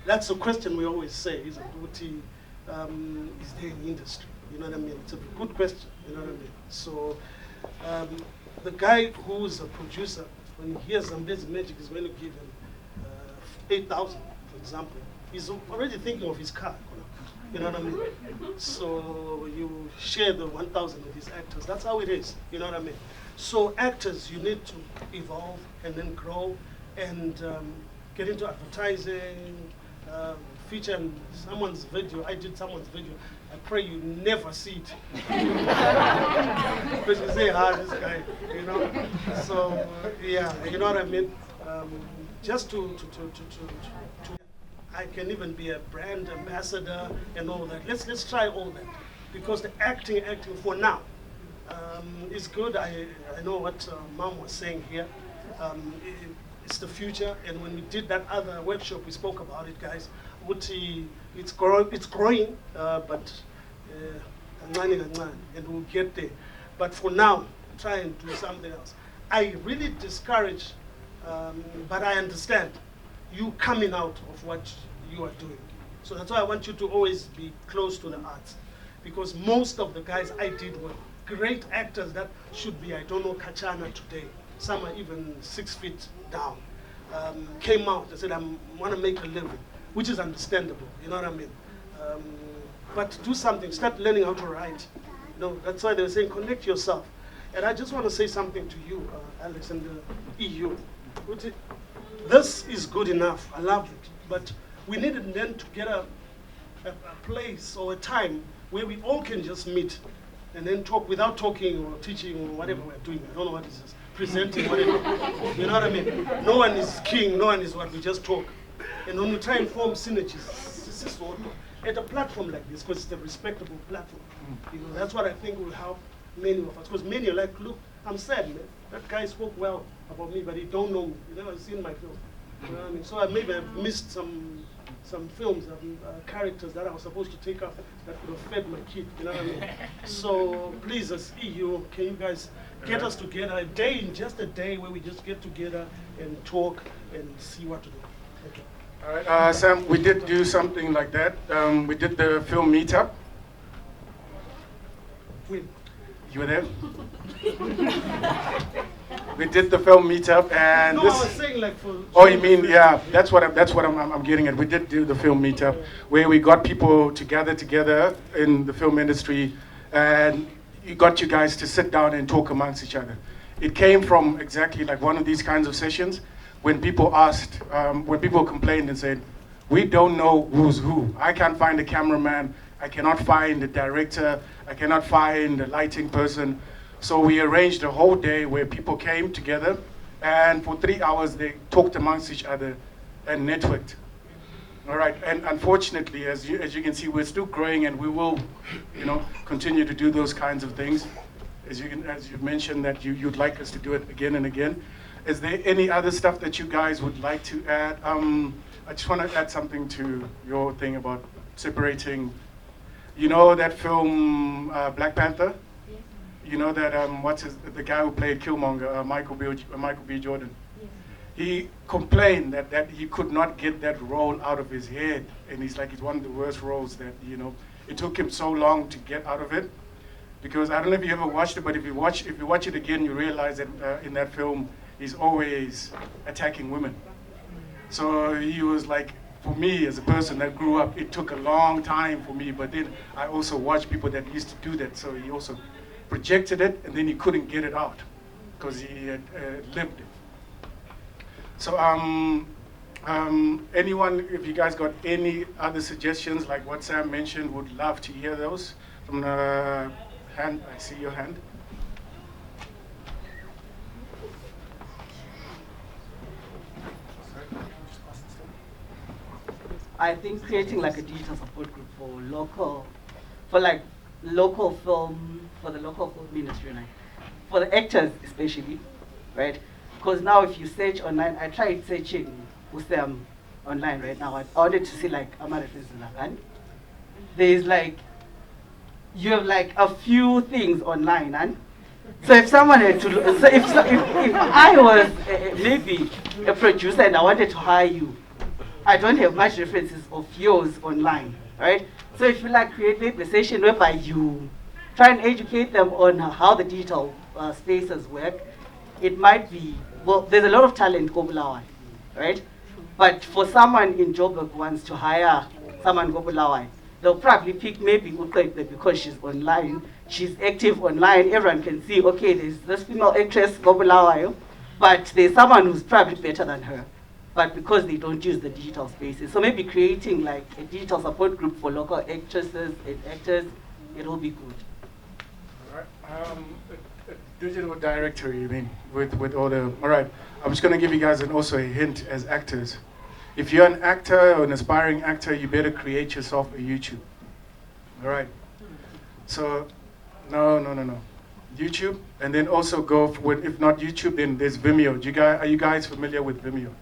That's a question we always say, is there an industry? You know what I mean? It's a good question, you know what I mean? So the guy who's a producer, when he hears Zambezi Magic is going to give him 8,000, for example, he's already thinking of his car. You know what I mean? So you share the 1,000 with his actors. That's how it is. You know what I mean? So actors, you need to evolve and then grow and get into advertising, feature in someone's video. I did someone's video. I pray you never see it. Because you say, this guy, you know. So yeah, you know what I mean? Just I can even be a brand ambassador and all that. Let's try all that, because the acting for now is good. I know what Mom was saying here. It's the future, and when we did that other workshop, we spoke about it, guys. It's growing, but and we'll get there. But for now, try and do something else. I really discourage, but I understand you coming out of what you are doing. So that's why I want you to always be close to the arts, because most of the guys I did were great actors that should be, I don't know, Kachana today. Some are even 6 feet down. Came out and said, I want to make a living, which is understandable, you know what I mean? But do something, start learning how to write. You know, that's why they were saying, connect yourself. And I just want to say something to you, Alex, and the EU. This is good enough, I love it, but we needed then to get a place or a time where we all can just meet and then talk without talking or teaching or whatever we're doing. I don't know what it is, presenting, whatever. You know what I mean? No one is king, no one is what, we just talk. And when we try and form synergies, this is what, at a platform like this, because it's a respectable platform, you know, that's what I think will help many of us. Because many are like, look, I'm sad, man. That guy spoke well about me, but he don't know me. He never seen my film. You know what I mean? So maybe I've missed some films, characters that I was supposed to take up that could have fed my kid. You know what I mean? So please, as EU, can you guys get us together a day, just a day where we just get together and talk and see what to do. Okay. All right, Sam, we did do something like that. We did the film meetup. When? You were there? We did the film meetup, and no, this. I was saying like for. Oh, you mean, yeah? That's what I'm getting at. We did do the film meetup, where we got people together in the film industry, and you got you guys to sit down and talk amongst each other. It came from exactly like one of these kinds of sessions, when people asked, when people complained and said, we don't know who's who. I can't find the cameraman. I cannot find the director. I cannot find the lighting person. So we arranged a whole day where people came together, and for 3 hours they talked amongst each other and networked. All right, and unfortunately, as you can see, we're still growing, and we will, continue to do those kinds of things. As you've mentioned that you'd like us to do it again and again. Is there any other stuff that you guys would like to add? I just want to add something to your thing about separating. You know that film Black Panther? Yes. You know that the guy who played Killmonger, Michael B. Jordan. Yes. He complained that he could not get that role out of his head, and he's like, it's one of the worst roles that it took him so long to get out of it. Because I don't know if you ever watched it, but if you watch it again, you realize that in that film he's always attacking women. So he was like, for me as a person that grew up, it took a long time for me, but then I also watched people that used to do that, so he also projected it, and then he couldn't get it out because he had lived it. So anyone, if you guys got any other suggestions, like what Sam mentioned, would love to hear those. From the hand, I see your hand. I think creating like a digital support group for the local film industry, right? For the actors especially, right? Because now if you search online, I tried searching with them online right now. I wanted to see like Amara and there's like, you have like a few things online, and so if someone had to, so if I was maybe a producer and I wanted to hire you, I don't have much references of yours online, right? So if you like create maybe a session whereby you try and educate them on how the digital spaces work, it might be, well, there's a lot of talent in Bulawayo, right? But for someone in Joburg who wants to hire someone in Bulawayo, they'll probably pick maybe Uqebe because she's online, she's active online, everyone can see, okay, there's this female actress, Bulawayo, but there's someone who's probably better than her. But because they don't use the digital spaces. So maybe creating like a digital support group for local actresses and actors, it'll be good. All right. A digital directory, you mean, with all the, all right. I'm just gonna give you guys also a hint as actors. If you're an actor or an aspiring actor, you better create yourself a YouTube. All right. So, no. YouTube, and then also go for, if not YouTube, then there's Vimeo. Are you guys familiar with Vimeo?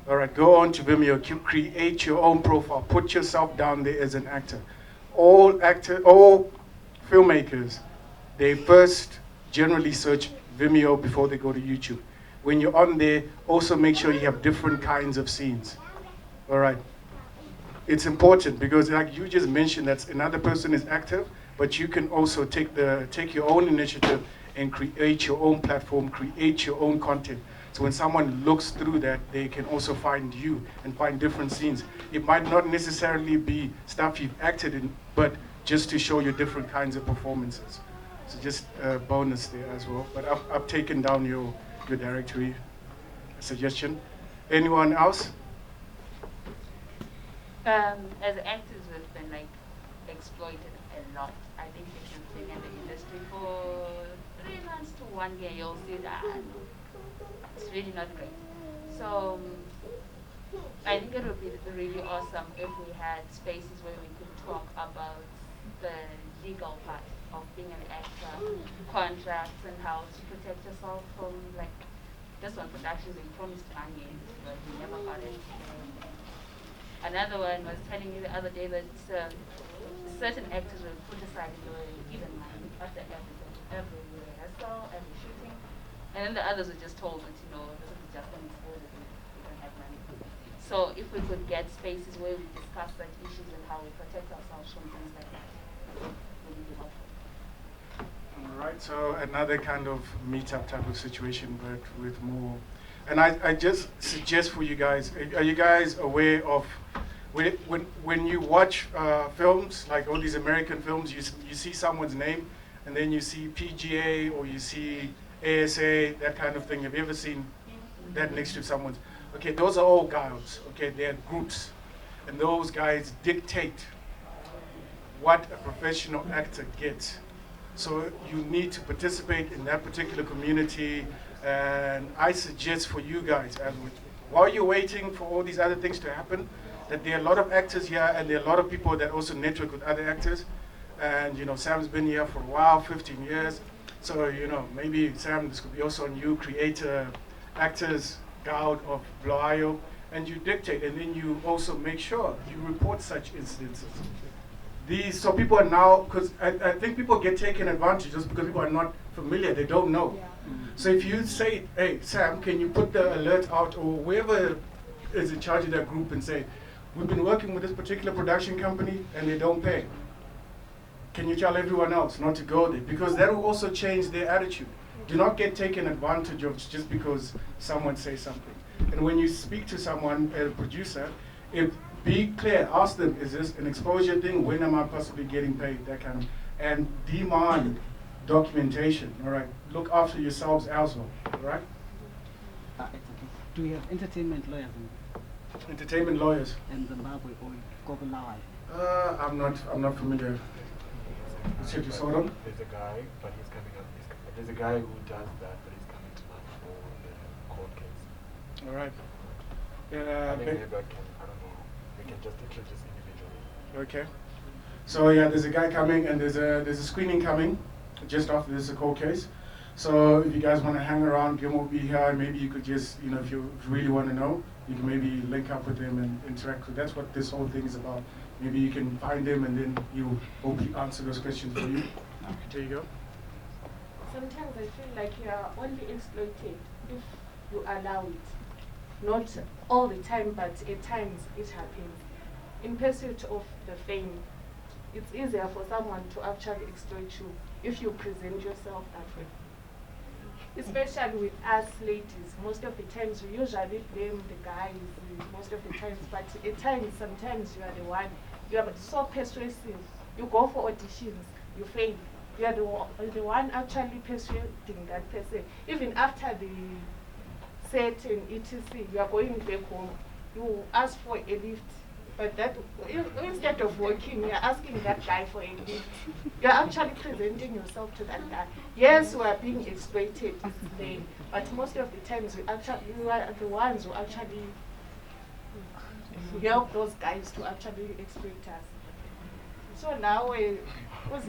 All right, go on to Vimeo, create your own profile, put yourself down there as an actor. All filmmakers, they first generally search Vimeo before they go to YouTube. When you're on there, also make sure you have different kinds of scenes. All right. It's important because like you just mentioned that another person is active, but you can also take your own initiative and create your own platform, create your own content. So when someone looks through that, they can also find you and find different scenes. It might not necessarily be stuff you've acted in, but just to show you different kinds of performances. So just a bonus there as well. But I've taken down your directory suggestion. Anyone else? As actors, we've been like exploited a lot. I think if you've been in the industry for 3 months to 1 year, you'll see that it's really not great. So I think it would be really awesome if we had spaces where we could talk about the legal part of being an actor, contracts, and how to protect yourself from like this one production they promised money, but we never got it. Another one was telling me the other day that certain actors were put aside and they were given money after everything, every rehearsal, every shooting, and then the others were just told that, this is just an exposure, we don't have money. So if we could get spaces where we discuss such issues and how we protect ourselves from things like that, would be helpful. All right, so another kind of meetup type of situation, but with more. And I just suggest for you guys, are you guys aware of, when you watch films, like all these American films, you see someone's name, and then you see PGA, or you see ASA, that kind of thing. Have you ever seen? that next to someone's. Okay, those are all guys. Okay, they're groups, and those guys dictate what a professional actor gets. So you need to participate in that particular community, and I suggest for you guys, while you're waiting for all these other things to happen, that there are a lot of actors here, and there are a lot of people that also network with other actors. And you know, Sam's been here for a while, 15 years. So you know, maybe Sam, this could be also on you. Create a actors guild of Blaio, and you dictate, and then you also make sure you report such incidences. So people are now, because I think people get taken advantage just because people are not familiar, they don't know. So if you say, hey, Sam, can you put the alert out, or whoever is in charge of that group, and say, we've been working with this particular production company and they don't pay. Can you tell everyone else not to go there? Because that will also change their attitude. Do not get taken advantage of just because someone says something. And when you speak to someone, a producer, be clear, ask them, is this an exposure thing? When am I possibly getting paid? That kind of, and demand documentation, all right? Look after yourselves as well, all right? It's okay. Do you have entertainment lawyers Entertainment lawyers? in Zimbabwe or Gogolawa? I'm not familiar. There's a guy, but he's coming up. There's a guy who does that, but he's coming tonight for the court case. All right. I think maybe I don't know. We can just introduce individually. Okay. So yeah, there's a guy coming, and there's a screening coming just after this court case. So if you guys want to hang around, Gil will be here. Maybe you could just, you know, if you really want to know, you can maybe link up with him and interact. So that's what this whole thing is about. Maybe you can find him, and then he'll hopefully answer those questions for you. There you go. Sometimes I feel like you are only exploited if you allow it. Not all the time, but at times it happens. In pursuit of the fame, it's easier for someone to actually exploit you if you present yourself that way. Especially with us ladies, most of the times we usually blame the guys most of the times, but at times, sometimes you are the one, you are so persuasive. You go for auditions, you fail. You are the one actually persuading that person. Even after the set and etc., you are going back home, you ask for a lift. But that, instead of walking, you're asking that guy for a lift. You're actually presenting yourself to that guy. Yes, we are being exploited, but most of the times we are the ones who actually help those guys to actually exploit us. So now we was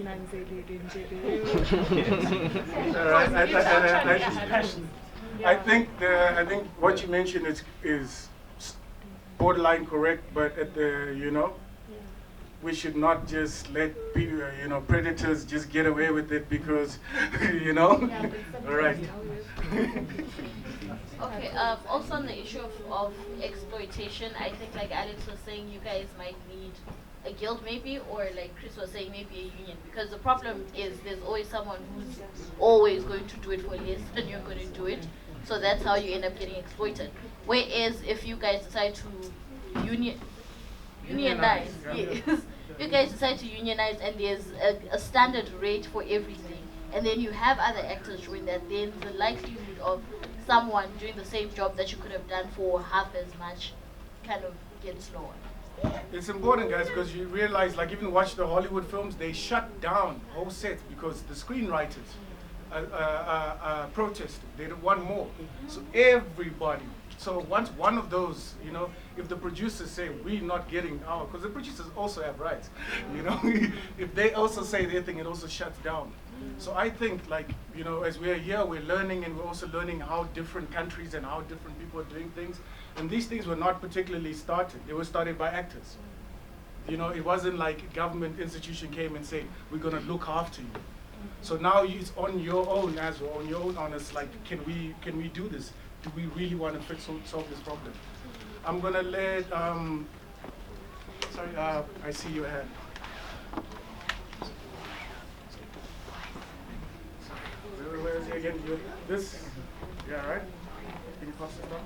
I think what you mentioned is borderline correct, but at the we should not just let people, predators just get away with it because all right. Okay, also on the issue of exploitation, I think like Alex was saying, you guys might need a guild maybe, or like Chris was saying, maybe a union, because the problem is there's always someone who's always going to do it for less than you're going to do it, so that's how you end up getting exploited. Whereas if you guys decide to unionize, yes, you guys decide to unionize, and there's a standard rate for everything, and then you have other actors doing that, then the likelihood of someone doing the same job that you could have done for half as much kind of gets lower. It's important, guys, because you realize, like, even watch the Hollywood films, they shut down whole sets because the screenwriters protested. They want more. So everybody. So once one of those, if the producers say we're not getting our, because the producers also have rights, if they also say their thing, it also shuts down. So I think, like, as we're here, we're learning, and we're also learning how different countries and how different people are doing things. And these things were not particularly started. They were started by actors. It wasn't like a government institution came and said, we're going to look after you. So now it's on your own as well, on your own honest, like, can we do this? Do we really want to solve this problem? I'm going to let, I see your hand. Where is it again? This? Yeah, right? Can you pass it down?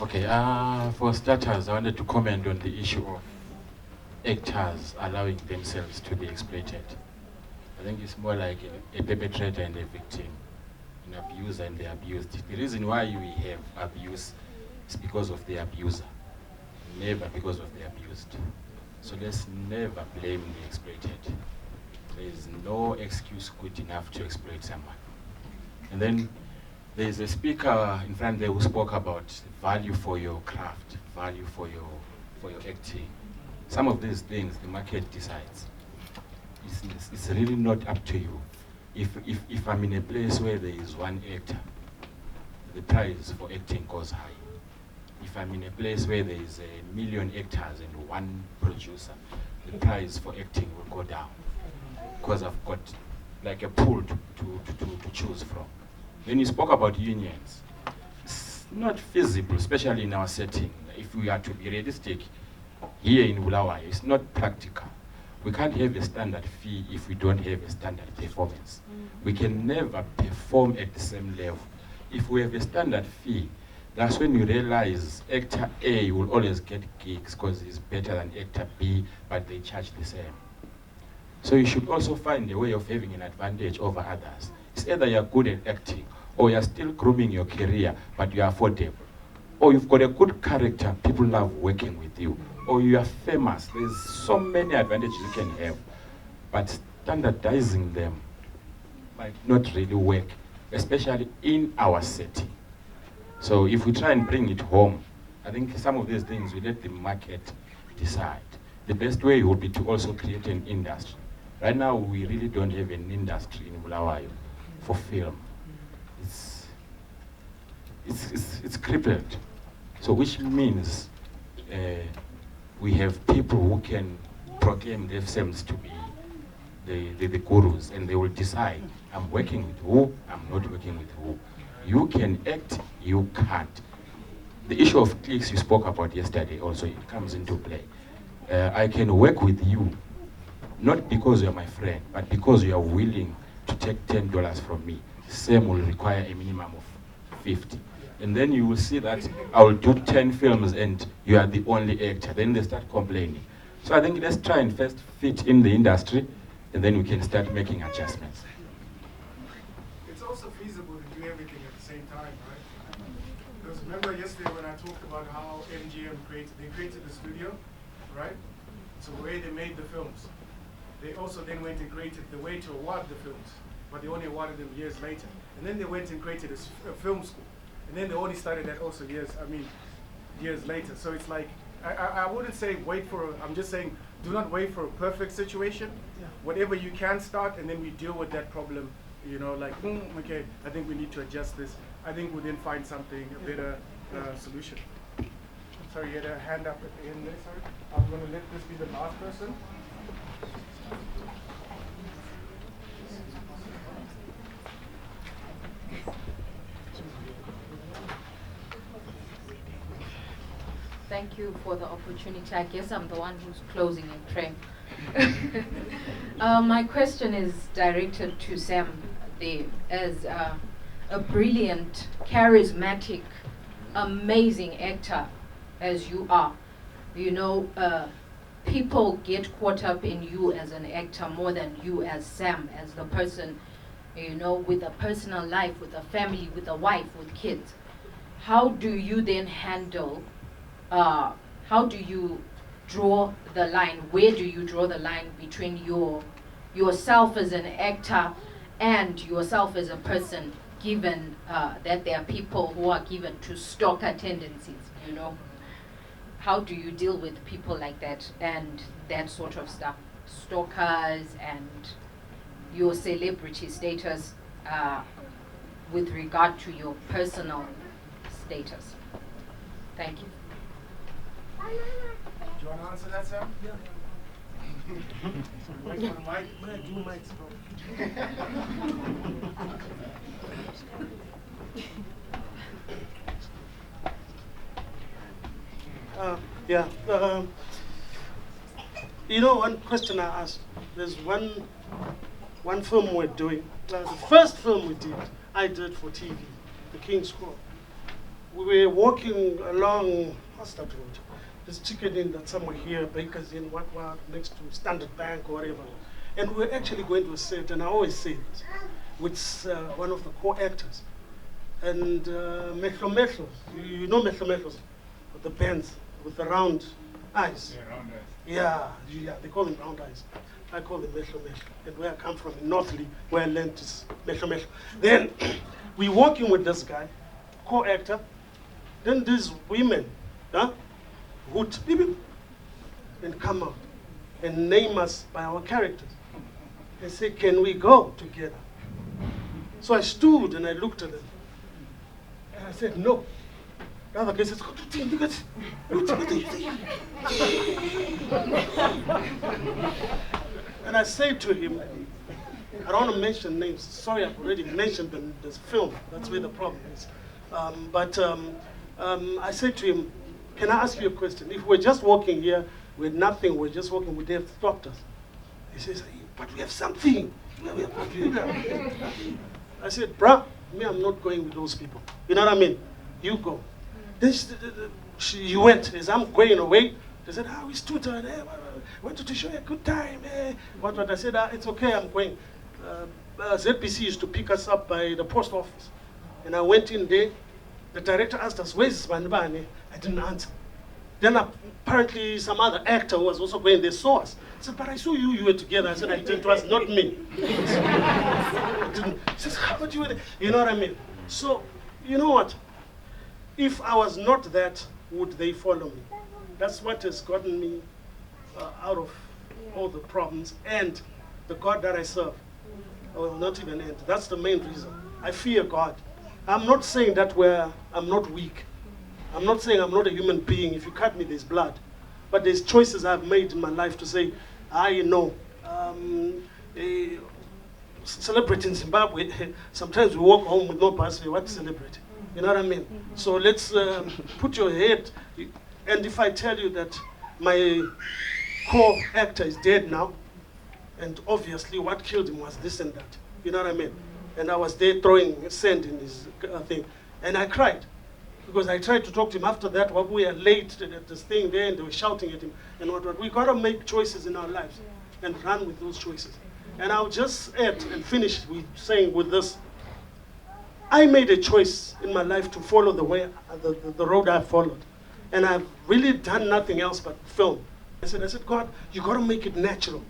Okay, for starters, I wanted to comment on the issue of actors allowing themselves to be exploited. think it's more like a perpetrator and a victim, an abuser and the abused. The reason why we have abuse is because of the abuser, never because of the abused. So let's never blame the exploited. There is no excuse good enough to exploit someone. And then there's a speaker in front there who spoke about value for your craft, value for your acting. Some of these things the market decides. It's really not up to you. If I'm in a place where there is one actor, the price for acting goes high. If I'm in a place where there is 1 million actors and one producer, the price for acting will go down because I've got like a pool to choose from. Then you spoke about unions. It's not feasible, especially in our setting. If we are to be realistic, here in Bulawayo, it's not practical. We can't have a standard fee if we don't have a standard performance. We can never perform at the same level. If we have a standard fee, that's when you realize actor A will always get gigs because he's better than actor B, but they charge the same. So you should also find a way of having an advantage over others. It's either you're good at acting, or you're still grooming your career, but you're affordable. Or you've got a good character, people love working with you. Or you are famous. There's so many advantages you can have. But standardizing them might not really work, especially in our setting. So if we try and bring it home, I think some of these things we let the market decide. The best way would be to also create an industry. Right now, we really don't have an industry in Bulawayo for film. It's crippled. So which means we have people who can proclaim themselves to be the gurus, and they will decide, I'm working with who, I'm not working with who. You can act, you can't. The issue of clicks you spoke about yesterday also, it comes into play. I can work with you, not because you're my friend, but because you are willing to take $10 from me. Same will require a minimum of 50. And then you will see that I will do 10 films and you are the only actor. Then they start complaining. So I think let's try and first fit in the industry, and then we can start making adjustments. It's also feasible to do everything at the same time, right? Because remember yesterday when I talked about how MGM created the studio, right? So the way they made the films. They also then went and created the way to award the films, but they only awarded them years later. And then they went and created a film school. And then they only started that also years later. So it's like, I wouldn't say wait for, I'm just saying, do not wait for a perfect situation. Yeah. Whatever you can start, and then we deal with that problem, you know, like, okay, I think we need to adjust this. I think we'll then find something, a better solution. Sorry, you had a hand up at the end there, sorry. I'm going to let this be the last person. Thank you for the opportunity. I guess I'm the one who's closing and praying. My question is directed to Sam there. As a brilliant, charismatic, amazing actor as you are, you know, people get caught up in you as an actor more than you as Sam, as the person, you know, with a personal life, with a family, with a wife, with kids. How do you then handle, how do you draw the line? Where do you draw the line between yourself as an actor and yourself as a person, given that there are people who are given to stalker tendencies, you know? How do you deal with people like that and that sort of stuff? Stalkers and your celebrity status with regard to your personal status. Thank you. Do you want to answer that, Sam? Yeah. Wait for the mic. Where do mics Yeah. You know, one question I asked, there's one film we're doing. The first film we did, I did for TV, The King's Crow. We were walking along, what's that road? This chicken inn that's somewhere here, Baker's Inn, what, next to Standard Bank or whatever. And we're actually going to a set, and I always say it, with one of the co-actors. And Mehlo Mehlo, you know Mehlo Mehlo, the bands with the round eyes. Yeah, round eyes. Yeah, they call them round eyes. I call them Mehlo Mehlo. And where I come from, in Northley, where I learned is Mehlo Mehlo. Then we're working with this guy, co-actor. Then these women, would beep, beep, and come out and name us by our characters. They say, can we go together? So I stood and I looked at them. And I said, no. The other guy says, look at and I said to him, I don't want to mention names. Sorry, I've already mentioned this film. That's where the problem is. I said to him, can I ask you a question? If we're just walking here with nothing, we're just walking, would they have stopped us? He says, but we have something. I said, bruh, me, I'm not going with those people. You know what I mean? You go. Then she went. As I'm going away, they said, we stood there. Wanted to show you a good time. What? I said, it's okay, I'm going. ZPC used to pick us up by the post office. And I went in there. The director asked us, where's Banibani? I didn't answer. Then apparently some other actor who was also going there saw us. I said, but I saw you were together. I said, it was not me. I didn't. He says, how about you? You know what I mean? So, you know what? If I was not that, would they follow me? That's what has gotten me out of all the problems. And the God that I serve, will not even end. That's the main reason. I fear God. I'm not saying that I'm not weak. I'm not saying I'm not a human being. If you cut me, there's blood. But there's choices I've made in my life to say, a celebrity in Zimbabwe, sometimes we walk home with no pass. What celebrity? You know what I mean? So let's put your head, and if I tell you that my co-actor is dead now, and obviously what killed him was this and that, you know what I mean? And I was there throwing sand in his thing, and I cried, because I tried to talk to him after that, while we were late at this thing there, and they were shouting at him, and what. We gotta make choices in our lives, and run with those choices. And I'll just add and finish with saying with this, I made a choice in my life to follow the way, the road I followed. And I've really done nothing else but film. I said, God, you gotta make it natural.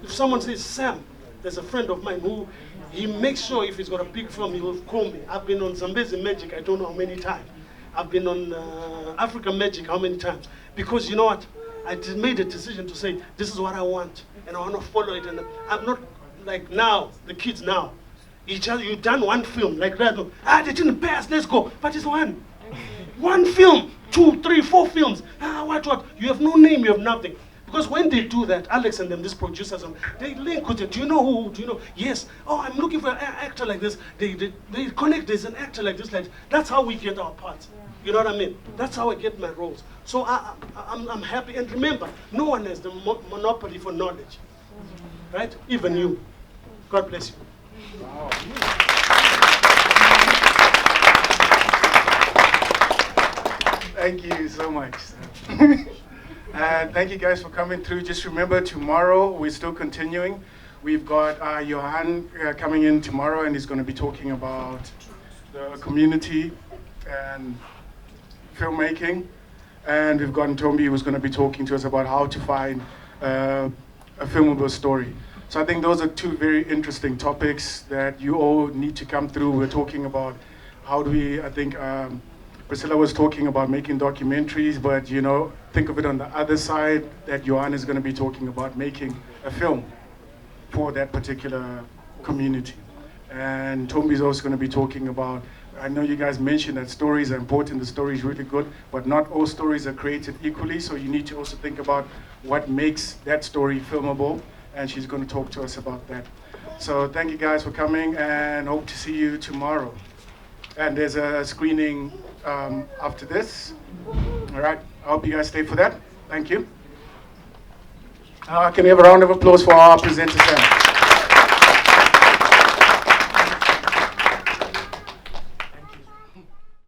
If someone says, Sam, there's a friend of mine who, he makes sure if he's got a big film, he will call me. I've been on Zambezi Magic, I don't know how many times. I've been on Africa Magic, how many times? Because you know what? I made a decision to say, this is what I want, and I want to follow it. And I'm not like now, the kids now. You've done one film, like that. They didn't pass, let's go. But it's one. One film, 2, 3, 4 films. What? You have no name, you have nothing. Because when they do that, Alex and them, these producers, they link with it. Do you know who? Do you know? Yes. Oh, I'm looking for an actor like this. They connect. There's an actor like this. That's how we get our parts. You know what I mean? That's how I get my roles. So I'm happy. And remember, no one has the monopoly for knowledge. Right? Even you. God bless you. Wow. Thank you so much. And thank you guys for coming through. Just remember, tomorrow we're still continuing. We've got Johan coming in tomorrow, and he's going to be talking about the community and filmmaking. And we've got Ntombi, who's going to be talking to us about how to find a filmable story. So I think those are two very interesting topics that you all need to come through. We're talking about how do we, I think, Priscilla was talking about making documentaries, but you know, think of it on the other side, that Johan is going to be talking about making a film for that particular community. And Tombi is also going to be talking about, I know you guys mentioned that stories are important, the story is really good, but not all stories are created equally, so you need to also think about what makes that story filmable, and she's going to talk to us about that. So thank you guys for coming, and hope to see you tomorrow. And there's a screening after this. All right, I hope you guys stay for that. Thank you. Can we have a round of applause for our presenter, Sam?